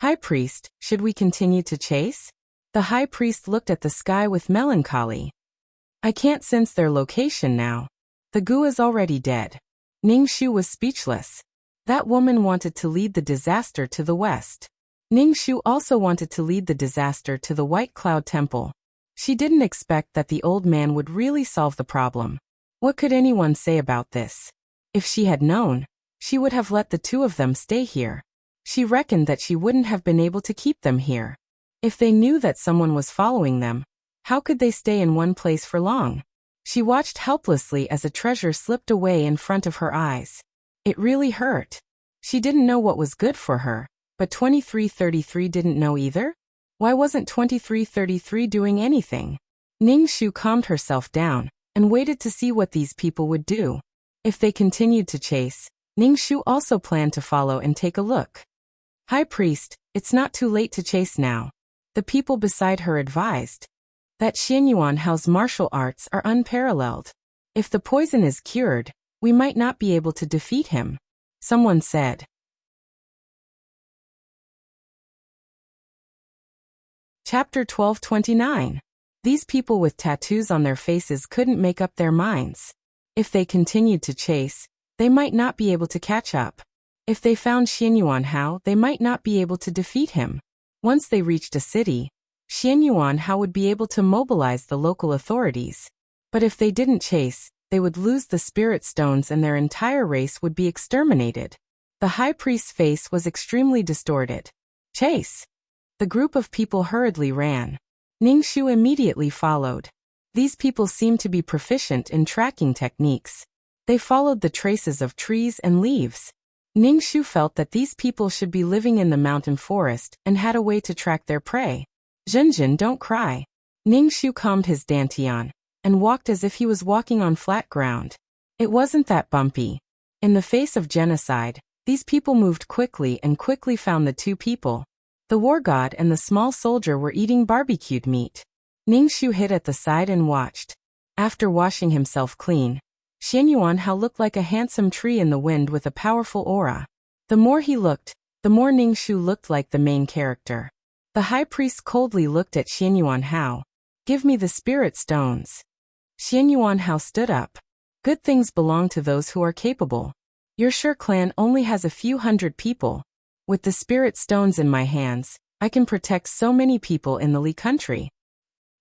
High priest, should we continue to chase? The high priest looked at the sky with melancholy. I can't sense their location now. The Gu is already dead. Ningshu was speechless. That woman wanted to lead the disaster to the west. Ningshu also wanted to lead the disaster to the White Cloud Temple. She didn't expect that the old man would really solve the problem. What could anyone say about this? If she had known, she would have let the two of them stay here. She reckoned that she wouldn't have been able to keep them here. If they knew that someone was following them, how could they stay in one place for long? She watched helplessly as a treasure slipped away in front of her eyes. It really hurt. She didn't know what was good for her, but 2333 didn't know either? Why wasn't 2333 doing anything? Ningxu calmed herself down and waited to see what these people would do. If they continued to chase, Ningxu also planned to follow and take a look. High Priest, it's not too late to chase now. The people beside her advised. That Xianyuan Hao's martial arts are unparalleled. If the poison is cured, we might not be able to defeat him. Someone said. Chapter 1229. These people with tattoos on their faces couldn't make up their minds. If they continued to chase, they might not be able to catch up. If they found Xianyuan Hao, they might not be able to defeat him. Once they reached a city, Xianyuan Hao would be able to mobilize the local authorities. But if they didn't chase, they would lose the spirit stones and their entire race would be exterminated. The high priest's face was extremely distorted. Chase! The group of people hurriedly ran. Ningxu immediately followed. These people seemed to be proficient in tracking techniques. They followed the traces of trees and leaves. Ningxu felt that these people should be living in the mountain forest and had a way to track their prey. Zhenjin, don't cry. Ningxu calmed his dantian and walked as if he was walking on flat ground. It wasn't that bumpy. In the face of genocide, these people moved quickly and quickly found the two people. The war god and the small soldier were eating barbecued meat. Ningxu hid at the side and watched. After washing himself clean, Xianyuan Hao looked like a handsome tree in the wind with a powerful aura. The more he looked, the more Ningxu looked like the main character. The high priest coldly looked at Xianyuan Hao. Give me the spirit stones. Xianyuan Hao stood up. Good things belong to those who are capable. Your Shi clan only has a few hundred people. With the spirit stones in my hands, I can protect so many people in the Li country.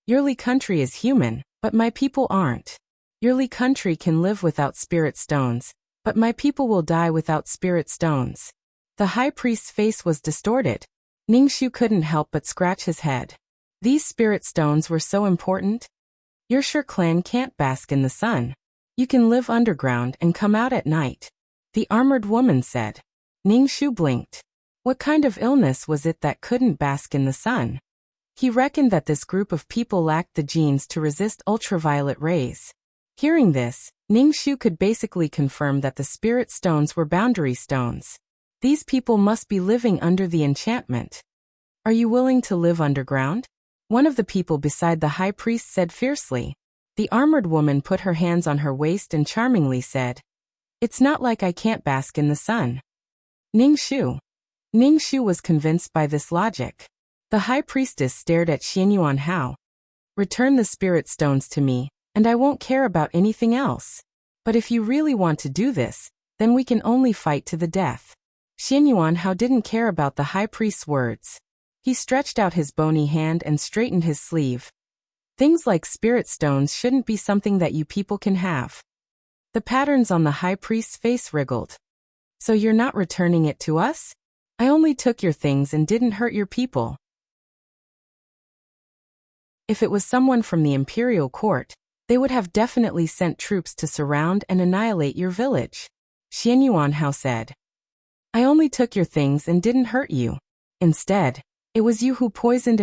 Your Li country is human, but my people aren't. Your Li country can live without spirit stones, but my people will die without spirit stones. The high priest's face was distorted. Ningxu couldn't help but scratch his head. These spirit stones were so important. Your Shi clan can't bask in the sun. You can live underground and come out at night. The armored woman said. Ningxu blinked. What kind of illness was it that couldn't bask in the sun? He reckoned that this group of people lacked the genes to resist ultraviolet rays. Hearing this, Ningxu could basically confirm that the spirit stones were boundary stones. These people must be living under the enchantment. Are you willing to live underground? One of the people beside the high priest said fiercely. The armored woman put her hands on her waist and charmingly said, It's not like I can't bask in the sun. Ningxu. Ningxu was convinced by this logic. The high priestess stared at Xianyuan Hao. Return the spirit stones to me, and I won't care about anything else. But if you really want to do this, then we can only fight to the death. Xianyuan Hao didn't care about the high priest's words. He stretched out his bony hand and straightened his sleeve. Things like spirit stones shouldn't be something that you people can have. The patterns on the high priest's face wriggled. So you're not returning it to us? I only took your things and didn't hurt your people. If it was someone from the imperial court, they would have definitely sent troops to surround and annihilate your village. Xianyuan Hao said. I only took your things and didn't hurt you. Instead, it was you who poisoned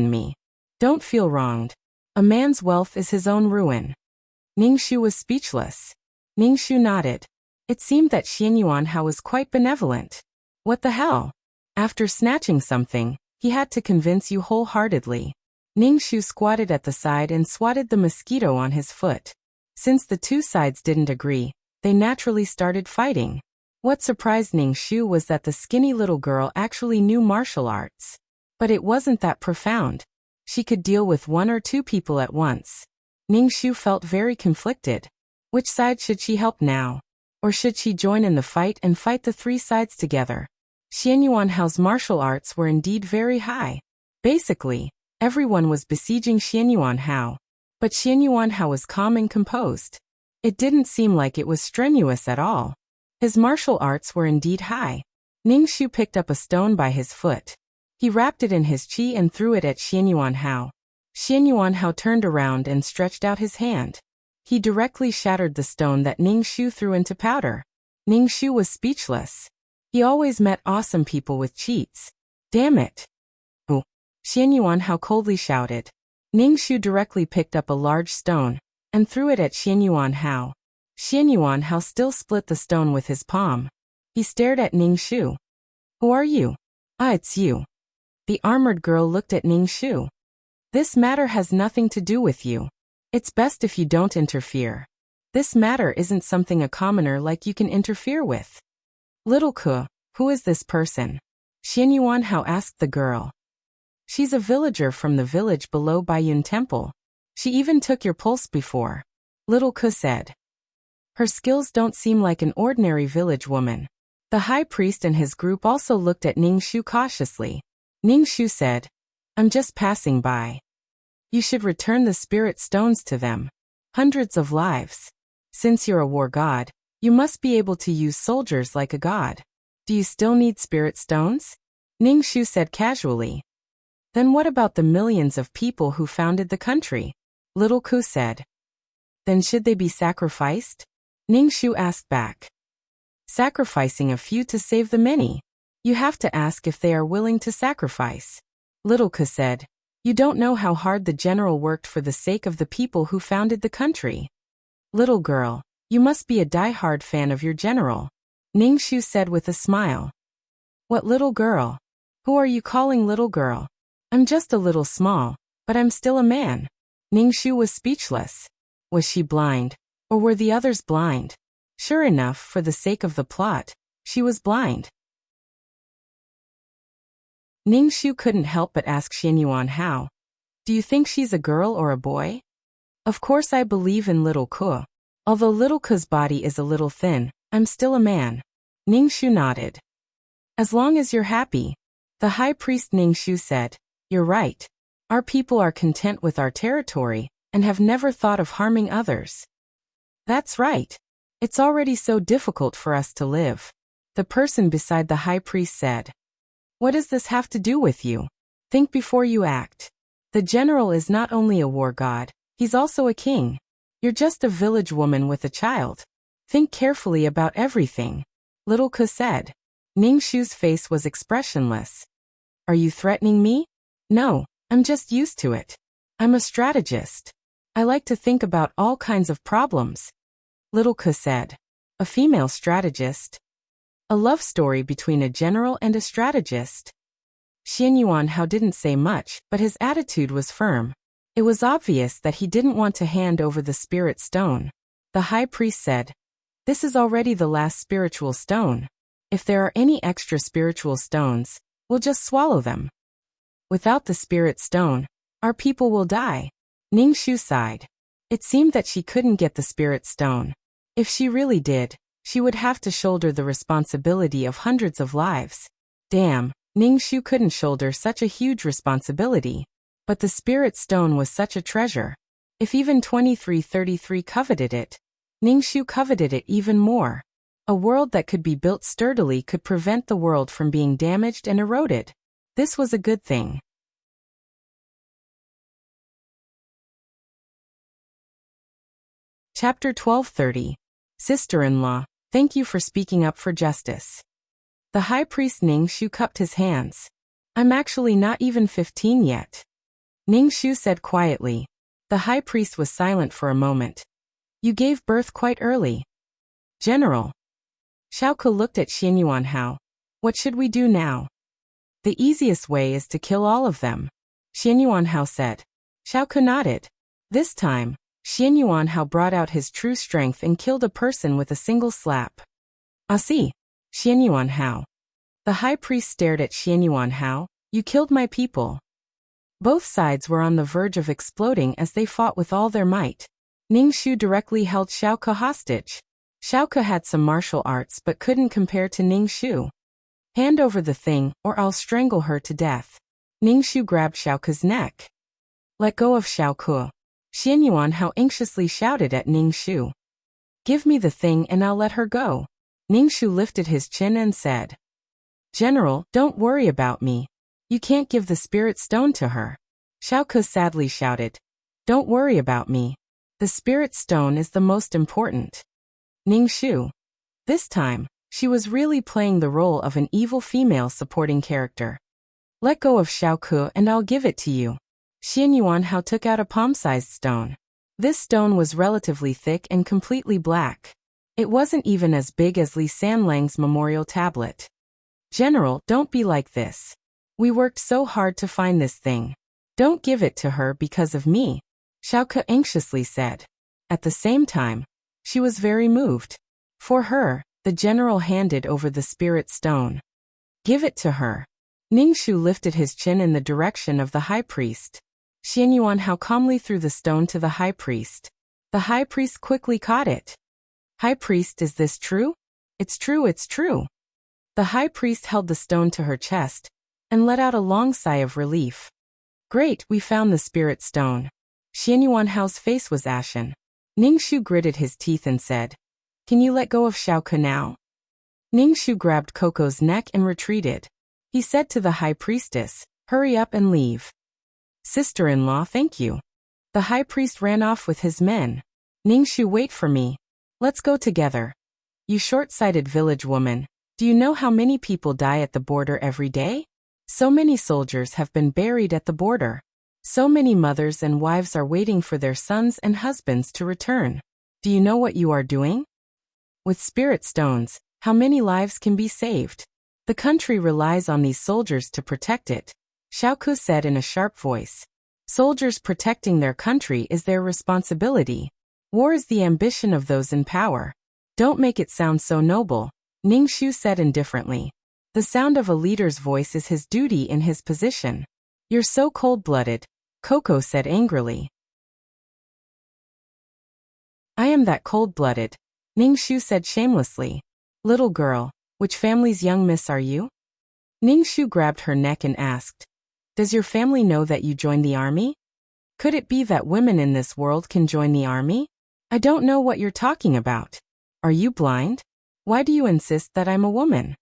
me. Don't feel wronged. A man's wealth is his own ruin. Ningxu was speechless. Ningxu nodded. It seemed that Xianyuan Hao was quite benevolent. What the hell? After snatching something, he had to convince you wholeheartedly. Ningxu squatted at the side and swatted the mosquito on his foot. Since the two sides didn't agree, they naturally started fighting. What surprised Ningxu was that the skinny little girl actually knew martial arts. But it wasn't that profound. She could deal with one or two people at once. Ningxu felt very conflicted. Which side should she help now? Or should she join in the fight and fight the three sides together? Xianyuan Hao's martial arts were indeed very high. Basically, everyone was besieging Xianyuan Hao. But Xianyuan Hao was calm and composed. It didn't seem like it was strenuous at all. His martial arts were indeed high. Ningxu picked up a stone by his foot. He wrapped it in his qi and threw it at Xianyuanhao. Xianyuanhao turned around and stretched out his hand. He directly shattered the stone that Ningxu threw into powder. Ningxu was speechless. He always met awesome people with cheats. Damn it! Oh! Xianyuanhao coldly shouted. Ningxu directly picked up a large stone and threw it at Xianyuanhao. Xianyuanhao still split the stone with his palm. He stared at Ningxu. Who are you? Ah, it's you. The armored girl looked at Ningxu. This matter has nothing to do with you. It's best if you don't interfere. This matter isn't something a commoner like you can interfere with. Little Ke, who is this person? Xianyuanhao asked the girl. She's a villager from the village below Baiyun Temple. She even took your pulse before. Little Ke said. Her skills don't seem like an ordinary village woman. The high priest and his group also looked at Ningxu cautiously. Ningxu said, I'm just passing by. You should return the spirit stones to them. Hundreds of lives. Since you're a war god, you must be able to use soldiers like a god. Do you still need spirit stones? Ningxu said casually. Then what about the millions of people who founded the country? Little Ke said. Then should they be sacrificed? Ningxu asked back. Sacrificing a few to save the many. You have to ask if they are willing to sacrifice. Little Ke said. You don't know how hard the general worked for the sake of the people who founded the country. Little girl, you must be a die-hard fan of your general. Ningxu said with a smile. What little girl? Who are you calling little girl? I'm just a little small, but I'm still a man. Ningxu was speechless. Was she blind? Or were the others blind? Sure enough, for the sake of the plot, she was blind. Ningxu couldn't help but ask Xianyuanhao. Do you think she's a girl or a boy? Of course I believe in little Ke. Although little Ke's body is a little thin, I'm still a man. Ningxu nodded. As long as you're happy. The high priest Ningxu said. You're right. Our people are content with our territory and have never thought of harming others. That's right. It's already so difficult for us to live. The person beside the high priest said. What does this have to do with you? Think before you act. The general is not only a war god, he's also a king. You're just a village woman with a child. Think carefully about everything. Little Ke said. Ningxu's face was expressionless. Are you threatening me? No, I'm just used to it. I'm a strategist. I like to think about all kinds of problems. Little Ke said. A female strategist? A love story between a general and a strategist. Xianyuanhao didn't say much, but his attitude was firm. It was obvious that he didn't want to hand over the spirit stone. The high priest said, This is already the last spiritual stone. If there are any extra spiritual stones, we'll just swallow them. Without the spirit stone, our people will die. Ningxu sighed. It seemed that she couldn't get the spirit stone. If she really did, she would have to shoulder the responsibility of hundreds of lives. Damn, Ningxu couldn't shoulder such a huge responsibility. But the spirit stone was such a treasure. If even 2333 coveted it, Ningxu coveted it even more. A world that could be built sturdily could prevent the world from being damaged and eroded. This was a good thing. Chapter 1230. Sister-in-law, thank you for speaking up for justice. The high priest Ningxu cupped his hands. I'm actually not even 15 yet. Ningxu said quietly. The high priest was silent for a moment. You gave birth quite early. General. Xiaoke looked at Xianyuanhao. What should we do now? The easiest way is to kill all of them. Xianyuanhao said. Xiaoke nodded. This time, Xianyuanhao brought out his true strength and killed a person with a single slap. Ah see, Xianyuanhao. The high priest stared at Xianyuanhao. You killed my people. Both sides were on the verge of exploding as they fought with all their might. Ningxu directly held Xiaoke hostage. Xiaoke had some martial arts but couldn't compare to Ningxu. Hand over the thing or I'll strangle her to death. Ningxu grabbed Xiaoke's neck. Let go of Xiaoke. Xianyuanhao anxiously shouted at Ningxu. Give me the thing and I'll let her go. Ningxu lifted his chin and said, General, don't worry about me. You can't give the spirit stone to her. Xiao Ke sadly shouted, Don't worry about me. The spirit stone is the most important. Ningxu. This time, she was really playing the role of an evil female supporting character. Let go of Xiao Ke and I'll give it to you. Xian Yuanhao took out a palm-sized stone. This stone was relatively thick and completely black. It wasn't even as big as Li Sanlang's memorial tablet. General, don't be like this. We worked so hard to find this thing. Don't give it to her because of me, Xiao Ke anxiously said. At the same time, she was very moved. For her, the general handed over the spirit stone. Give it to her. Ningxu lifted his chin in the direction of the high priest. Xian Yuanhao calmly threw the stone to the high priest. The high priest quickly caught it. High priest, is this true? It's true, it's true. The high priest held the stone to her chest and let out a long sigh of relief. Great, we found the spirit stone. Xian Yuanhao's face was ashen. Ningxu gritted his teeth and said, Can you let go of Xiao Ke now? Ningxu grabbed Coco's neck and retreated. He said to the high priestess, Hurry up and leave. Sister-in-law, thank you. The high priest ran off with his men. Ningxu, wait for me. Let's go together. You short-sighted village woman, do you know how many people die at the border every day? So many soldiers have been buried at the border. So many mothers and wives are waiting for their sons and husbands to return. Do you know what you are doing? With spirit stones, how many lives can be saved? The country relies on these soldiers to protect it, Xiao Ke said in a sharp voice. Soldiers protecting their country is their responsibility. War is the ambition of those in power. Don't make it sound so noble, Ningxu said indifferently. The sound of a leader's voice is his duty in his position. You're so cold-blooded, Coco said angrily. I am that cold-blooded, Ningxu said shamelessly. Little girl, which family's young miss are you? Ningxu grabbed her neck and asked, Does your family know that you joined the army? Could it be that women in this world can join the army? I don't know what you're talking about. Are you blind? Why do you insist that I'm a woman?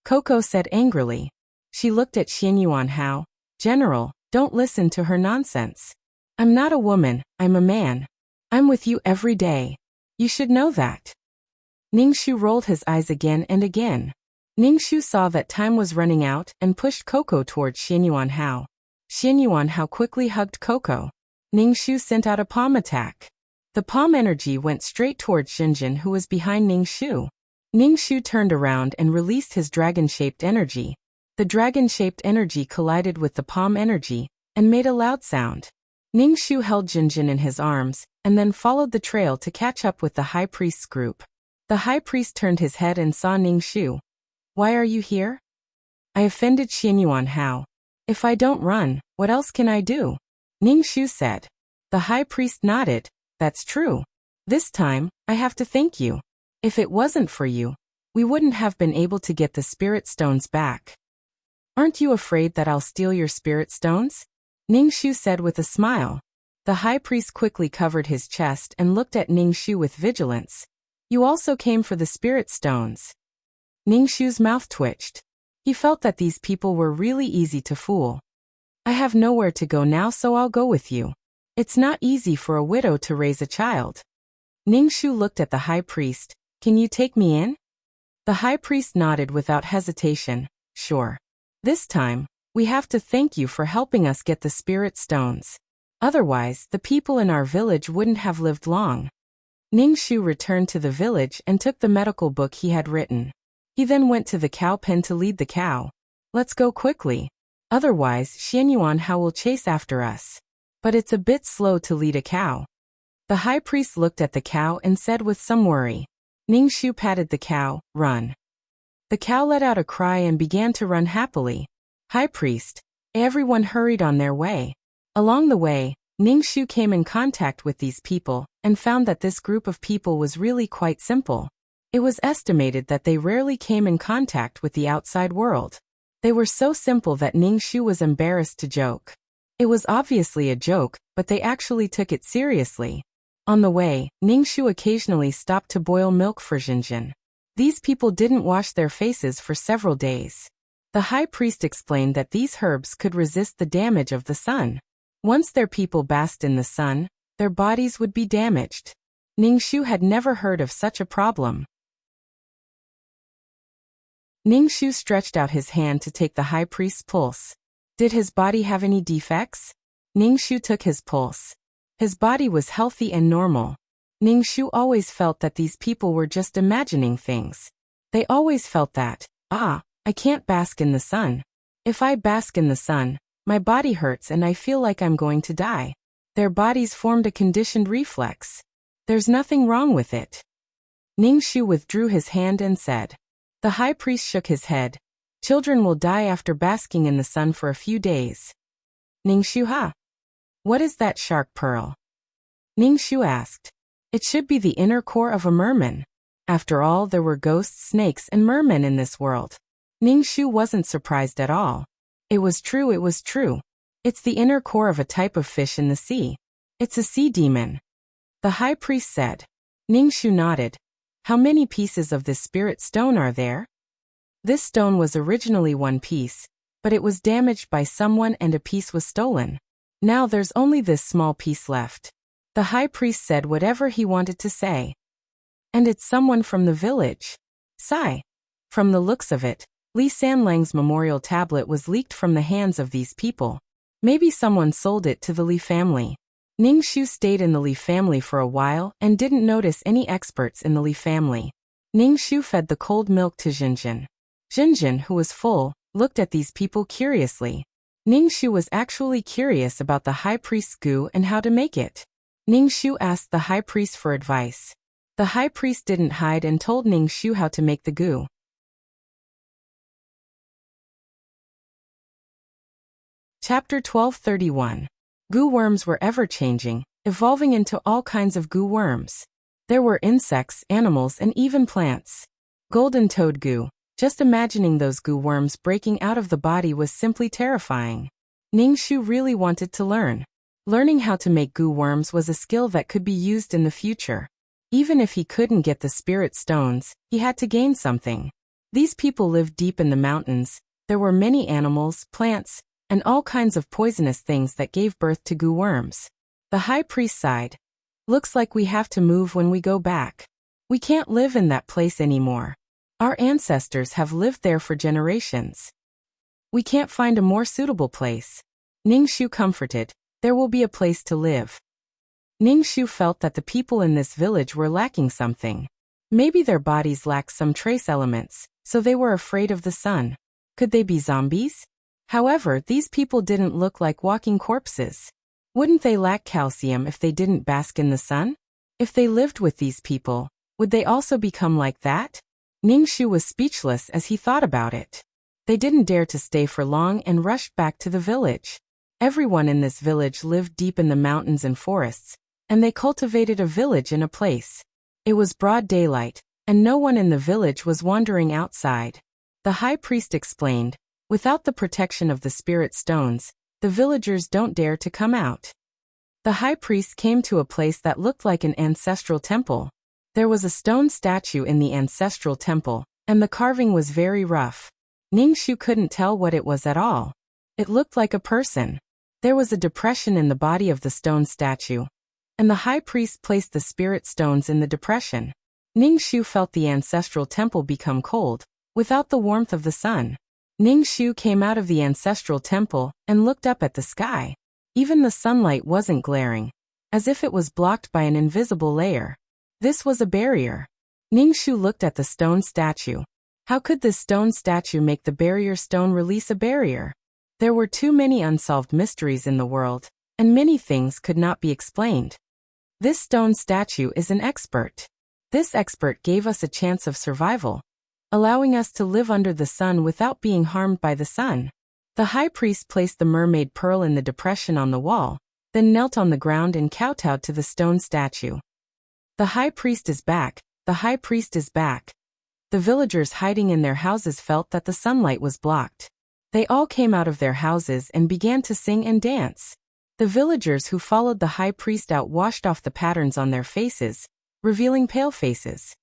Coco said angrily. She looked at Xian Yuanhao. General, don't listen to her nonsense. I'm not a woman, I'm a man. I'm with you every day. You should know that. Ningxu rolled his eyes again and again. Ningxu saw that time was running out and pushed Coco towards Xian Yuanhao. Xian Yuanhao quickly hugged Coco. Ningxu sent out a palm attack. The palm energy went straight towards Xinjin, who was behind Ningxu. Ningxu turned around and released his dragon-shaped energy. The dragon-shaped energy collided with the palm energy and made a loud sound. Ningxu held Xinjin in his arms and then followed the trail to catch up with the high priest's group. The high priest turned his head and saw Ningxu. Why are you here? I offended Xian Yuanhao. If I don't run, what else can I do? Ningxu said. The high priest nodded. That's true. This time, I have to thank you. If it wasn't for you, we wouldn't have been able to get the spirit stones back. Aren't you afraid that I'll steal your spirit stones? Ningxu said with a smile. The high priest quickly covered his chest and looked at Ningxu with vigilance. You also came for the spirit stones. Ningxu's mouth twitched. He felt that these people were really easy to fool. I have nowhere to go now, so I'll go with you. It's not easy for a widow to raise a child. Ningxu looked at the high priest. Can you take me in? The high priest nodded without hesitation. Sure. This time, we have to thank you for helping us get the spirit stones. Otherwise, the people in our village wouldn't have lived long. Ningxu returned to the village and took the medical book he had written. He then went to the cow pen to lead the cow. Let's go quickly. Otherwise, Xian Yuanhao will chase after us. But it's a bit slow to lead a cow. The high priest looked at the cow and said with some worry. Ningxu patted the cow. Run. The cow let out a cry and began to run happily. High priest. Everyone hurried on their way. Along the way, Ningxu came in contact with these people and found that this group of people was really quite simple. It was estimated that they rarely came in contact with the outside world. They were so simple that Ningxu was embarrassed to joke. It was obviously a joke, but they actually took it seriously. On the way, Ningxu occasionally stopped to boil milk for Jinjin. These people didn't wash their faces for several days. The high priest explained that these herbs could resist the damage of the sun. Once their people basked in the sun, their bodies would be damaged. Ningxu had never heard of such a problem. Ningxu stretched out his hand to take the high priest's pulse. Did his body have any defects? Ningxu took his pulse. His body was healthy and normal. Ningxu always felt that these people were just imagining things. They always felt that, I can't bask in the sun. If I bask in the sun, my body hurts and I feel like I'm going to die. Their bodies formed a conditioned reflex. There's nothing wrong with it. Ningxu withdrew his hand and said. The high priest shook his head. Children will die after basking in the sun for a few days. Ningxu, what is that shark pearl? Ningxu asked. It should be the inner core of a merman. After all, there were ghosts, snakes, and mermen in this world. Ningxu wasn't surprised at all. It was true. It's the inner core of a type of fish in the sea. It's a sea demon. The high priest said. Ningxu nodded. How many pieces of this spirit stone are there? This stone was originally one piece, but it was damaged by someone and a piece was stolen. Now there's only this small piece left. The high priest said whatever he wanted to say. And it's someone from the village. Sigh. From the looks of it, Li Sanlang's memorial tablet was leaked from the hands of these people. Maybe someone sold it to the Li family. Ningxu stayed in the Li family for a while and didn't notice any experts in the Li family. Ningxu fed the cold milk to Jinjin. Jinjin, who was full, looked at these people curiously. Ningxu was actually curious about the high priest's goo and how to make it. Ningxu asked the high priest for advice. The high priest didn't hide and told Ningxu how to make the goo. Chapter 1231. Goo worms were ever-changing, evolving into all kinds of goo worms. There were insects, animals, and even plants. Golden toad goo. Just imagining those goo worms breaking out of the body was simply terrifying. Ningxu really wanted to learn. Learning how to make goo worms was a skill that could be used in the future. Even if he couldn't get the spirit stones, he had to gain something. These people lived deep in the mountains. There were many animals, plants, and all kinds of poisonous things that gave birth to goo worms. The high priest sighed. Looks like we have to move when we go back. We can't live in that place anymore. Our ancestors have lived there for generations. We can't find a more suitable place. Ningxu comforted. There will be a place to live. Ningxu felt that the people in this village were lacking something. Maybe their bodies lacked some trace elements, so they were afraid of the sun. Could they be zombies? However, these people didn't look like walking corpses. Wouldn't they lack calcium if they didn't bask in the sun? If they lived with these people, would they also become like that? Ningxu was speechless as he thought about it. They didn't dare to stay for long and rushed back to the village. Everyone in this village lived deep in the mountains and forests, and they cultivated a village in a place. It was broad daylight, and no one in the village was wandering outside. The high priest explained, without the protection of the spirit stones, the villagers don't dare to come out. The high priest came to a place that looked like an ancestral temple. There was a stone statue in the ancestral temple, and the carving was very rough. Ningxu couldn't tell what it was at all. It looked like a person. There was a depression in the body of the stone statue, and the high priest placed the spirit stones in the depression. Ningxu felt the ancestral temple become cold, without the warmth of the sun. Ningxu came out of the ancestral temple and looked up at the sky. Even the sunlight wasn't glaring, as if it was blocked by an invisible layer. This was a barrier. Ningxu looked at the stone statue. How could this stone statue make the barrier stone release a barrier? There were too many unsolved mysteries in the world, and many things could not be explained. This stone statue is an expert. This expert gave us a chance of survival, allowing us to live under the sun without being harmed by the sun. The high priest placed the mermaid pearl in the depression on the wall, then knelt on the ground and kowtowed to the stone statue. The high priest is back. The high priest is back. The villagers hiding in their houses felt that the sunlight was blocked. They all came out of their houses and began to sing and dance. The villagers who followed the high priest out washed off the patterns on their faces, revealing pale faces.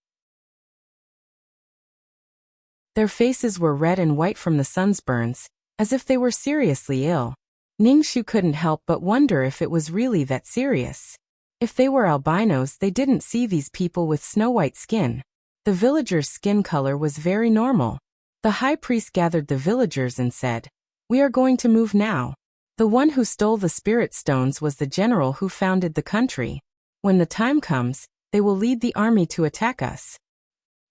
Their faces were red and white from the sun's burns, as if they were seriously ill. Ningxu couldn't help but wonder if it was really that serious. If they were albinos, they didn't see these people with snow-white skin. The villagers' skin color was very normal. The high priest gathered the villagers and said, "We are going to move now." The one who stole the spirit stones was the general who founded the country. When the time comes, they will lead the army to attack us.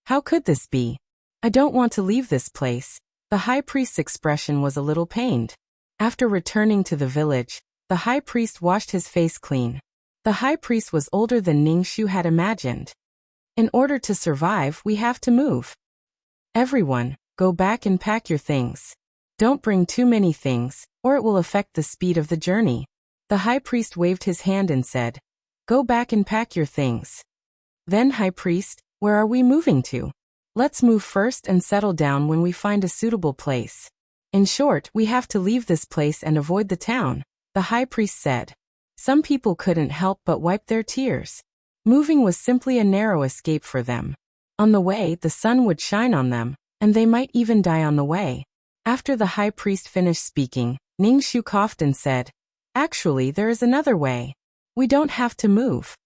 How could this be? I don't want to leave this place. The high priest's expression was a little pained. After returning to the village, the high priest washed his face clean. The high priest was older than Ningxu had imagined. In order to survive, we have to move. Everyone, go back and pack your things. Don't bring too many things, or it will affect the speed of the journey. The high priest waved his hand and said, "Go back and pack your things." Then, High Priest, where are we moving to? Let's move first and settle down when we find a suitable place. In short, we have to leave this place and avoid the town, the high priest said. Some people couldn't help but wipe their tears. Moving was simply a narrow escape for them. On the way, the sun would shine on them, and they might even die on the way. After the high priest finished speaking, Ningxu coughed and said, "Actually, there is another way. We don't have to move."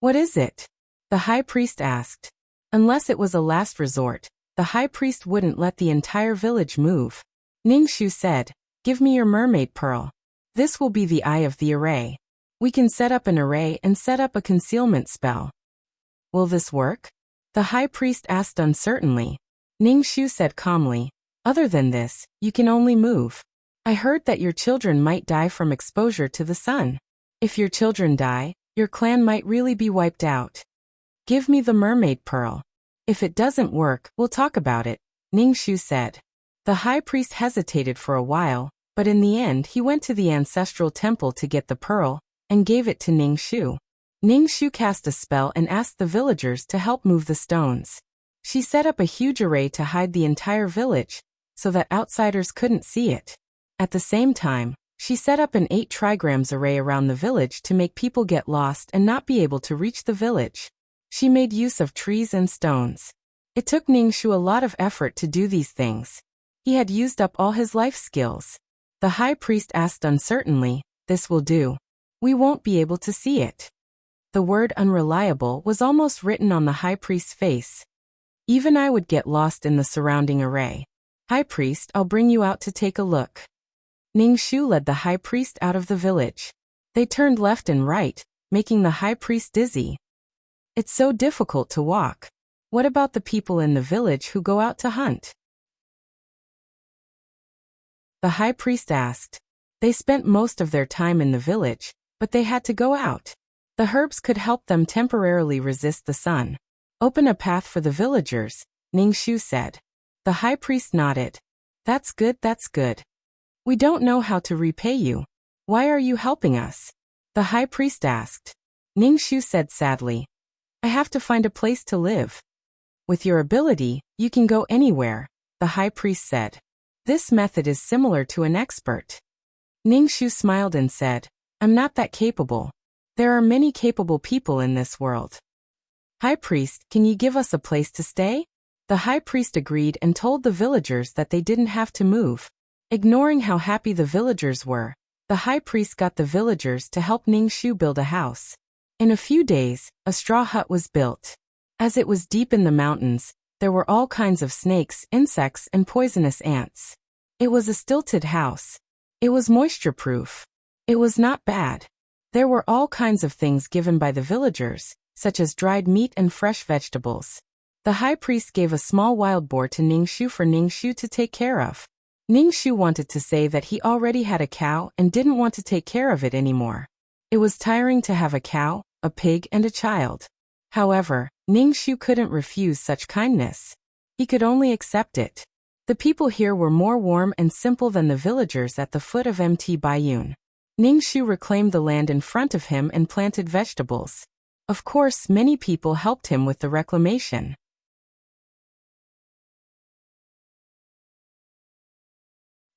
"What is it?" the high priest asked. Unless it was a last resort, the high priest wouldn't let the entire village move. Ningxu said, "Give me your mermaid pearl. This will be the eye of the array. We can set up an array and set up a concealment spell." "Will this work?" the high priest asked uncertainly. Ningxu said calmly, "Other than this, you can only move. I heard that your children might die from exposure to the sun. If your children die, your clan might really be wiped out. Give me the mermaid pearl. If it doesn't work, we'll talk about it," Ningxu said. The high priest hesitated for a while, but in the end he went to the ancestral temple to get the pearl, and gave it to Ningxu. Ningxu cast a spell and asked the villagers to help move the stones. She set up a huge array to hide the entire village, so that outsiders couldn't see it. At the same time, she set up an 8 trigrams array around the village to make people get lost and not be able to reach the village. She made use of trees and stones. It took Ningxu a lot of effort to do these things. He had used up all his life skills. The high priest asked uncertainly, "This will do. We won't be able to see it." The word unreliable was almost written on the high priest's face. Even I would get lost in the surrounding array. "High priest, I'll bring you out to take a look." Ningxu led the high priest out of the village. They turned left and right, making the high priest dizzy. "It's so difficult to walk. What about the people in the village who go out to hunt?" the high priest asked. They spent most of their time in the village, but they had to go out. The herbs could help them temporarily resist the sun. "Open a path for the villagers," Ningxu said. The high priest nodded. That's good. We don't know how to repay you. Why are you helping us?" the high priest asked. Ningxu said sadly, "I have to find a place to live." "With your ability, you can go anywhere," the high priest said. "This method is similar to an expert." Ningxu smiled and said, "I'm not that capable. There are many capable people in this world." "High priest, can you give us a place to stay?" The high priest agreed and told the villagers that they didn't have to move. Ignoring how happy the villagers were, the high priest got the villagers to help Ningxu build a house. In a few days, a straw hut was built. As it was deep in the mountains, there were all kinds of snakes, insects, and poisonous ants. It was a stilted house. It was moisture-proof. It was not bad. There were all kinds of things given by the villagers, such as dried meat and fresh vegetables. The high priest gave a small wild boar to Ningxu for Ningxu to take care of. Ningxu wanted to say that he already had a cow and didn't want to take care of it anymore. It was tiring to have a cow, a pig, and a child. However, Ningxu couldn't refuse such kindness. He could only accept it. The people here were more warm and simple than the villagers at the foot of Mt. Baiyun. Ningxu reclaimed the land in front of him and planted vegetables. Of course, many people helped him with the reclamation.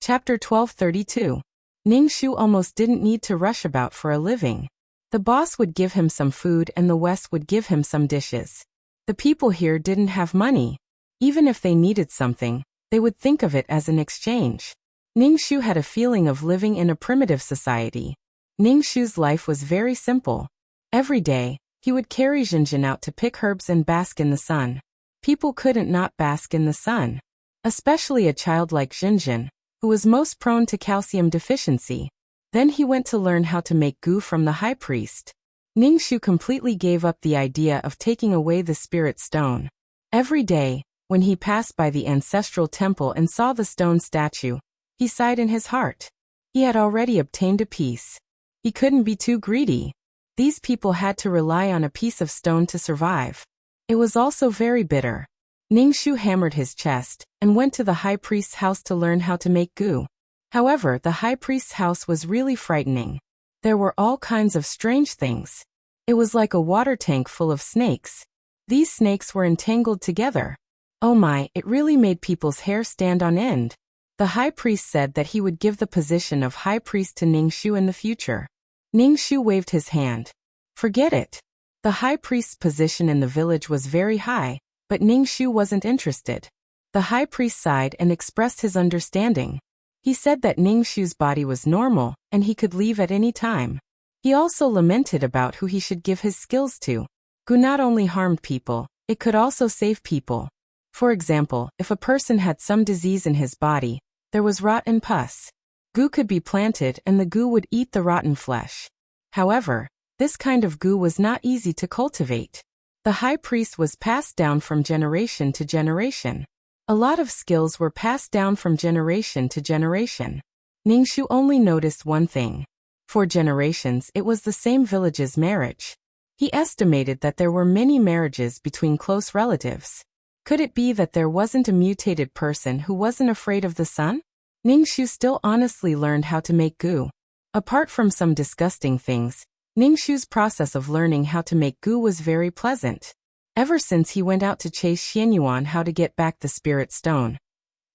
Chapter 1232. Ning Shu almost didn't need to rush about for a living. The boss would give him some food and the West would give him some dishes. The people here didn't have money. Even if they needed something, they would think of it as an exchange. Ning Shu had a feeling of living in a primitive society. Ning Shu's life was very simple. Every day, he would carry Jinjin out to pick herbs and bask in the sun. People couldn't not bask in the sun. Especially a child like Jinjin, who was most prone to calcium deficiency. Then he went to learn how to make gu from the high priest. Ning Shu completely gave up the idea of taking away the spirit stone. Every day, when he passed by the ancestral temple and saw the stone statue, he sighed in his heart. He had already obtained a piece. He couldn't be too greedy. These people had to rely on a piece of stone to survive. It was also very bitter. Ning Shu hammered his chest and went to the high priest's house to learn how to make gu. However, the high priest's house was really frightening. There were all kinds of strange things. It was like a water tank full of snakes. These snakes were entangled together. Oh my, it really made people's hair stand on end. The high priest said that he would give the position of high priest to Ning Shu in the future. Ning Shu waved his hand. Forget it. The high priest's position in the village was very high, but Ning Shu wasn't interested. The high priest sighed and expressed his understanding. He said that Ning Shu's body was normal, and he could leave at any time. He also lamented about who he should give his skills to. Gu not only harmed people, it could also save people. For example, if a person had some disease in his body, there was rot and pus. Gu could be planted and the gu would eat the rotten flesh. However, this kind of gu was not easy to cultivate. The high priest was passed down from generation to generation. A lot of skills were passed down from generation to generation. Ning Shu only noticed one thing. For generations it was the same village's marriage. He estimated that there were many marriages between close relatives. Could it be that there wasn't a mutated person who wasn't afraid of the sun? Ning Shu still honestly learned how to make gu. Apart from some disgusting things, Ning Shu's process of learning how to make gu was very pleasant. Ever since he went out to chase Xianyuan how to get back the spirit stone,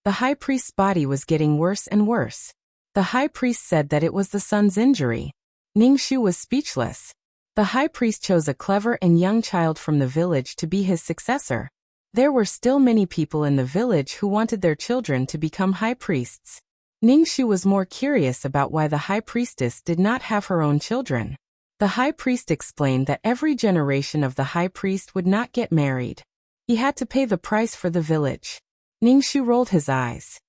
the high priest's body was getting worse and worse. The high priest said that it was the sun's injury. Ning Shu was speechless. The high priest chose a clever and young child from the village to be his successor. There were still many people in the village who wanted their children to become high priests. Ning Shu was more curious about why the high priestess did not have her own children. The high priest explained that every generation of the high priest would not get married. He had to pay the price for the village. Ning Shu rolled his eyes.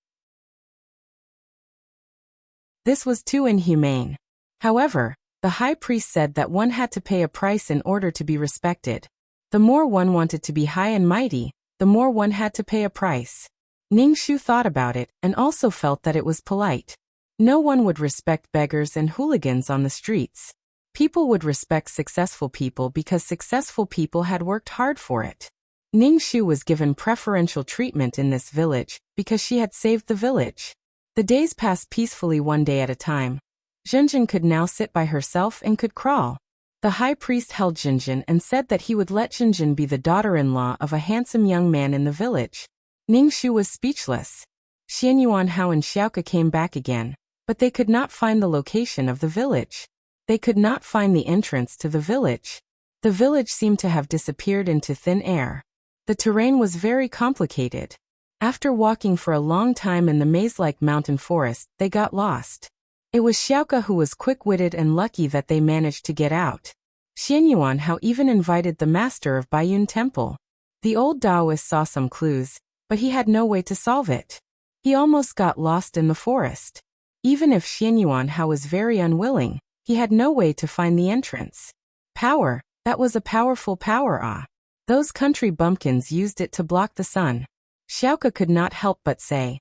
This was too inhumane. However, the high priest said that one had to pay a price in order to be respected. The more one wanted to be high and mighty, the more one had to pay a price. Ning Shu thought about it and also felt that it was polite. No one would respect beggars and hooligans on the streets. People would respect successful people because successful people had worked hard for it. Ning Shu was given preferential treatment in this village because she had saved the village. The days passed peacefully one day at a time. Jinjin could now sit by herself and could crawl. The high priest held Jinjin and said that he would let Jinjin be the daughter-in-law of a handsome young man in the village. Ning Shu was speechless. Xianyuan Hao and Xiaoke came back again, but they could not find the location of the village. They could not find the entrance to the village. The village seemed to have disappeared into thin air. The terrain was very complicated. After walking for a long time in the maze-like mountain forest, they got lost. It was Xiaoke who was quick-witted and lucky that they managed to get out. Xianyuan Hao even invited the master of Baiyun Temple. The old Taoist saw some clues, but he had no way to solve it. He almost got lost in the forest. Even if Xianyuan Hao was very unwilling, he had no way to find the entrance. Power, that was a powerful power. Those country bumpkins used it to block the sun. Xiaoke could not help but say,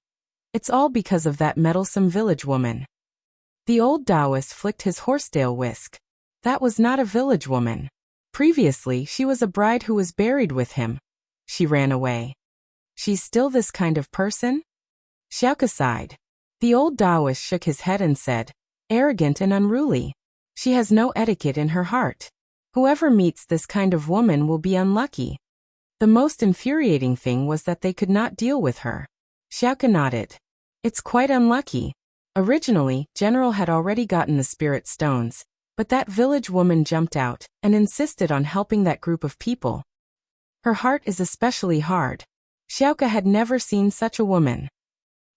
"It's all because of that meddlesome village woman." The old Taoist flicked his horsetail whisk. That was not a village woman. Previously she was a bride who was buried with him. She ran away. She's still this kind of person? Xiaoke sighed. The old Taoist shook his head and said, "Arrogant and unruly. She has no etiquette in her heart. Whoever meets this kind of woman will be unlucky." The most infuriating thing was that they could not deal with her. Xiaoke nodded. "It's quite unlucky. Originally, General had already gotten the spirit stones, but that village woman jumped out and insisted on helping that group of people. Her heart is especially hard. Xiaoka had never seen such a woman.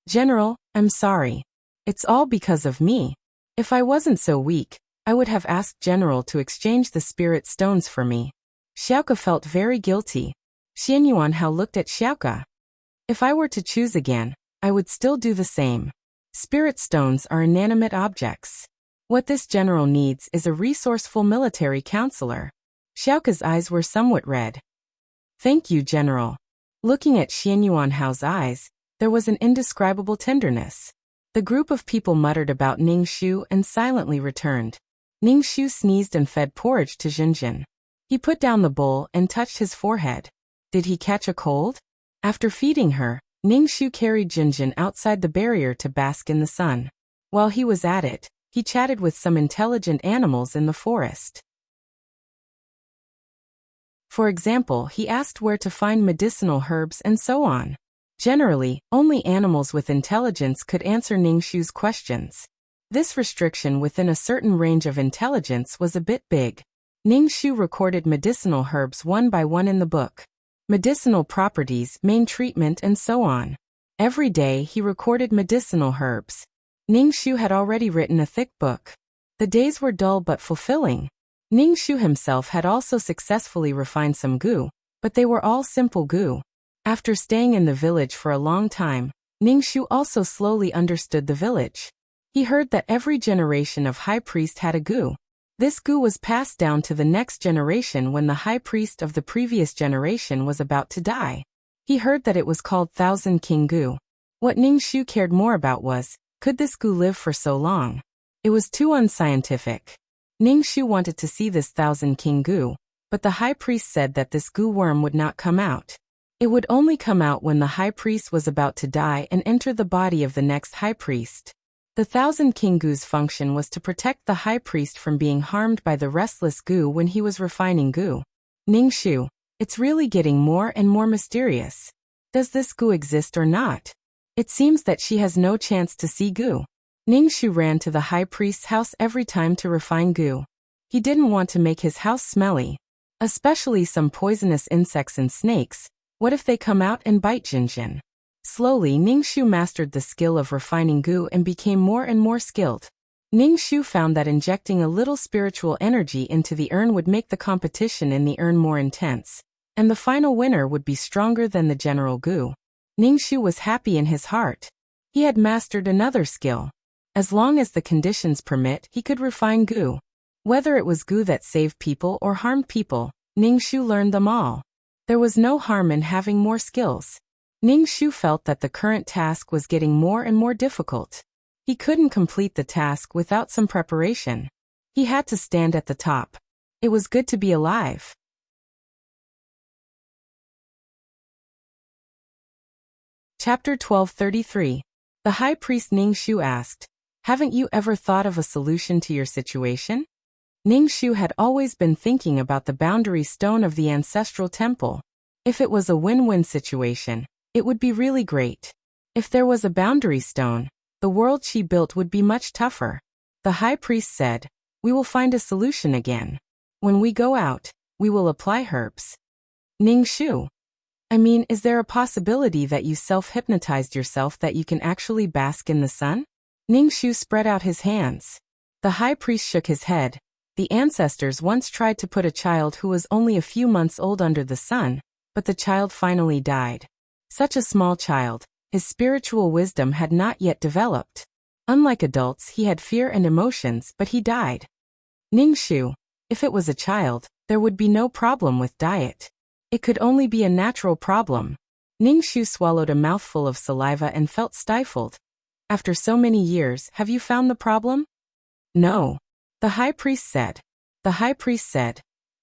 General, I'm sorry. It's all because of me. If I wasn't so weak, I would have asked General to exchange the spirit stones for me. Xiaoka felt very guilty. Xian Yuanhao looked at Xiaoka. If I were to choose again, I would still do the same. Spirit stones are inanimate objects. What this general needs is a resourceful military counselor. Xiaoka's eyes were somewhat red. Thank you, General. Looking at Xian Yuanhao's eyes, there was an indescribable tenderness. The group of people muttered about Ning Shu and silently returned. Ning Shu sneezed and fed porridge to Jinjin. He put down the bowl and touched his forehead. Did he catch a cold? After feeding her, Ning Shu carried Jinjin outside the barrier to bask in the sun. While he was at it, he chatted with some intelligent animals in the forest. For example, he asked where to find medicinal herbs and so on. Generally, only animals with intelligence could answer Ning Shu's questions. This restriction within a certain range of intelligence was a bit big. Ning Shu recorded medicinal herbs one by one in the book. Medicinal properties, main treatment and so on. Every day he recorded medicinal herbs. Ning Shu had already written a thick book. The days were dull but fulfilling. Ning Shu himself had also successfully refined some gu, but they were all simple gu. After staying in the village for a long time, Ning Shu also slowly understood the village. He heard that every generation of high priest had a gu. This gu was passed down to the next generation when the high priest of the previous generation was about to die. He heard that it was called Thousand King Gu. What Ning Shu cared more about was, could this gu live for so long? It was too unscientific. Ning Shu wanted to see this Thousand King Gu, but the high priest said that this gu worm would not come out. It would only come out when the high priest was about to die and enter the body of the next high priest. The Thousand King Gu's function was to protect the high priest from being harmed by the restless gu when he was refining gu. Ning Shu, it's really getting more and more mysterious. Does this gu exist or not? It seems that she has no chance to see gu. Ning Shu ran to the high priest's house every time to refine gu. He didn't want to make his house smelly. Especially some poisonous insects and snakes. What if they come out and bite Jinjin? Slowly Ning Shu mastered the skill of refining gu and became more and more skilled. Ning Shu found that injecting a little spiritual energy into the urn would make the competition in the urn more intense, and the final winner would be stronger than the general gu. Ning Shu was happy in his heart. He had mastered another skill. As long as the conditions permit, he could refine gu. Whether it was gu that saved people or harmed people, Ning Shu learned them all. There was no harm in having more skills. Ning Shu felt that the current task was getting more and more difficult. He couldn't complete the task without some preparation. He had to stand at the top. It was good to be alive. Chapter 1233. The High Priest Ning Shu asked, "Haven't you ever thought of a solution to your situation?" Ning Shu had always been thinking about the boundary stone of the ancestral temple. If it was a win-win situation, it would be really great. If there was a boundary stone, the world she built would be much tougher. The high priest said, "We will find a solution again. When we go out, we will apply herbs." Ning Shu, I mean, is there a possibility that you self-hypnotized yourself that you can actually bask in the sun? Ning Shu spread out his hands. The high priest shook his head. The ancestors once tried to put a child who was only a few months old under the sun, but the child finally died. Such a small child, his spiritual wisdom had not yet developed. Unlike adults, he had fear and emotions, but he died. Ning Shu, if it was a child, there would be no problem with diet. It could only be a natural problem. Ning Shu swallowed a mouthful of saliva and felt stifled. After so many years, have you found the problem? No. The high priest said. The high priest said,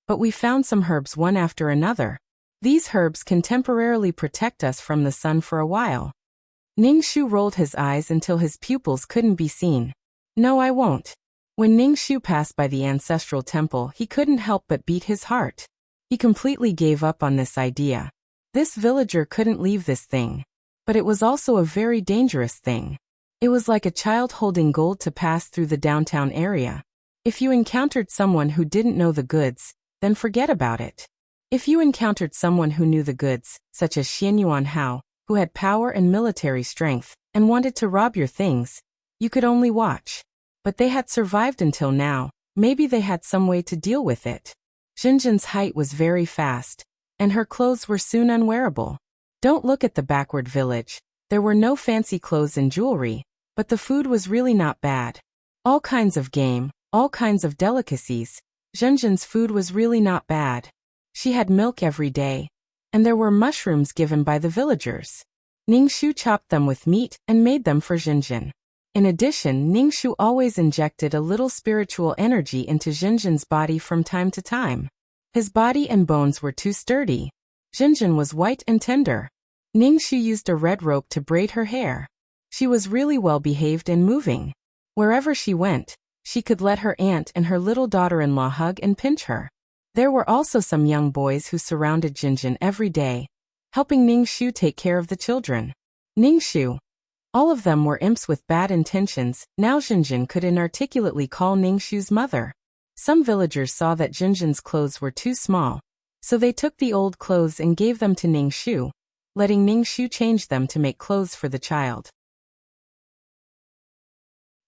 "But we found some herbs one after another. These herbs can temporarily protect us from the sun for a while." Ning Shu rolled his eyes until his pupils couldn't be seen. "No, I won't." When Ning Shu passed by the ancestral temple, he couldn't help but beat his heart. He completely gave up on this idea. This villager couldn't leave this thing. But it was also a very dangerous thing. It was like a child holding gold to pass through the downtown area. If you encountered someone who didn't know the goods, then forget about it. If you encountered someone who knew the goods, such as Xian Yuan Hao, who had power and military strength, and wanted to rob your things, you could only watch. But they had survived until now, maybe they had some way to deal with it. Jinjin's height was very fast, and her clothes were soon unwearable. Don't look at the backward village. There were no fancy clothes and jewelry, but the food was really not bad. All kinds of game, all kinds of delicacies. Jinjin's food was really not bad. She had milk every day, and there were mushrooms given by the villagers. Ningxu chopped them with meat and made them for Jinjin. In addition, Ningxu always injected a little spiritual energy into Jinjin's body from time to time. His body and bones were too sturdy. Jinjin was white and tender. Ningxu used a red rope to braid her hair. She was really well behaved and moving. Wherever she went, she could let her aunt and her little daughter-in-law hug and pinch her. There were also some young boys who surrounded Jinjin every day, helping Ningxu take care of the children. Ningxu. All of them were imps with bad intentions. Now Jinjin could inarticulately call Ningxu's mother. Some villagers saw that Jinjin's clothes were too small, so they took the old clothes and gave them to Ningxu, letting Ningxu change them to make clothes for the child.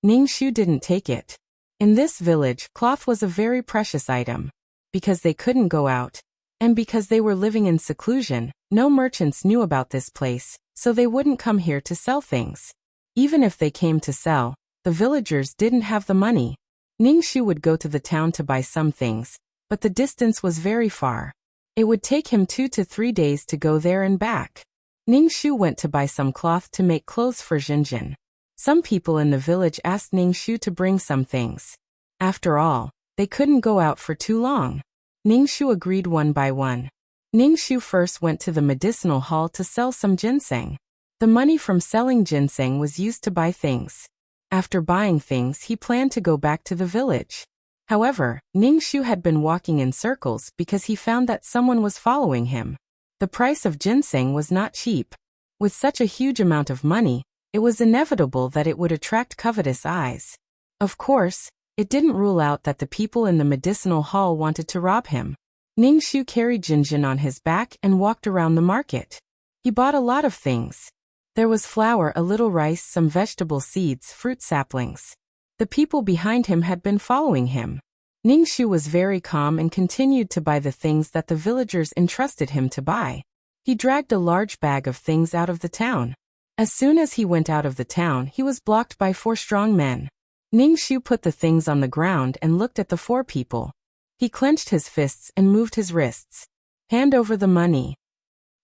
Ningxu didn't take it. In this village, cloth was a very precious item. Because they couldn't go out, and because they were living in seclusion, no merchants knew about this place, so they wouldn't come here to sell things. Even if they came to sell, the villagers didn't have the money. Ningxu would go to the town to buy some things, but the distance was very far. It would take him 2 to 3 days to go there and back. Ningxu went to buy some cloth to make clothes for Jinjin. Some people in the village asked Ningxu to bring some things. After all, they couldn't go out for too long. Ningxu agreed one by one. Ningxu first went to the medicinal hall to sell some ginseng. The money from selling ginseng was used to buy things. After buying things, he planned to go back to the village. However, Ningxu had been walking in circles because he found that someone was following him. The price of ginseng was not cheap. With such a huge amount of money, it was inevitable that it would attract covetous eyes. Of course, it didn't rule out that the people in the medicinal hall wanted to rob him. Ningxu carried Jinjin on his back and walked around the market. He bought a lot of things. There was flour, a little rice, some vegetable seeds, fruit saplings. The people behind him had been following him. Ningxu was very calm and continued to buy the things that the villagers entrusted him to buy. He dragged a large bag of things out of the town. As soon as he went out of the town, he was blocked by 4 strong men. Ningxu put the things on the ground and looked at the 4 people. He clenched his fists and moved his wrists. Hand over the money.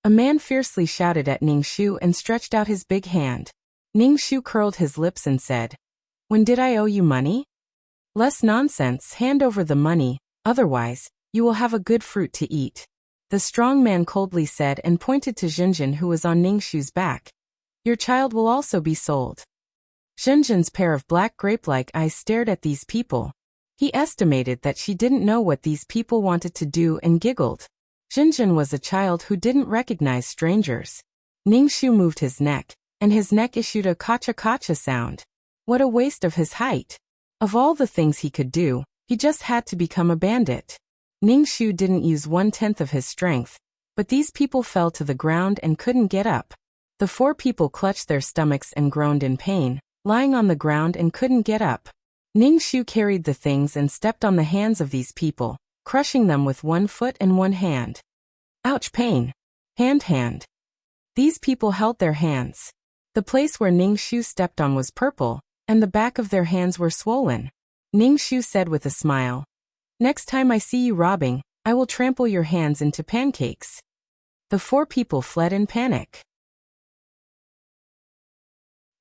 A man fiercely shouted at Ningxu and stretched out his big hand. Ningxu curled his lips and said, "When did I owe you money? Less nonsense, hand over the money, otherwise, you will have a good fruit to eat." The strong man coldly said and pointed to Jinjin, who was on Ningxu's back. "Your child will also be sold." Jinjin's pair of black grape-like eyes stared at these people. He estimated that she didn't know what these people wanted to do and giggled. Jinjin was a child who didn't recognize strangers. Ningxu moved his neck, and his neck issued a kacha-kacha sound. What a waste of his height. Of all the things he could do, he just had to become a bandit. Ningxu didn't use 1/10 of his strength, but these people fell to the ground and couldn't get up. The 4 people clutched their stomachs and groaned in pain, lying on the ground and couldn't get up. Ningxu carried the things and stepped on the hands of these people, crushing them with 1 foot and 1 hand. Ouch, pain. Hand. These people held their hands. The place where Ningxu stepped on was purple, and the back of their hands were swollen. Ningxu said with a smile, "Next time I see you robbing, I will trample your hands into pancakes." The 4 people fled in panic.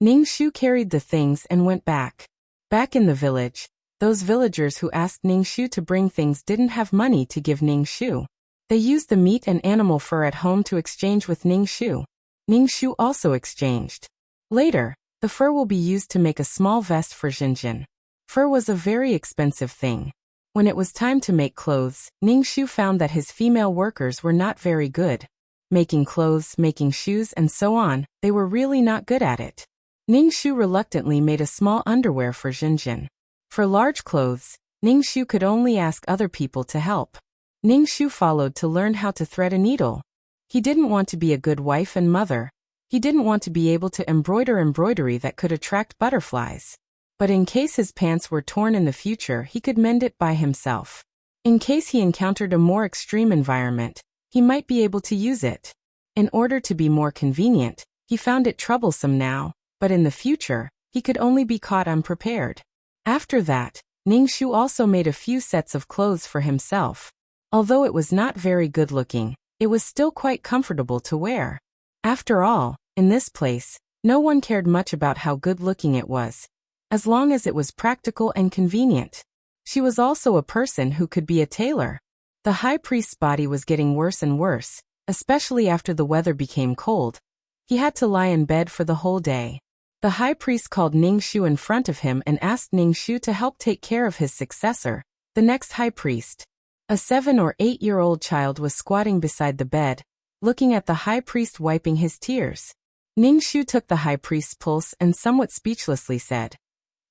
Ningxu carried the things and went back. Back in the village, those villagers who asked Ningxu to bring things didn't have money to give Ningxu. They used the meat and animal fur at home to exchange with Ningxu. Ningxu also exchanged. Later, the fur will be used to make a small vest for Jinjin. Fur was a very expensive thing. When it was time to make clothes, Ningxu found that his female workers were not very good. Making clothes, making shoes, and so on, they were really not good at it. Ningshu reluctantly made a small underwear for Jinjin. For large clothes, Ningshu could only ask other people to help. Ningshu followed to learn how to thread a needle. He didn't want to be a good wife and mother. He didn't want to be able to embroider embroidery that could attract butterflies. But in case his pants were torn in the future, he could mend it by himself. In case he encountered a more extreme environment, he might be able to use it. In order to be more convenient, he found it troublesome now, but in the future, he could only be caught unprepared. After that, Ningshu also made a few sets of clothes for himself. Although it was not very good-looking, it was still quite comfortable to wear. After all, in this place, no one cared much about how good-looking it was, as long as it was practical and convenient. She was also a person who could be a tailor. The high priest's body was getting worse and worse, especially after the weather became cold. He had to lie in bed for the whole day. The high priest called Ningshu in front of him and asked Ningshu to help take care of his successor, the next high priest. A 7 or 8-year-old child was squatting beside the bed, looking at the high priest wiping his tears. Ningshu took the high priest's pulse and somewhat speechlessly said,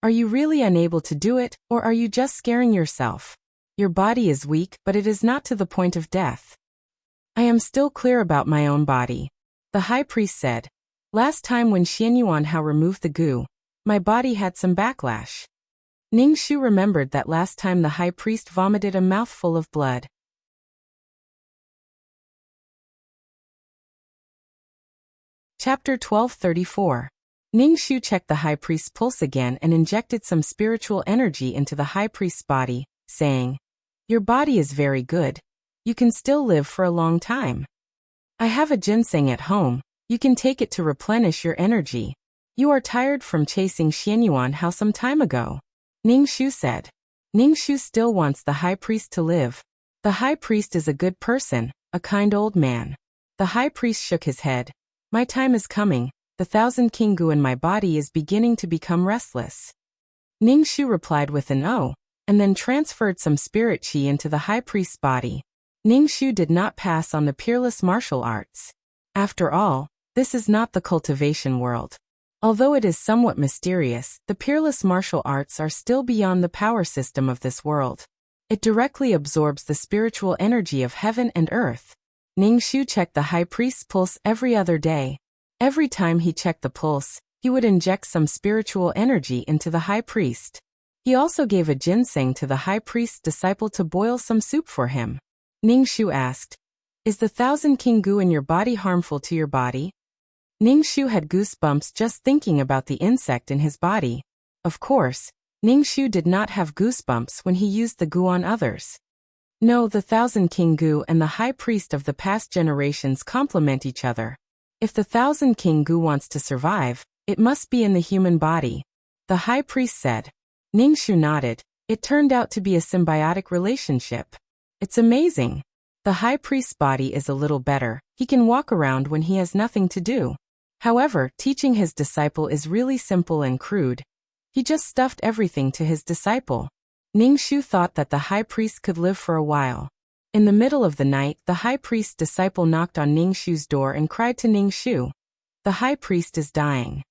"Are you really unable to do it, or are you just scaring yourself? Your body is weak, but it is not to the point of death." "I am still clear about my own body," the high priest said. "Last time when Xianyuan Hao removed the goo, my body had some backlash." Ningshu remembered that last time the high priest vomited a mouthful of blood. Chapter 1234. Ningshu checked the high priest's pulse again and injected some spiritual energy into the high priest's body, saying, "Your body is very good. You can still live for a long time. I have a ginseng at home. You can take it to replenish your energy. You are tired from chasing Xianyuan Hao some time ago," Ningshu said. Ningshu still wants the high priest to live. The high priest is a good person, a kind old man. The high priest shook his head. "My time is coming. The 1,000 king gu in my body is beginning to become restless." Ningshu replied with an "oh," and then transferred some spirit qi into the high priest's body. Ningshu did not pass on the peerless martial arts. After all, this is not the cultivation world. Although it is somewhat mysterious, the peerless martial arts are still beyond the power system of this world. It directly absorbs the spiritual energy of heaven and earth. Ningshu checked the high priest's pulse every other day. Every time he checked the pulse, he would inject some spiritual energy into the high priest. He also gave a ginseng to the high priest's disciple to boil some soup for him. Ningshu asked, "Is the 1,000 king gu in your body harmful to your body?" Ningshu had goosebumps just thinking about the insect in his body. Of course, Ningshu did not have goosebumps when he used the gu on others. No, the 1,000 king gu and the high priest of the past generations complement each other. If the 1,000 king gu wants to survive, it must be in the human body, the high priest said. Ningshu nodded. It turned out to be a symbiotic relationship. It's amazing. The high priest's body is a little better. He can walk around when he has nothing to do. However, teaching his disciple is really simple and crude. He just stuffed everything to his disciple. Ningshu thought that the high priest could live for a while. In the middle of the night, the high priest's disciple knocked on Ningshu's door and cried to Ningshu, "The high priest is dying."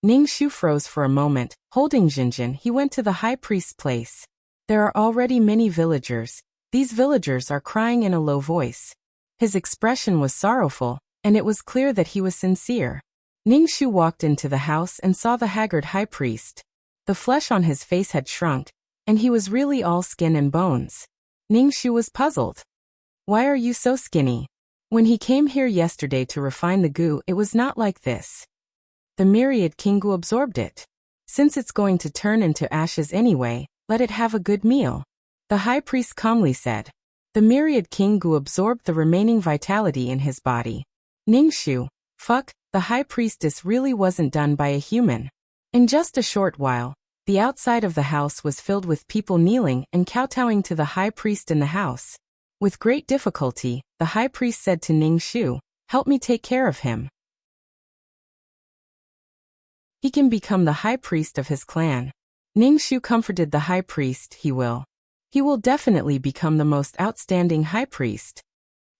Ningshu froze for a moment. Holding Jinjin, he went to the high priest's place. There are already many villagers. These villagers are crying in a low voice. His expression was sorrowful, and it was clear that he was sincere. Ningshu walked into the house and saw the haggard high priest. The flesh on his face had shrunk, and he was really all skin and bones. Ningshu was puzzled. "Why are you so skinny? When he came here yesterday to refine the gu, it was not like this." "The myriad king gu absorbed it. Since it's going to turn into ashes anyway, let it have a good meal," the high priest calmly said. The myriad king gu absorbed the remaining vitality in his body. Ningshu, fuck, the high priestess really wasn't done by a human. In just a short while, the outside of the house was filled with people kneeling and kowtowing to the high priest in the house. With great difficulty, the high priest said to Ningshu, "Help me take care of him. He can become the high priest of his clan." Ningshu comforted the high priest. He will definitely become the most outstanding high priest."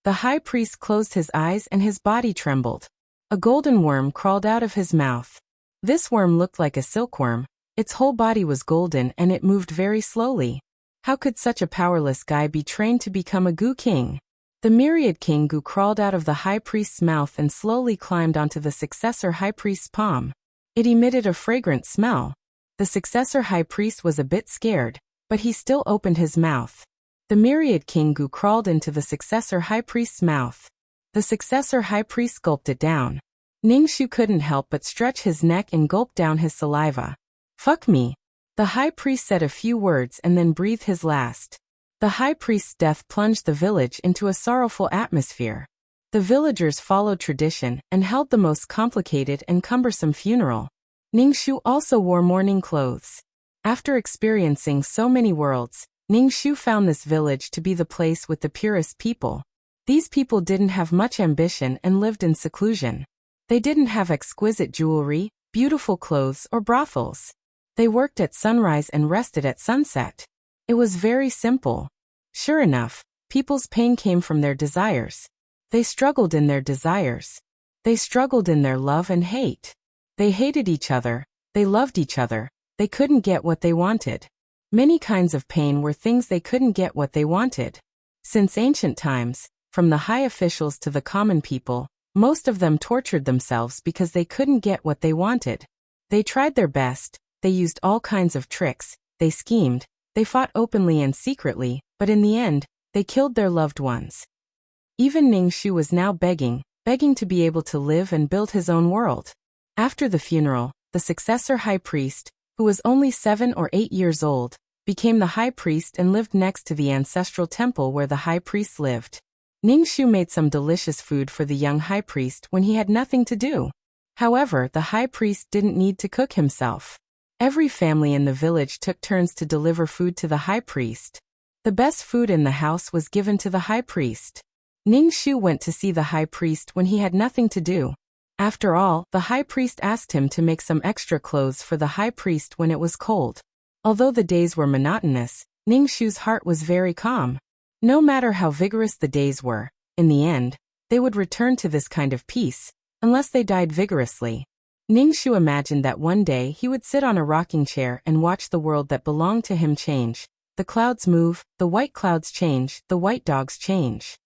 The high priest closed his eyes and his body trembled. A golden worm crawled out of his mouth. This worm looked like a silkworm. Its whole body was golden and it moved very slowly. How could such a powerless guy be trained to become a goo king? The myriad king goo crawled out of the high priest's mouth and slowly climbed onto the successor high priest's palm. It emitted a fragrant smell. The successor high priest was a bit scared, but he still opened his mouth. The myriad king goo crawled into the successor high priest's mouth. The successor high priest gulped it down. Ningxu couldn't help but stretch his neck and gulp down his saliva. Fuck me. The high priest said a few words and then breathed his last. The high priest's death plunged the village into a sorrowful atmosphere. The villagers followed tradition and held the most complicated and cumbersome funeral. Ningxu also wore mourning clothes. After experiencing so many worlds, Ningxu found this village to be the place with the purest people. These people didn't have much ambition and lived in seclusion. They didn't have exquisite jewelry, beautiful clothes, or brothels. They worked at sunrise and rested at sunset. It was very simple. Sure enough, people's pain came from their desires. They struggled in their desires. They struggled in their love and hate. They hated each other. They loved each other. They couldn't get what they wanted. Many kinds of pain were things they couldn't get what they wanted. Since ancient times, from the high officials to the common people, most of them tortured themselves because they couldn't get what they wanted. They tried their best, they used all kinds of tricks, they schemed, they fought openly and secretly, but in the end, they killed their loved ones. Even Ningxu was now begging to be able to live and build his own world. After the funeral, the successor high priest, who was only 7 or 8 years old, became the high priest and lived next to the ancestral temple where the high priest lived. Ningxu made some delicious food for the young high priest when he had nothing to do. However, the high priest didn't need to cook himself. Every family in the village took turns to deliver food to the high priest. The best food in the house was given to the high priest. Ningxu went to see the high priest when he had nothing to do. After all, the high priest asked him to make some extra clothes for the high priest when it was cold. Although the days were monotonous, Ningxu's heart was very calm. No matter how vigorous the days were, in the end, they would return to this kind of peace, unless they died vigorously. Ningxu imagined that one day he would sit on a rocking chair and watch the world that belonged to him change. The clouds move, the white clouds change, the white dogs change.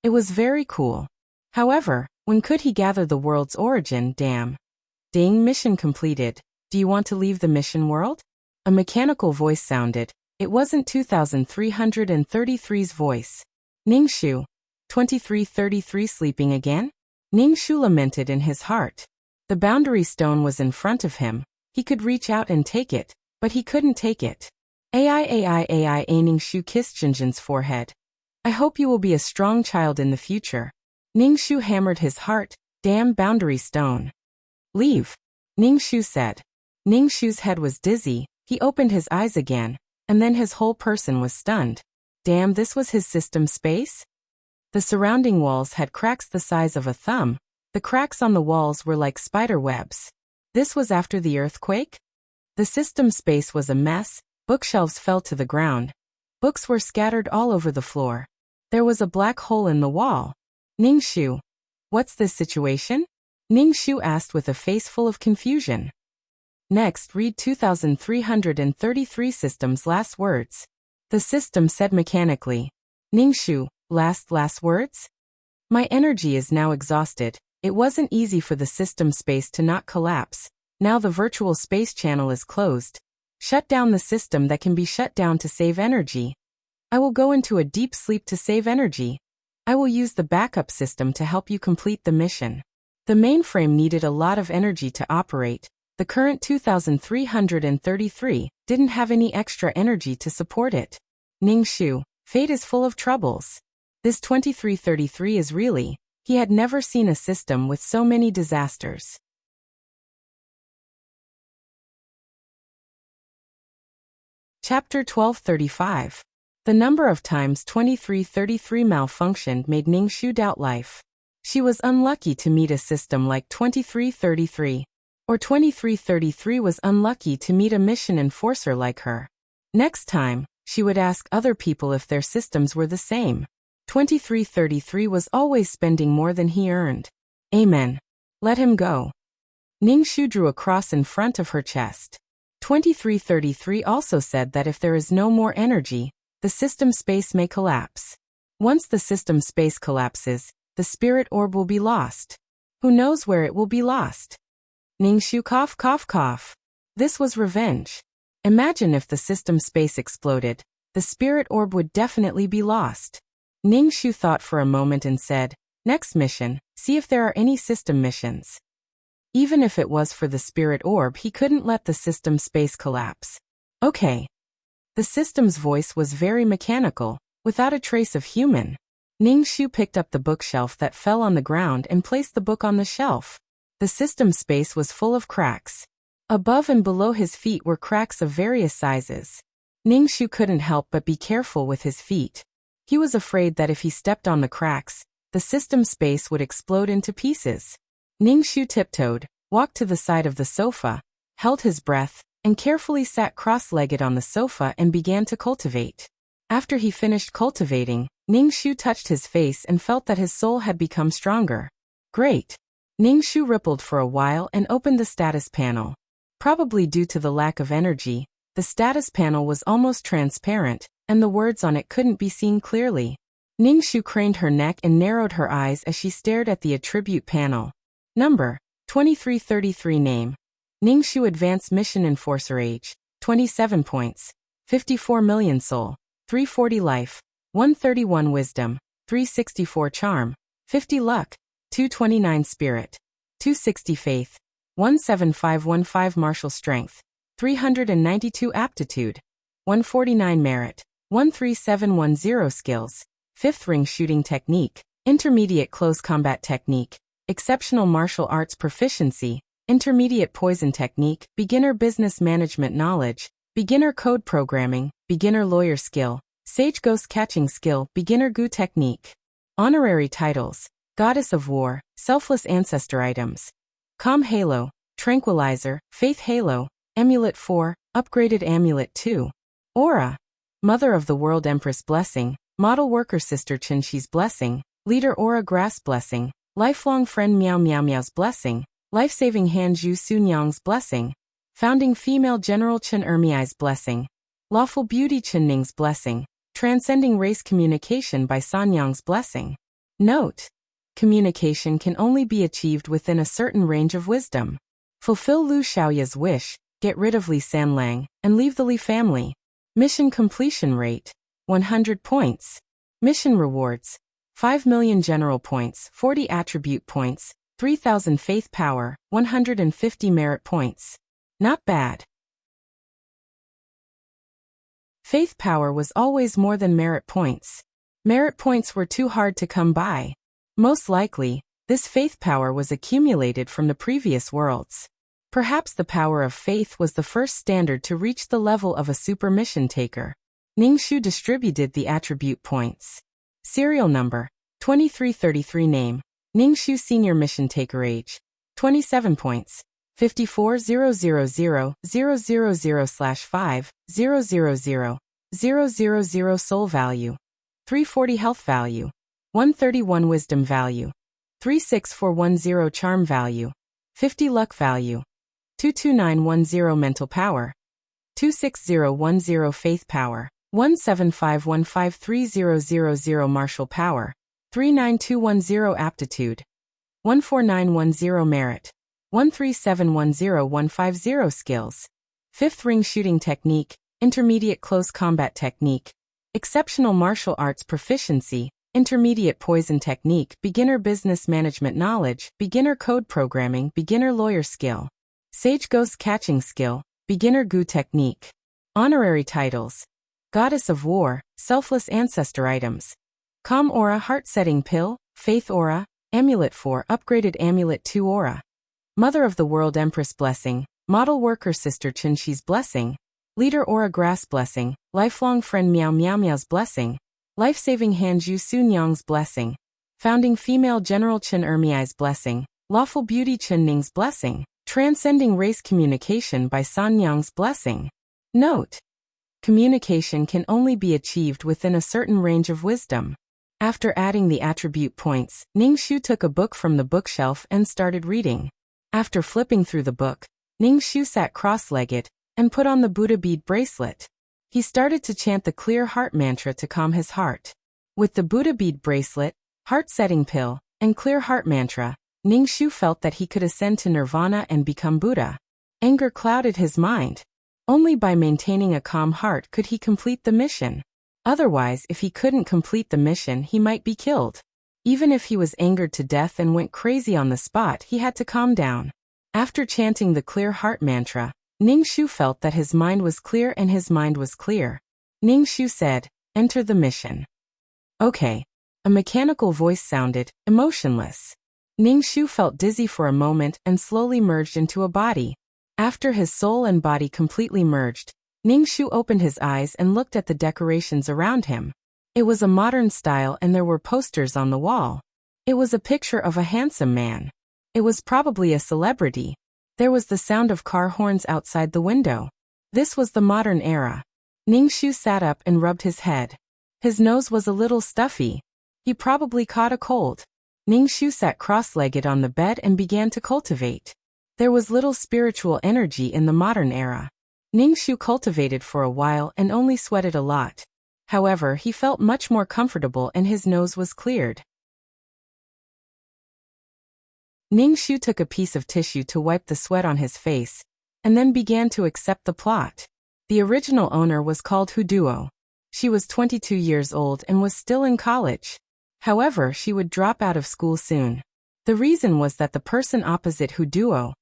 It was very cool. However, when could he gather the world's origin? Damn. Ding, mission completed. Do you want to leave the mission world? A mechanical voice sounded. It wasn't 2333's voice. Ningxu. 2333 sleeping again? Ningxu lamented in his heart. The boundary stone was in front of him. He could reach out and take it, but he couldn't take it. AI. Ningxu kissed Jinjin's forehead. I hope you will be a strong child in the future. Ningxu hammered his heart. Damn boundary stone. Leave. Ningxu said. Ningxu's head was dizzy. He opened his eyes again, and then his whole person was stunned. Damn, this was his system space? The surrounding walls had cracks the size of a thumb. The cracks on the walls were like spider webs. This was after the earthquake? The system space was a mess. Bookshelves fell to the ground. Books were scattered all over the floor. There was a black hole in the wall. Ningxu. What's this situation? Ningxu asked with a face full of confusion. Next, read 2333 system's last words. The system said mechanically. Ningxu. Last words? My energy is now exhausted. It wasn't easy for the system space to not collapse. Now the virtual space channel is closed. Shut down the system that can be shut down to save energy. I will go into a deep sleep to save energy. I will use the backup system to help you complete the mission. The mainframe needed a lot of energy to operate. The current 2333 didn't have any extra energy to support it. Ningxu, fate is full of troubles. This 2333 is really, he had never seen a system with so many disasters. Chapter 1235. The number of times 2333 malfunctioned made Ningxu doubt life. She was unlucky to meet a system like 2333. Or 2333 was unlucky to meet a mission enforcer like her. Next time, she would ask other people if their systems were the same. 2333 was always spending more than he earned. Amen. Let him go. Ningxu drew a cross in front of her chest. 2333 also said that if there is no more energy, the system space may collapse. Once the system space collapses, the spirit orb will be lost. Who knows where it will be lost? Ningxu cough cough cough. This was revenge. Imagine if the system space exploded, the spirit orb would definitely be lost. Ningxu thought for a moment and said, next mission, see if there are any system missions. Even if it was for the spirit orb, he couldn't let the system space collapse. Okay. The system's voice was very mechanical, without a trace of human. Ningxu picked up the bookshelf that fell on the ground and placed the book on the shelf. The system space was full of cracks. Above and below his feet were cracks of various sizes. Ningxu couldn't help but be careful with his feet. He was afraid that if he stepped on the cracks, the system space would explode into pieces. Ningxu tiptoed, walked to the side of the sofa, held his breath, and carefully sat cross-legged on the sofa and began to cultivate. After he finished cultivating, Ningxu touched his face and felt that his soul had become stronger. Great! Ningxu rippled for a while and opened the status panel. Probably due to the lack of energy, the status panel was almost transparent, and the words on it couldn't be seen clearly. Ningxu craned her neck and narrowed her eyes as she stared at the attribute panel. Number, 2333 Name, Ningxu Advanced Mission Enforcer Age, 27 points, 54 million Soul, 340 Life, 131 Wisdom, 364 Charm, 50 Luck, 229 Spirit, 260 Faith, 17515 Martial Strength, 392 Aptitude, 149 Merit, 13710 Skills, 5th Ring Shooting Technique, Intermediate Close Combat Technique, Exceptional Martial Arts Proficiency, Intermediate Poison Technique, Beginner Business Management Knowledge, Beginner Code Programming, Beginner Lawyer Skill, Sage Ghost Catching Skill, Beginner Goo Technique. Honorary Titles: Goddess of War, Selfless Ancestor Items, Calm Halo, Tranquilizer, Faith Halo, Amulet 4, Upgraded Amulet 2. Aura: Mother of the World Empress Blessing, Model Worker Sister Qinshi's Blessing, Leader Aura Grass Blessing, Lifelong Friend Meow Meow Meow's Blessing, Life-Saving Hand Zhu Sunyang's Blessing, Founding Female General Chen Ermiai's Blessing, Lawful Beauty Chen Ning's Blessing, Transcending Race Communication by Sanyang's Blessing. Note: communication can only be achieved within a certain range of wisdom. Fulfill Lu Xiaoya's wish, get rid of Li Sanlang, and leave the Li family. Mission completion rate, 100 points. Mission rewards, 5 million general points, 40 attribute points, 3,000 faith power, 150 merit points. Not bad. Faith power was always more than merit points. Merit points were too hard to come by. Most likely, this faith power was accumulated from the previous worlds. Perhaps the power of faith was the first standard to reach the level of a super mission taker. Ningxu distributed the attribute points. Serial number, 2333 Name, Ningxu Senior Mission Taker Age, 27 points, 54,000/5,000,000 Soul Value, 340 Health Value, 131 Wisdom Value, 36410 Charm Value, 50 Luck Value, 22910 Mental Power, 26010 Faith Power, 175153000 Martial Power, 39210 Aptitude, 14910 Merit, 13710 Skills, 5th Ring Shooting Technique, Intermediate Close Combat Technique, Exceptional Martial Arts Proficiency, Intermediate Poison Technique, Beginner Business Management Knowledge, Beginner Code Programming, Beginner Lawyer Skill, Sage Ghost Catching Skill, Beginner Goo Technique. Honorary Titles: Goddess of War, Selfless Ancestor Items, Calm Aura Heart Setting Pill, Faith Aura, Amulet 4 Upgraded Amulet 2 Aura, Mother of the World Empress Blessing, Model Worker Sister Qinshi's Blessing, Leader Aura Grass Blessing, Lifelong Friend Meow Meow Meow's Blessing, Life-Saving Hand Zhu Sunyang's Blessing, Founding Female General Chen Ermiai's Blessing, Lawful Beauty Chen Ning's Blessing, Transcending Race Communication by Sanyang's Blessing. Note: communication can only be achieved within a certain range of wisdom. After adding the attribute points, Ningxu took a book from the bookshelf and started reading. After flipping through the book, Ningxu sat cross-legged and put on the Buddha bead bracelet. He started to chant the clear heart mantra to calm his heart. With the Buddha bead bracelet, heart-setting pill, and clear heart mantra, Ningxu felt that he could ascend to nirvana and become Buddha. Anger clouded his mind. Only by maintaining a calm heart could he complete the mission. Otherwise, if he couldn't complete the mission, he might be killed. Even if he was angered to death and went crazy on the spot, he had to calm down. After chanting the clear heart mantra, Ningxu felt that his mind was clear and his mind was clear. Ningxu said, "Enter the mission." Okay. A mechanical voice sounded, emotionless. Ningxu felt dizzy for a moment and slowly merged into a body. After his soul and body completely merged, Ningxu opened his eyes and looked at the decorations around him. It was a modern style and there were posters on the wall. It was a picture of a handsome man. It was probably a celebrity. There was the sound of car horns outside the window. This was the modern era. Ningxu sat up and rubbed his head. His nose was a little stuffy. He probably caught a cold. Ningxu sat cross-legged on the bed and began to cultivate. There was little spiritual energy in the modern era. Ningxu cultivated for a while and only sweated a lot. However, he felt much more comfortable and his nose was cleared. Ningxu took a piece of tissue to wipe the sweat on his face, and then began to accept the plot. The original owner was called Huduo. She was 22 years old and was still in college. However, she would drop out of school soon. The reason was that the person opposite Huduo,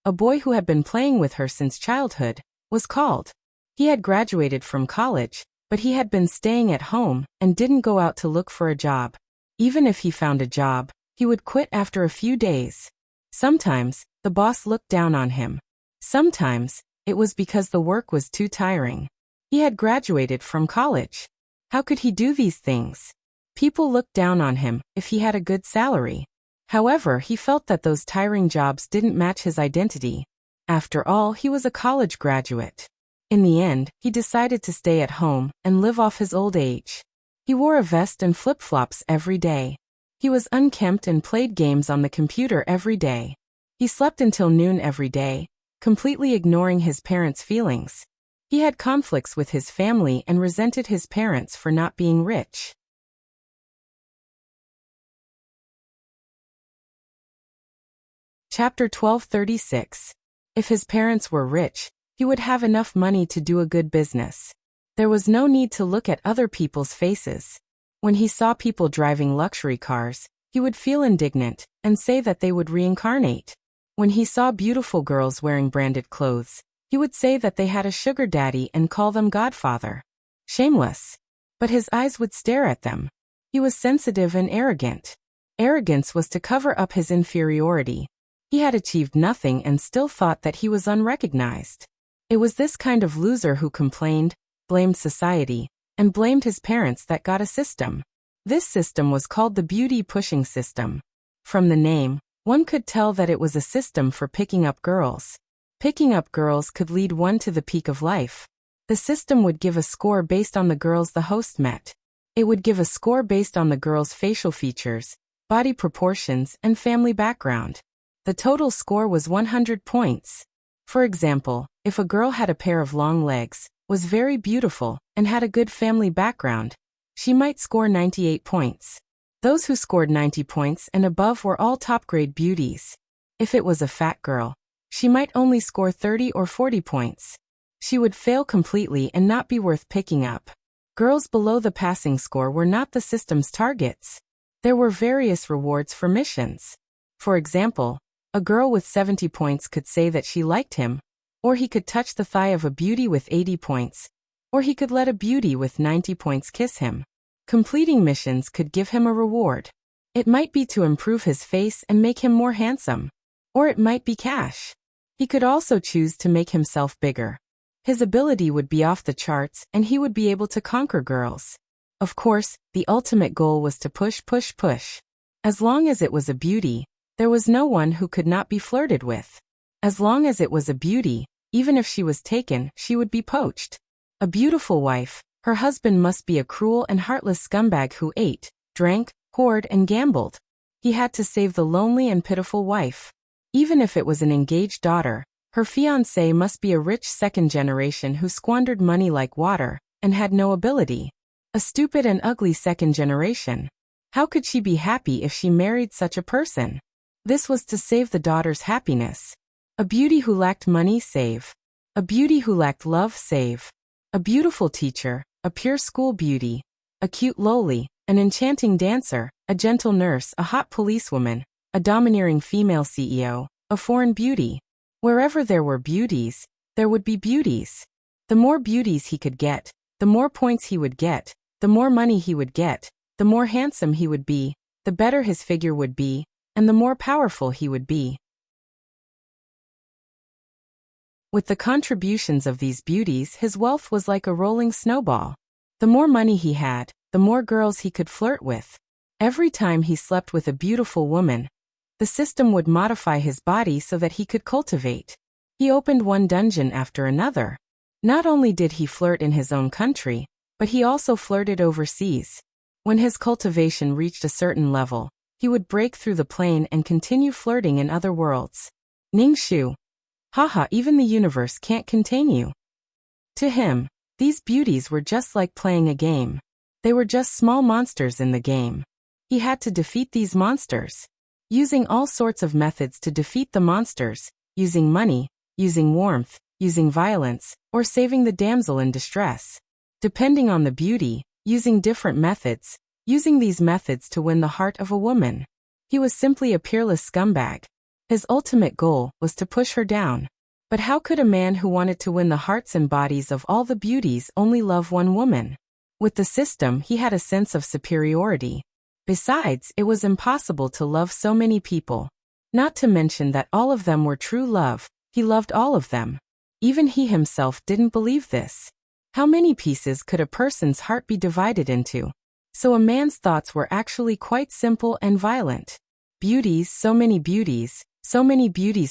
a boy who had been playing with her since childhood, was called. He had graduated from college, but he had been staying at home and didn't go out to look for a job. Even if he found a job, he would quit after a few days. Sometimes, the boss looked down on him. Sometimes, it was because the work was too tiring. He had graduated from college. How could he do these things? People looked down on him if he had a good salary. However, he felt that those tiring jobs didn't match his identity. After all, he was a college graduate. In the end, he decided to stay at home and live off his old age. He wore a vest and flip-flops every day. He was unkempt and played games on the computer every day. He slept until noon every day, completely ignoring his parents' feelings. He had conflicts with his family and resented his parents for not being rich. Chapter 1236. If his parents were rich, he would have enough money to do a good business. There was no need to look at other people's faces. When he saw people driving luxury cars, he would feel indignant and say that they would reincarnate. When he saw beautiful girls wearing branded clothes, he would say that they had a sugar daddy and call them godfather. Shameless. But his eyes would stare at them. He was sensitive and arrogant. Arrogance was to cover up his inferiority. He had achieved nothing and still thought that he was unrecognized. It was this kind of loser who complained, blamed society, and blamed his parents that got a system. This system was called the beauty-pushing system. From the name, one could tell that it was a system for picking up girls. Picking up girls could lead one to the peak of life. The system would give a score based on the girls the host met. It would give a score based on the girl's facial features, body proportions, and family background. The total score was 100 points. For example, if a girl had a pair of long legs, was very beautiful, and had a good family background, she might score 98 points. Those who scored 90 points and above were all top-grade beauties. If it was a fat girl, she might only score 30 or 40 points. She would fail completely and not be worth picking up. Girls below the passing score were not the system's targets. There were various rewards for missions. For example, a girl with 70 points could say that she liked him, or he could touch the thigh of a beauty with 80 points, or he could let a beauty with 90 points kiss him. Completing missions could give him a reward. It might be to improve his face and make him more handsome, or it might be cash. He could also choose to make himself bigger. His ability would be off the charts and he would be able to conquer girls. Of course, the ultimate goal was to push. As long as it was a beauty, there was no one who could not be flirted with. As long as it was a beauty, even if she was taken, she would be poached. A beautiful wife, her husband must be a cruel and heartless scumbag who ate, drank, whored, and gambled. He had to save the lonely and pitiful wife. Even if it was an engaged daughter, her fiancé must be a rich second generation who squandered money like water and had no ability. A stupid and ugly second generation. How could she be happy if she married such a person? This was to save the daughter's happiness. A beauty who lacked money, save. A beauty who lacked love, save. A beautiful teacher, a pure school beauty, a cute lowly, an enchanting dancer, a gentle nurse, a hot policewoman, a domineering female CEO, a foreign beauty. Wherever there were beauties, there would be beauties. The more beauties he could get, the more points he would get, the more money he would get, the more handsome he would be, the better his figure would be, and the more powerful he would be. With the contributions of these beauties, his wealth was like a rolling snowball. The more money he had, the more girls he could flirt with. Every time he slept with a beautiful woman, the system would modify his body so that he could cultivate. He opened one dungeon after another. Not only did he flirt in his own country, but he also flirted overseas. When his cultivation reached a certain level, he would break through the plane and continue flirting in other worlds. Ning Shu. Haha, even the universe can't contain you. To him, these beauties were just like playing a game. They were just small monsters in the game. He had to defeat these monsters. Using all sorts of methods to defeat the monsters, using money, using warmth, using violence, or saving the damsel in distress. Depending on the beauty, using different methods, using these methods to win the heart of a woman. He was simply a peerless scumbag. His ultimate goal was to push her down. But how could a man who wanted to win the hearts and bodies of all the beauties only love one woman? With the system, he had a sense of superiority. Besides, it was impossible to love so many people. Not to mention that all of them were true love, he loved all of them. Even he himself didn't believe this. How many pieces could a person's heart be divided into? So a man's thoughts were actually quite simple and violent. Beauties, so many beauties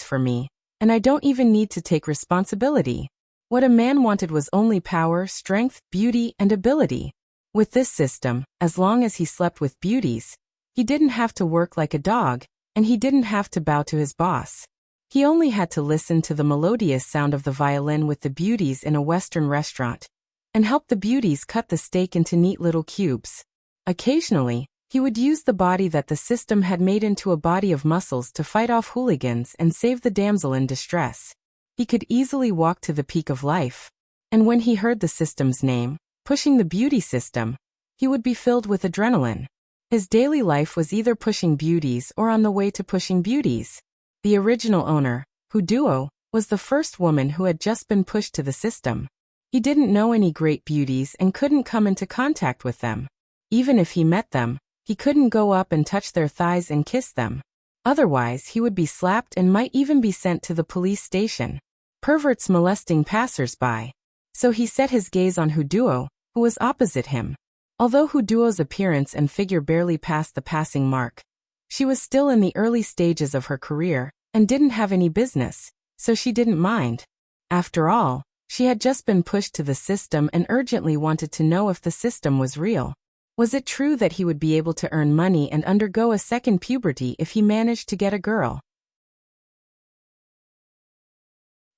for me, and I don't even need to take responsibility. What a man wanted was only power, strength, beauty, and ability. With this system, as long as he slept with beauties, he didn't have to work like a dog, and he didn't have to bow to his boss. He only had to listen to the melodious sound of the violin with the beauties in a Western restaurant, and help the beauties cut the steak into neat little cubes. Occasionally, he would use the body that the system had made into a body of muscles to fight off hooligans and save the damsel in distress. He could easily walk to the peak of life. And when he heard the system's name, pushing the beauty system, he would be filled with adrenaline. His daily life was either pushing beauties or on the way to pushing beauties. The original owner, Huduo, was the first woman who had just been pushed to the system. He didn't know any great beauties and couldn't come into contact with them. Even if he met them, he couldn't go up and touch their thighs and kiss them. Otherwise, he would be slapped and might even be sent to the police station. Perverts molesting passers-by. So he set his gaze on Huduo, who was opposite him. Although Huduo's appearance and figure barely passed the passing mark, she was still in the early stages of her career and didn't have any business, so she didn't mind. After all, she had just been pushed to the system and urgently wanted to know if the system was real. Was it true that he would be able to earn money and undergo a second puberty if he managed to get a girl?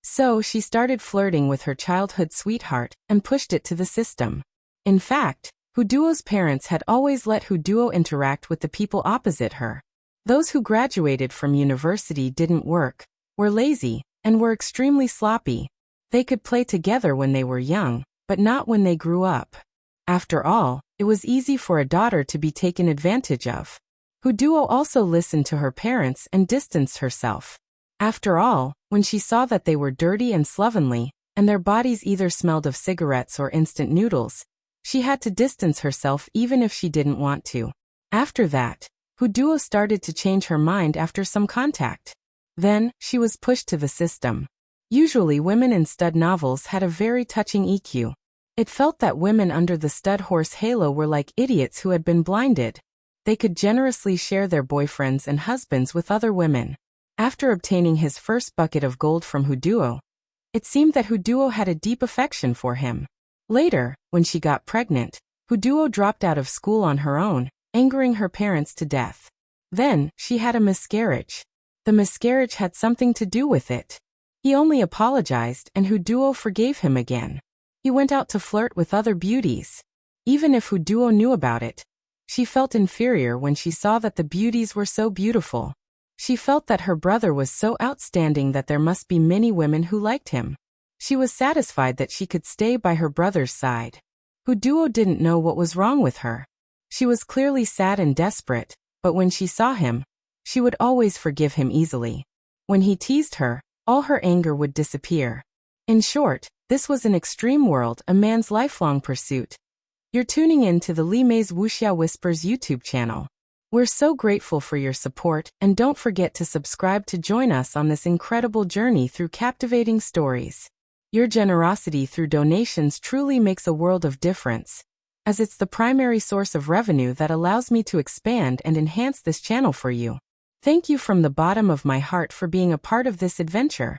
So she started flirting with her childhood sweetheart and pushed it to the system. In fact, Huduo's parents had always let Huduo interact with the people opposite her. Those who graduated from university didn't work, were lazy, and were extremely sloppy. They could play together when they were young, but not when they grew up. After all, it was easy for a daughter to be taken advantage of. Huduo also listened to her parents and distanced herself. After all, when she saw that they were dirty and slovenly, and their bodies either smelled of cigarettes or instant noodles, she had to distance herself even if she didn't want to. After that, Huduo started to change her mind after some contact. Then, she was pushed to the system. Usually women in stud novels had a very touching EQ. It felt that women under the stud horse halo were like idiots who had been blinded. They could generously share their boyfriends and husbands with other women. After obtaining his first bucket of gold from Huduo, it seemed that Huduo had a deep affection for him. Later, when she got pregnant, Huduo dropped out of school on her own angering her parents to death. Then, she had a miscarriage. The miscarriage had something to do with it. He only apologized and Huduo forgave him again. He went out to flirt with other beauties. Even if Huduo knew about it, she felt inferior when she saw that the beauties were so beautiful. She felt that her brother was so outstanding that there must be many women who liked him. She was satisfied that she could stay by her brother's side. Huduo didn't know what was wrong with her. She was clearly sad and desperate, but when she saw him, she would always forgive him easily. When he teased her, all her anger would disappear. In short, this was an extreme world, a man's lifelong pursuit. You're tuning in to the Li Mei's Wuxia Whispers YouTube channel. We're so grateful for your support, and don't forget to subscribe to join us on this incredible journey through captivating stories. Your generosity through donations truly makes a world of difference, as it's the primary source of revenue that allows me to expand and enhance this channel for you. Thank you from the bottom of my heart for being a part of this adventure.